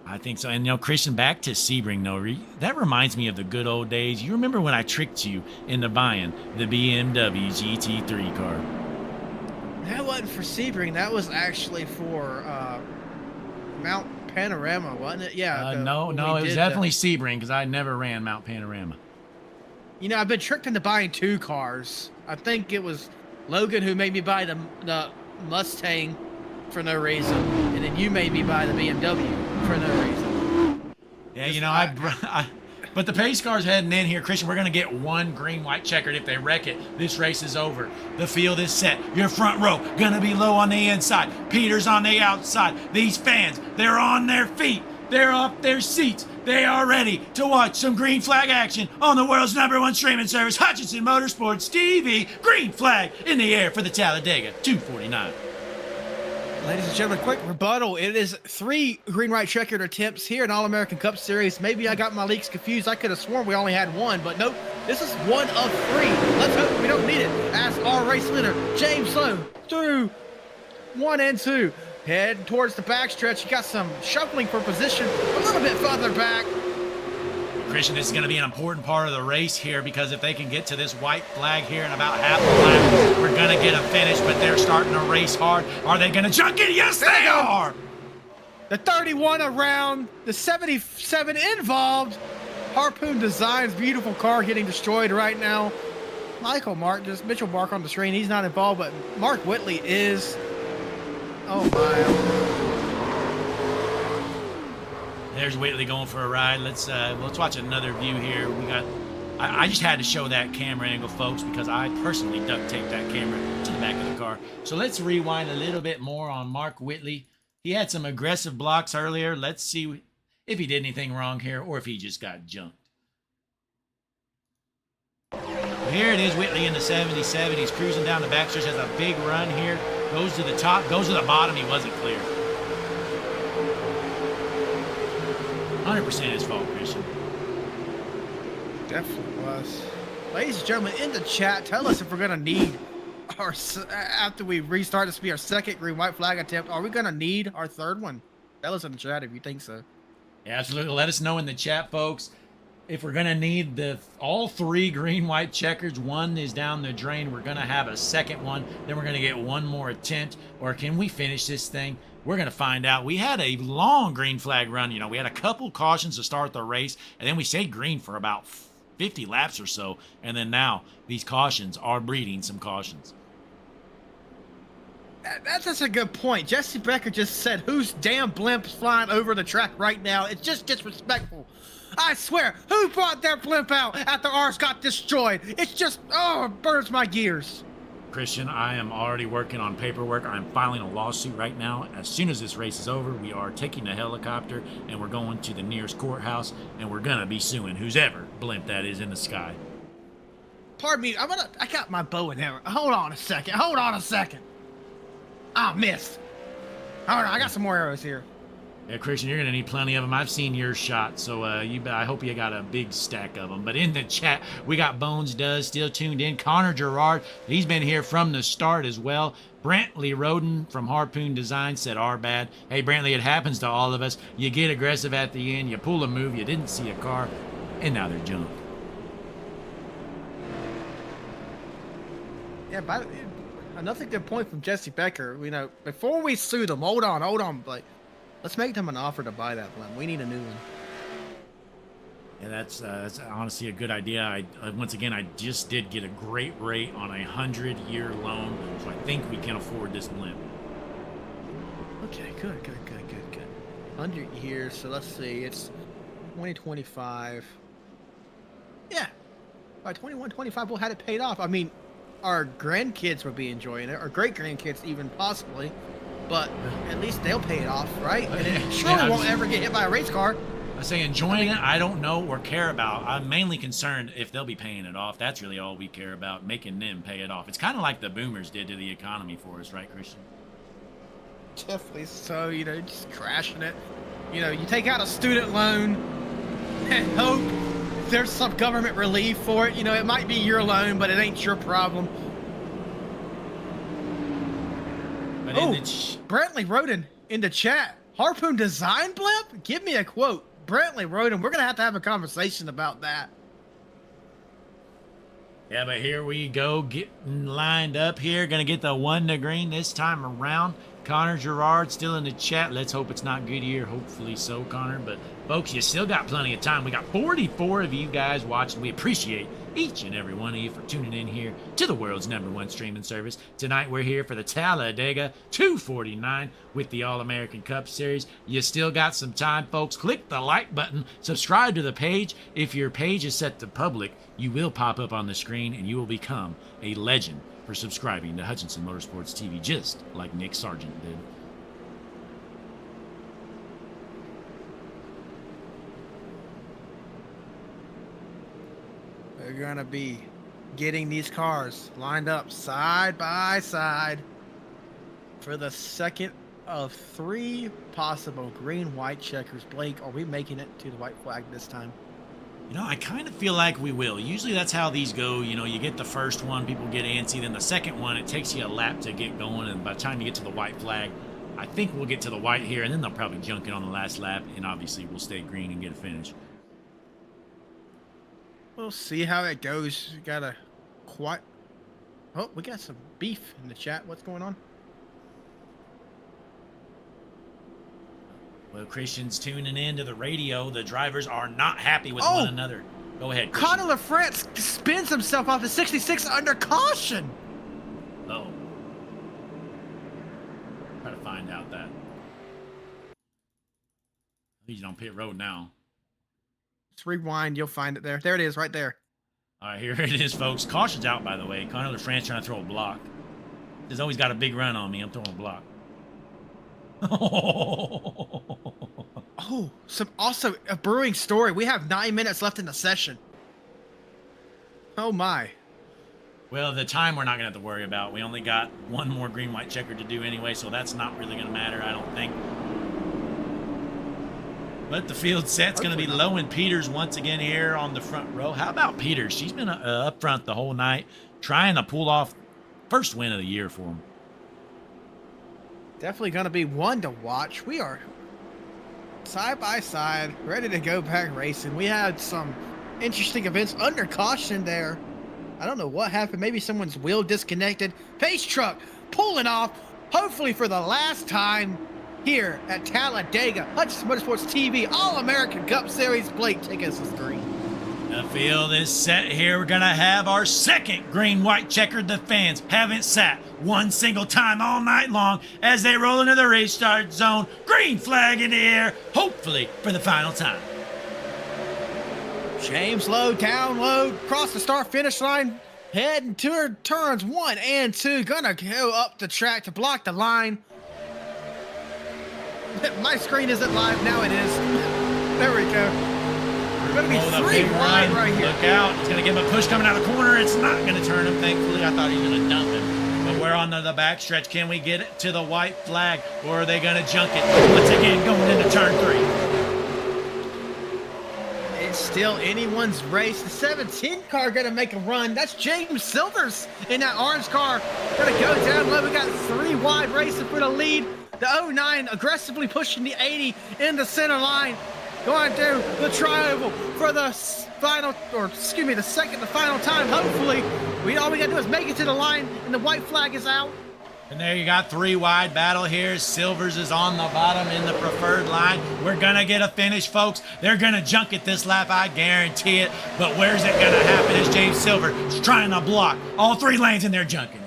I think so. And, you know, Christian, back to Sebring, though, that reminds me of the good old days. You remember when I tricked you into buying the BMW GT3 car? That wasn't for Sebring. That was actually for Mount Panorama, wasn't it? Yeah. No, it was definitely Sebring because I never ran Mount Panorama. You know, I've been tricked into buying 2 cars. I think it was Logan who made me buy the Mustang for no reason, and then you made me buy the BMW for no reason. Yeah, you know, but the pace car's heading in here, Christian. We're going to get 1 green-white checkered. If they wreck it, this race is over. The field is set. Your front row going to be low on the inside. Peter's on the outside. These fans, they're on their feet. They're off their seats. They are ready to watch some green flag action on the world's #1 streaming service, Hutchinson Motorsports TV. Green flag in the air for the Talladega 249. Ladies and gentlemen, quick rebuttal. It is 3 green-white-checkered attempts here in All-American Cup Series. Maybe I got my leaks confused. I could have sworn we only had 1, but nope. This is 1 of 3. Let's hope we don't need it. As our race leader, James Slow, through 1 and 2. Head towards the backstretch. You got some shuffling for position a little bit further back. Christian, this is going to be an important part of the race here because if they can get to this white flag here in about half a lap, we're going to get a finish, but they're starting to race hard. Are they going to junk it? Yes, they are! The 31 around, the 77 involved. Harpoon Designs, beautiful car getting destroyed right now. Mitchell Mark on the screen. He's not involved, but Mark Whitley is. Oh, my. There's Whitley going for a ride. Let's watch another view here. We got. I just had to show that camera angle, folks, because I personally duct taped that camera to the back of the car. So let's rewind a little bit more on Mark Whitley. He had some aggressive blocks earlier. Let's see if he did anything wrong here or if he just got junked. Well, here it is, Whitley in the 77. He's cruising down the backstretch, has a big run here. Goes to the top, goes to the bottom. He wasn't clear. 100% his fault, Christian. Definitely was. Ladies and gentlemen, in the chat, tell us if we're going to need our, after we restart this, be our 2nd green-white flag attempt, are we going to need our 3rd one? Tell us in the chat if you think so. Yeah, absolutely. Let us know in the chat, folks. If we're going to need all 3 green-white checkers, 1 is down the drain. We're going to have a 2nd one. Then we're going to get 1 more attempt. Or can we finish this thing? We're going to find out. We had a long green flag run. You know, we had a couple cautions to start the race. And then we stayed green for about 50 laps or so. And then now these cautions are breeding some cautions. That's a good point. Jesse Becker just said, whose damn blimp's flying over the track right now? It's just disrespectful. I swear, who brought their blimp out after ours got destroyed? It's just, oh, it burns my gears. Christian, I am already working on paperwork. I'm filing a lawsuit right now. As soon as this race is over, we are taking a helicopter and we're going to the nearest courthouse and we're going to be suing who's ever blimp that is in the sky. Pardon me, I got my bow and arrow. Hold on a second. I missed. Hold on, I got some more arrows here. Yeah, Christian, you're going to need plenty of them. I've seen your shot, so I hope you got a big stack of them. But in the chat, we got Bones Does still tuned in. Connor Gerard, he's been here from the start as well. Brantley Roden from Harpoon Design said, "Our bad." Hey, Brantley, it happens to all of us. You get aggressive at the end, you pull a move, you didn't see a car, and now they're jumped. Yeah, another good point from Jesse Becker. You know, before we sue them, hold on, but let's make them an offer to buy that blimp. We need a new one. Yeah, that's honestly a good idea. Once again, I just did get a great rate on a 100-year loan, so I think we can afford this blimp. Okay, good. 100 years, so let's see, it's 2025. Yeah, by 2125, we'll have it paid off. I mean, our grandkids will be enjoying it, our great-grandkids even possibly, but at least they'll pay it off, right? And it surely won't ever get hit by a race car. I say enjoying it, I don't know or care about. I'm mainly concerned if they'll be paying it off. That's really all we care about, making them pay it off. It's kind of like the boomers did to the economy for us, right, Christian? Definitely so, you know, just crashing it. You know, you take out a student loan and hope there's some government relief for it. You know, it might be your loan, but it ain't your problem. But Brantley Roden in the chat. Harpoon Design blimp? Give me a quote. Brantley Roden, we're going to have a conversation about that. Yeah, but here we go, getting lined up here. Gonna get the 1 to green this time around. Connor Gerard still in the chat. Let's hope it's not Goodyear. Hopefully so, Connor. But folks, you still got plenty of time. We got 44 of you guys watching. We appreciate each and every one of you for tuning in here to the world's #1 streaming service. Tonight we're here for the Talladega 249 with the All-American Cup Series. You still got some time, folks. Click the like button. Subscribe to the page. If your page is set to public, you will pop up on the screen and you will become a legend for subscribing to Hutchinson Motorsports TV, just like Nick Sargent did. We're gonna be getting these cars lined up side by side for the second of 3 possible green-white checkers. Blake, are we making it to the white flag this time? You know, I kind of feel like we will. Usually that's how these go. You know, you get the first one, people get antsy. Then the second one, it takes you a lap to get going. And by the time you get to the white flag, I think we'll get to the white here. And then they'll probably junk it on the last lap. And obviously we'll stay green and get a finish. We'll see how it goes. We got a quite... Oh, we got some beef in the chat. What's going on? Well, Christian's tuning in to the radio. The drivers are not happy with one another. Go ahead, Christian. Connor LaFrance spins himself off the 66 under caution. Oh. Try to find out that. He's on pit road now. Let's rewind. You'll find it there. There it is, right there. All right, here it is, folks. Caution's out, by the way. Connor LaFrance trying to throw a block. He's always got a big run on me. I'm throwing a block. Oh, also a brewing story. We have 9 minutes left in the session. Oh my. Well, the time we're not gonna have to worry about. We only got 1 more green-white checker to do anyway, so that's not really gonna matter, I don't think. But the field set's gonna be low, and Peters once again here on the front row. How about Peters? She's been up front the whole night, trying to pull off first win of the year for him. Definitely going to be one to watch. We are side by side, ready to go back racing. We had some interesting events under caution there. I don't know what happened. Maybe someone's wheel disconnected. Pace truck pulling off, hopefully for the last time here at Talladega. Hutchinson Motorsports TV, All-American Cup Series. Blake, take us to the screen. The field is set here. We're going to have our second green-white checkered. The fans haven't sat one single time all night long as they roll into the restart zone. Green flag in the air, hopefully for the final time. James low, down low, cross the start-finish line, heading to turns 1 and 2. Gonna go up the track to block the line. My screen isn't live. Now it is. There we go. Gonna be 3 wide right here. Look out. It's going to give him a push coming out of the corner. It's not going to turn him, thankfully. I thought he was going to dump him. But we're on the back stretch. Can we get it to the white flag, or are they going to junk it? Once again, going into turn 3. It's still anyone's race. The 17 car going to make a run. That's James Silvers in that orange car. Going to go down low. We got 3 wide racing for the lead. The 09 aggressively pushing the 80 in the center line. Going to the tri-oval for the final, or excuse me, the second to final time. Hopefully, all we got to do is make it to the line, and the white flag is out. And there you got 3 wide battle here. Silvers is on the bottom in the preferred line. We're going to get a finish, folks. They're going to junk it this lap, I guarantee it. But where's it going to happen as James Silver is trying to block all 3 lanes, and they're junking it.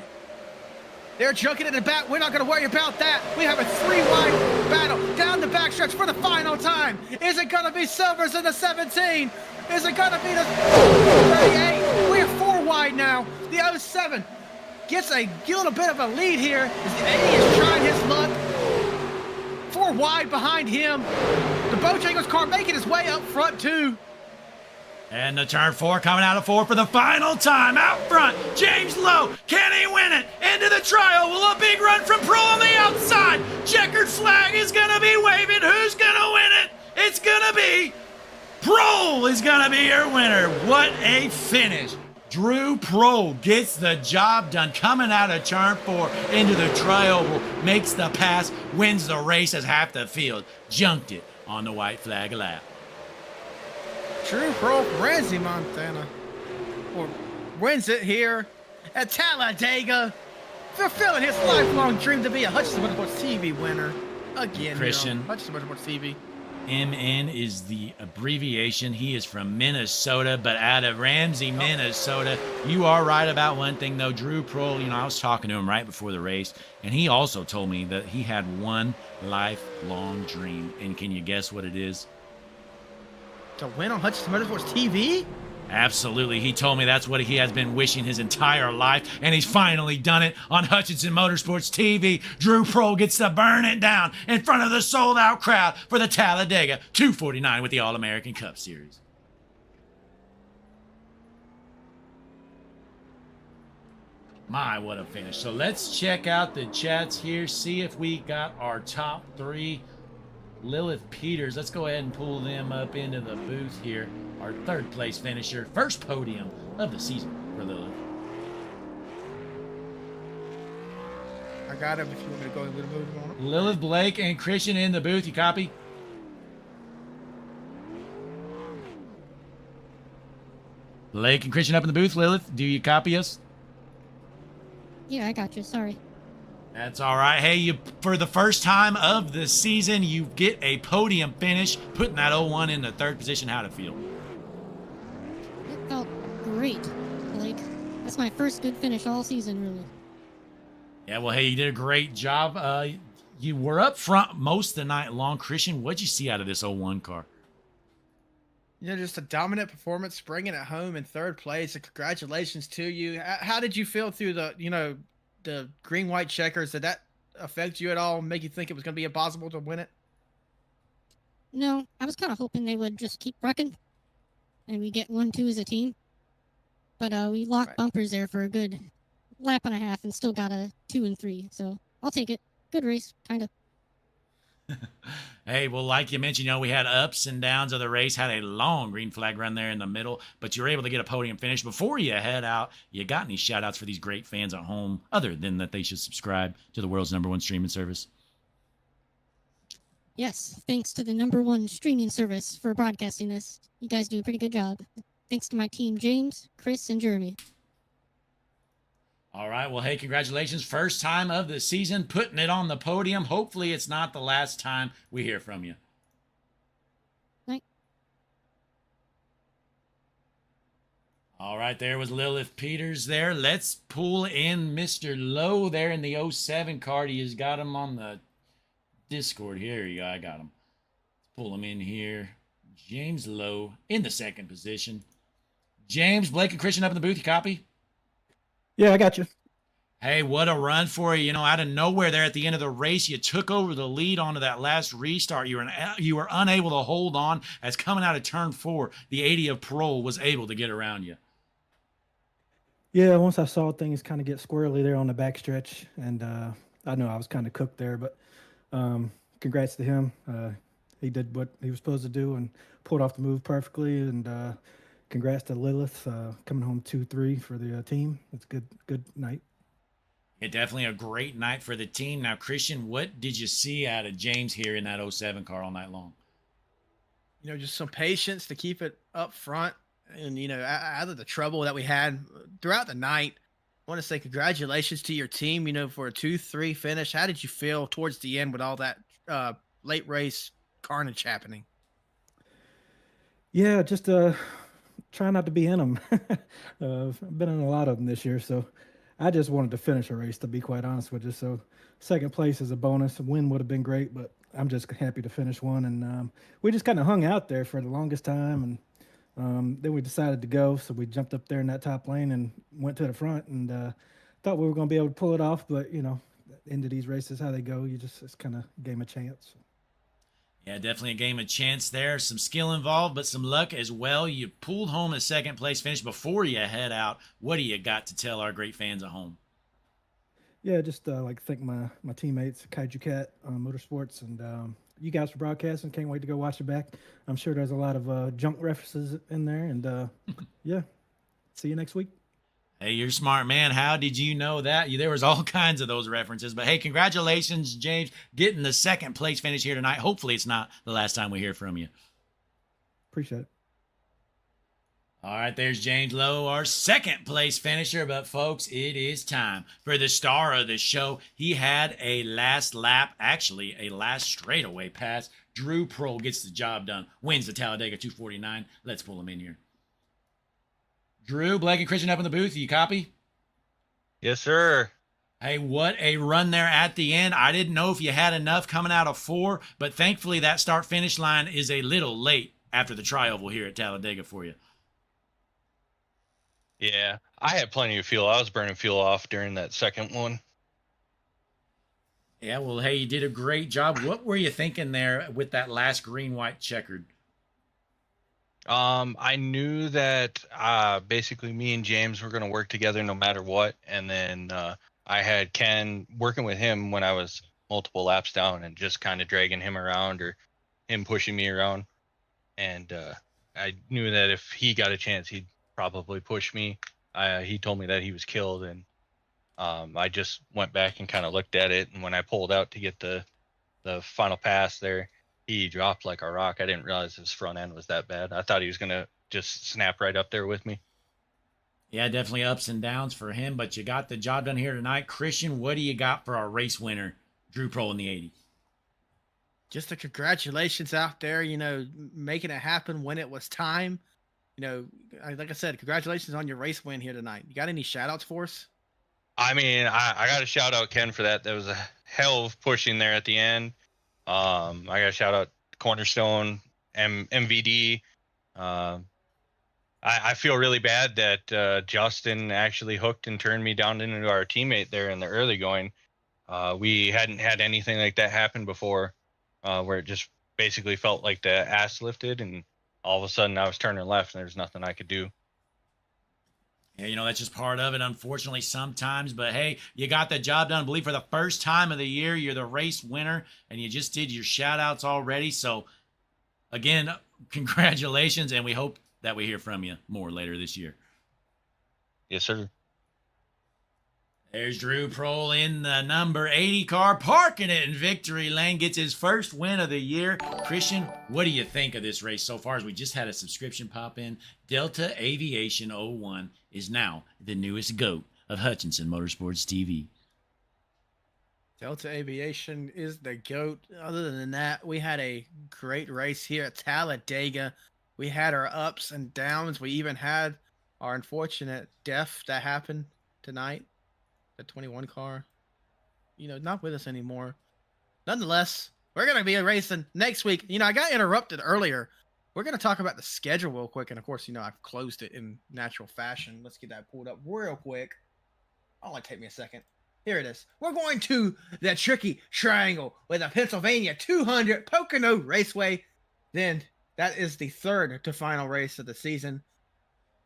They're junking it in the back. We're not going to worry about that. We have a 3-wide battle down the backstretch for the final time. Is it going to be Silvers in the 17? Is it going to be the 38? We're 4 wide now. The 07 gets a little bit of a lead here as the 80 is trying his luck. 4 wide behind him. The Bojangles car making his way up front too. And the turn 4 coming out of 4 for the final time. Out front, James Lowe. Can he win it? Into the tri-oval. A big run from Pro on the outside. Checkered flag is going to be waving. Who's going to win it? It's going to be Pro is going to be your winner. What a finish. Drew Pro gets the job done. Coming out of turn 4 into the tri-oval. Makes the pass. Wins the race as half the field junked it on the white flag lap. True Pro, Ramsey, Montana. Or wins it here at Talladega, fulfilling his lifelong dream to be a Hutchinson Motorsports TV winner. Again, Christian. Hutchinson Motorsports TV. MN is the abbreviation. He is from Minnesota, but out of Ramsey, Minnesota. You are right about one thing, though. Drew Prohl, I was talking to him right before the race, and he also told me that he had one lifelong dream. And can you guess what it is? To win on Hutchinson Motorsports TV? Absolutely. He told me that's what he has been wishing his entire life, and he's finally done it on Hutchinson Motorsports TV. Drew Prohl gets to burn it down in front of the sold-out crowd for the Talladega 249 with the All-American Cup Series. My, what a finish. So let's check out the chats here, see if we got our top three. Lilith Peters, let's go ahead and pull them up into the booth here. Our third place finisher, first podium of the season for Lilith. I got him if you want me to go a little move on him. Lilith, Blake, and Christian in the booth. You copy? Blake and Christian up in the booth. Lilith, do you copy us? Yeah, I got you. Sorry. That's all right. Hey, for the first time of the season, you get a podium finish, putting that 01 in the third position. How'd it feel? It felt great, Blake. That's my first good finish all season, really. Yeah, well, hey, you did a great job. You were up front most of the night long. Christian, what'd you see out of this 01 car? Just a dominant performance, bringing it home in third place. And congratulations to you. How did you feel through the green-white checkers? Did that affect you at all? Make you think it was going to be impossible to win it? No, I was kind of hoping they would just keep wrecking, and we get 1-2 as a team. But we locked bumpers there for a good lap and a half, and still got a 2 and 3. So I'll take it. Good race, kind of. Hey, well, like you mentioned, we had ups and downs of the race, had a long green flag run there in the middle, but you were able to get a podium finish. Before you head out, you got any shout outs for these great fans at home, other than that they should subscribe to the world's #1 streaming service? Yes, thanks to the #1 streaming service for broadcasting this. You guys do a pretty good job. Thanks to my team, James, Chris, and Jeremy. All right. Well, hey, congratulations. First time of the season, putting it on the podium. Hopefully it's not the last time we hear from you. Thanks. All right. There was Lilith Peters there. Let's pull in Mr. Lowe there in the 07 card. He has got him on the Discord. Here you go. I got him. Let's pull him in here. James Lowe in the second position. James, Blake, and Christian up in the booth. You copy? Yeah, I got you. Hey, what a run for you. Out of nowhere there at the end of the race, you took over the lead onto that last restart. You were unable to hold on as coming out of turn 4, the 80 of Parole was able to get around you. Yeah, once I saw things kind of get squirrely there on the backstretch, and I know I was kind of cooked there, but congrats to him. He did what he was supposed to do and pulled off the move perfectly, and congrats to Lilith coming home 2-3 for the team. It's a good night. Yeah, definitely a great night for the team. Now, Christian, what did you see out of James here in that 07 car all night long? Just some patience to keep it up front. And, out of the trouble that we had throughout the night, I want to say congratulations to your team, for a 2-3 finish. How did you feel towards the end with all that late race carnage happening? Yeah, just try not to be in them. I've been in a lot of them this year, so I just wanted to finish a race, to be quite honest with you. So second place is a bonus. A win would have been great, but I'm just happy to finish one. And we just kind of hung out there for the longest time, and then we decided to go. So we jumped up there in that top lane and went to the front, and thought we were going to be able to pull it off. But, into these races, how they go, it's kind of game of chance. Yeah, definitely a game of chance there. Some skill involved, but some luck as well. You pulled home a second place finish before you head out. What do you got to tell our great fans at home? Yeah, just thank my teammates, Kaiju Cat Motorsports, and you guys for broadcasting. Can't wait to go watch it back. I'm sure there's a lot of junk references in there, and yeah, see you next week. Hey, you're a smart man. How did you know that? There was all kinds of those references. But, hey, congratulations, James, getting the second place finish here tonight. Hopefully it's not the last time we hear from you. Appreciate it. All right, there's James Lowe, our second place finisher. But folks, it is time for the star of the show. He had a last lap, actually a last straightaway pass. Drew Prohl gets the job done, wins the Talladega 249. Let's pull him in here. Drew, Blake, and Christian up in the booth. You copy? Yes, sir. Hey, what a run there at the end. I didn't know if you had enough coming out of 4, but thankfully that start-finish line is a little late after the tri-oval here at Talladega for you. Yeah, I had plenty of fuel. I was burning fuel off during that second one. Yeah, well, hey, you did a great job. What were you thinking there with that last green-white-checkered? I knew that basically me and James were going to work together no matter what. And then I had Ken working with him when I was multiple laps down and just kind of dragging him around or him pushing me around. And I knew that if he got a chance, he'd probably push me. He told me that he was killed, and I just went back and kind of looked at it. And when I pulled out to get the final pass there, he dropped like a rock. I didn't realize his front end was that bad. I thought he was going to just snap right up there with me. Yeah, definitely ups and downs for him, but you got the job done here tonight. Christian, what do you got for our race winner, Drew Prohl in the 80? Just the congratulations out there, you know, making it happen when it was time. You know, like I said, congratulations on your race win here tonight. You got any shout outs for us? I mean, I got to shout out Ken for that. That was a hell of pushing there at the end. I got to shout out Cornerstone, MVD. I feel really bad that Justin actually hooked and turned me down into our teammate there in the early going. We hadn't had anything like that happen before, where it just basically felt like the ass lifted and all of a sudden I was turning left and there's nothing I could do. Yeah, you know, that's just part of it, unfortunately, sometimes. But, hey, you got the job done. I believe for the first time of the year, you're the race winner, and you just did your shout-outs already. So, again, congratulations, and we hope that we hear from you more later this year. Yes, sir. There's Drew Prohl in the number 80 car, parking it in victory lane, gets his first win of the year. Christian, what do you think of this race so far? As we just had a subscription pop in, Delta Aviation 01 is now the newest GOAT of Hutchinson Motorsports TV. Delta Aviation is the GOAT. Other than that, we had a great race here at Talladega. We had our ups and downs. We even had our unfortunate death that happened tonight. The 21 car, you know, not with us anymore. Nonetheless, we're going to be racing next week. You know, I got interrupted earlier. We're going to talk about the schedule real quick. And of course, you know, I've closed it in natural fashion. Let's get that pulled up real quick. Only take me a second. Here it is. We're going to the Tricky Triangle with a Pennsylvania 200 Pocono Raceway. Then that is the third to final race of the season.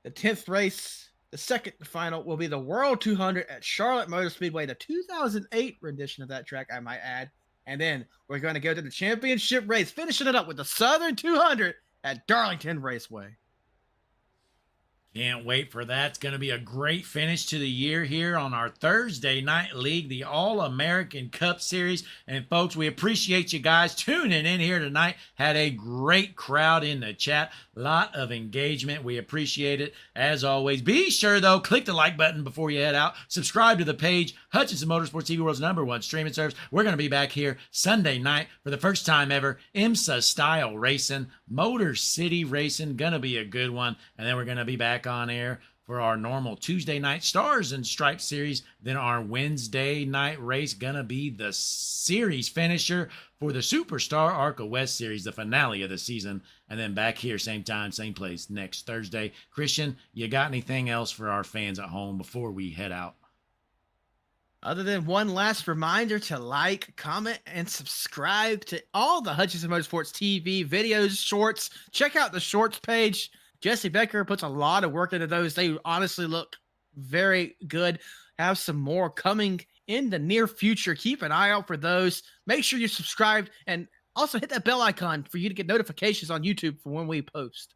The 10th race, the second to final, will be the World 200 at Charlotte Motor Speedway, the 2008 rendition of that track, I might add. And then we're going to go to the championship race, finishing it up with the Southern 200 at Darlington Raceway. Can't wait for that. It's going to be a great finish to the year here on our Thursday night league, the All-American Cup Series. And folks, we appreciate you guys tuning in here tonight. Had a great crowd in the chat. Lot of engagement. We appreciate it as always. Be sure, though, click the like button before you head out. Subscribe to the page, Hutchinson Motorsports TV, world's #1 streaming service. We're going to be back here Sunday night for the first time ever. IMSA style racing, Motor City racing. Going to be a good one. And then we're going to be back on air for our normal Tuesday night Stars and Stripes series. Then our Wednesday night race gonna be the series finisher for the Superstar Arca West series, the finale of the season. And then back here, same time, same place next Thursday. Christian, you got anything else for our fans at home before we head out? Other than one last reminder to like, comment, and subscribe to all the Hutchinson Motorsports TV videos, shorts. Check out the shorts page. Jesse Becker puts a lot of work into those. They honestly look very good. Have some more coming in the near future. Keep an eye out for those. Make sure you're subscribed and also hit that bell icon for you to get notifications on YouTube for when we post.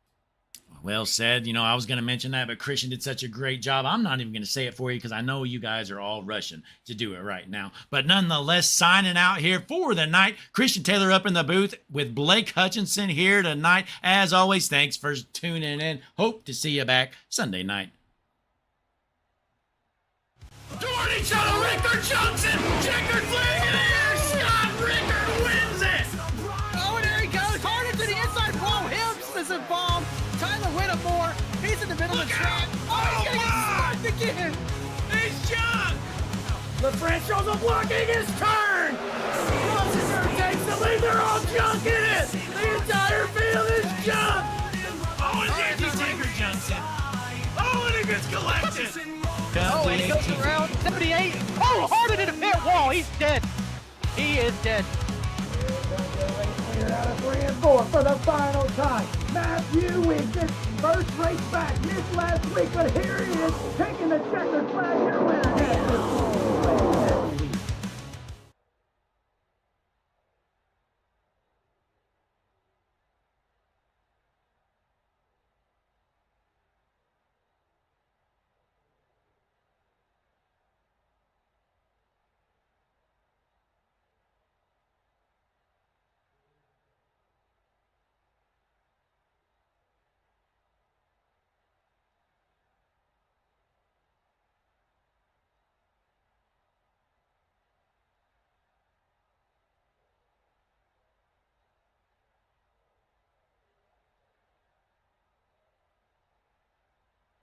Well said. You know, I was going to mention that, but Christian did such a great job. I'm not even going to say it for you because I know you guys are all rushing to do it right now. But nonetheless, signing out here for the night. Christian Taylor up in the booth with Blake Hutchinson here tonight. As always, thanks for tuning in. Hope to see you back Sunday night. Toward each other, Rickard Johnson, checkered flag in the air. Scott Rickard wins it. Oh, and there he goes. Hard into the inside wall. Hibbs is involved. Tyler Whittemore. He's in the middle of the track. Oh, he's going to get sparked again. He's John. LaFranco's blocking his turn. Rossiter takes the lead. They're all junking it. The entire field is junk. Oh, and Andy Tinker Johnson. Oh, and it gets collected. Oh, and he goes around 78. Oh, hard into the pit wall. He's dead. He is dead. Cleared out of 3 and 4 for the final time. Matthew wins his first race back. Missed last week, but here he is taking the checkered flag.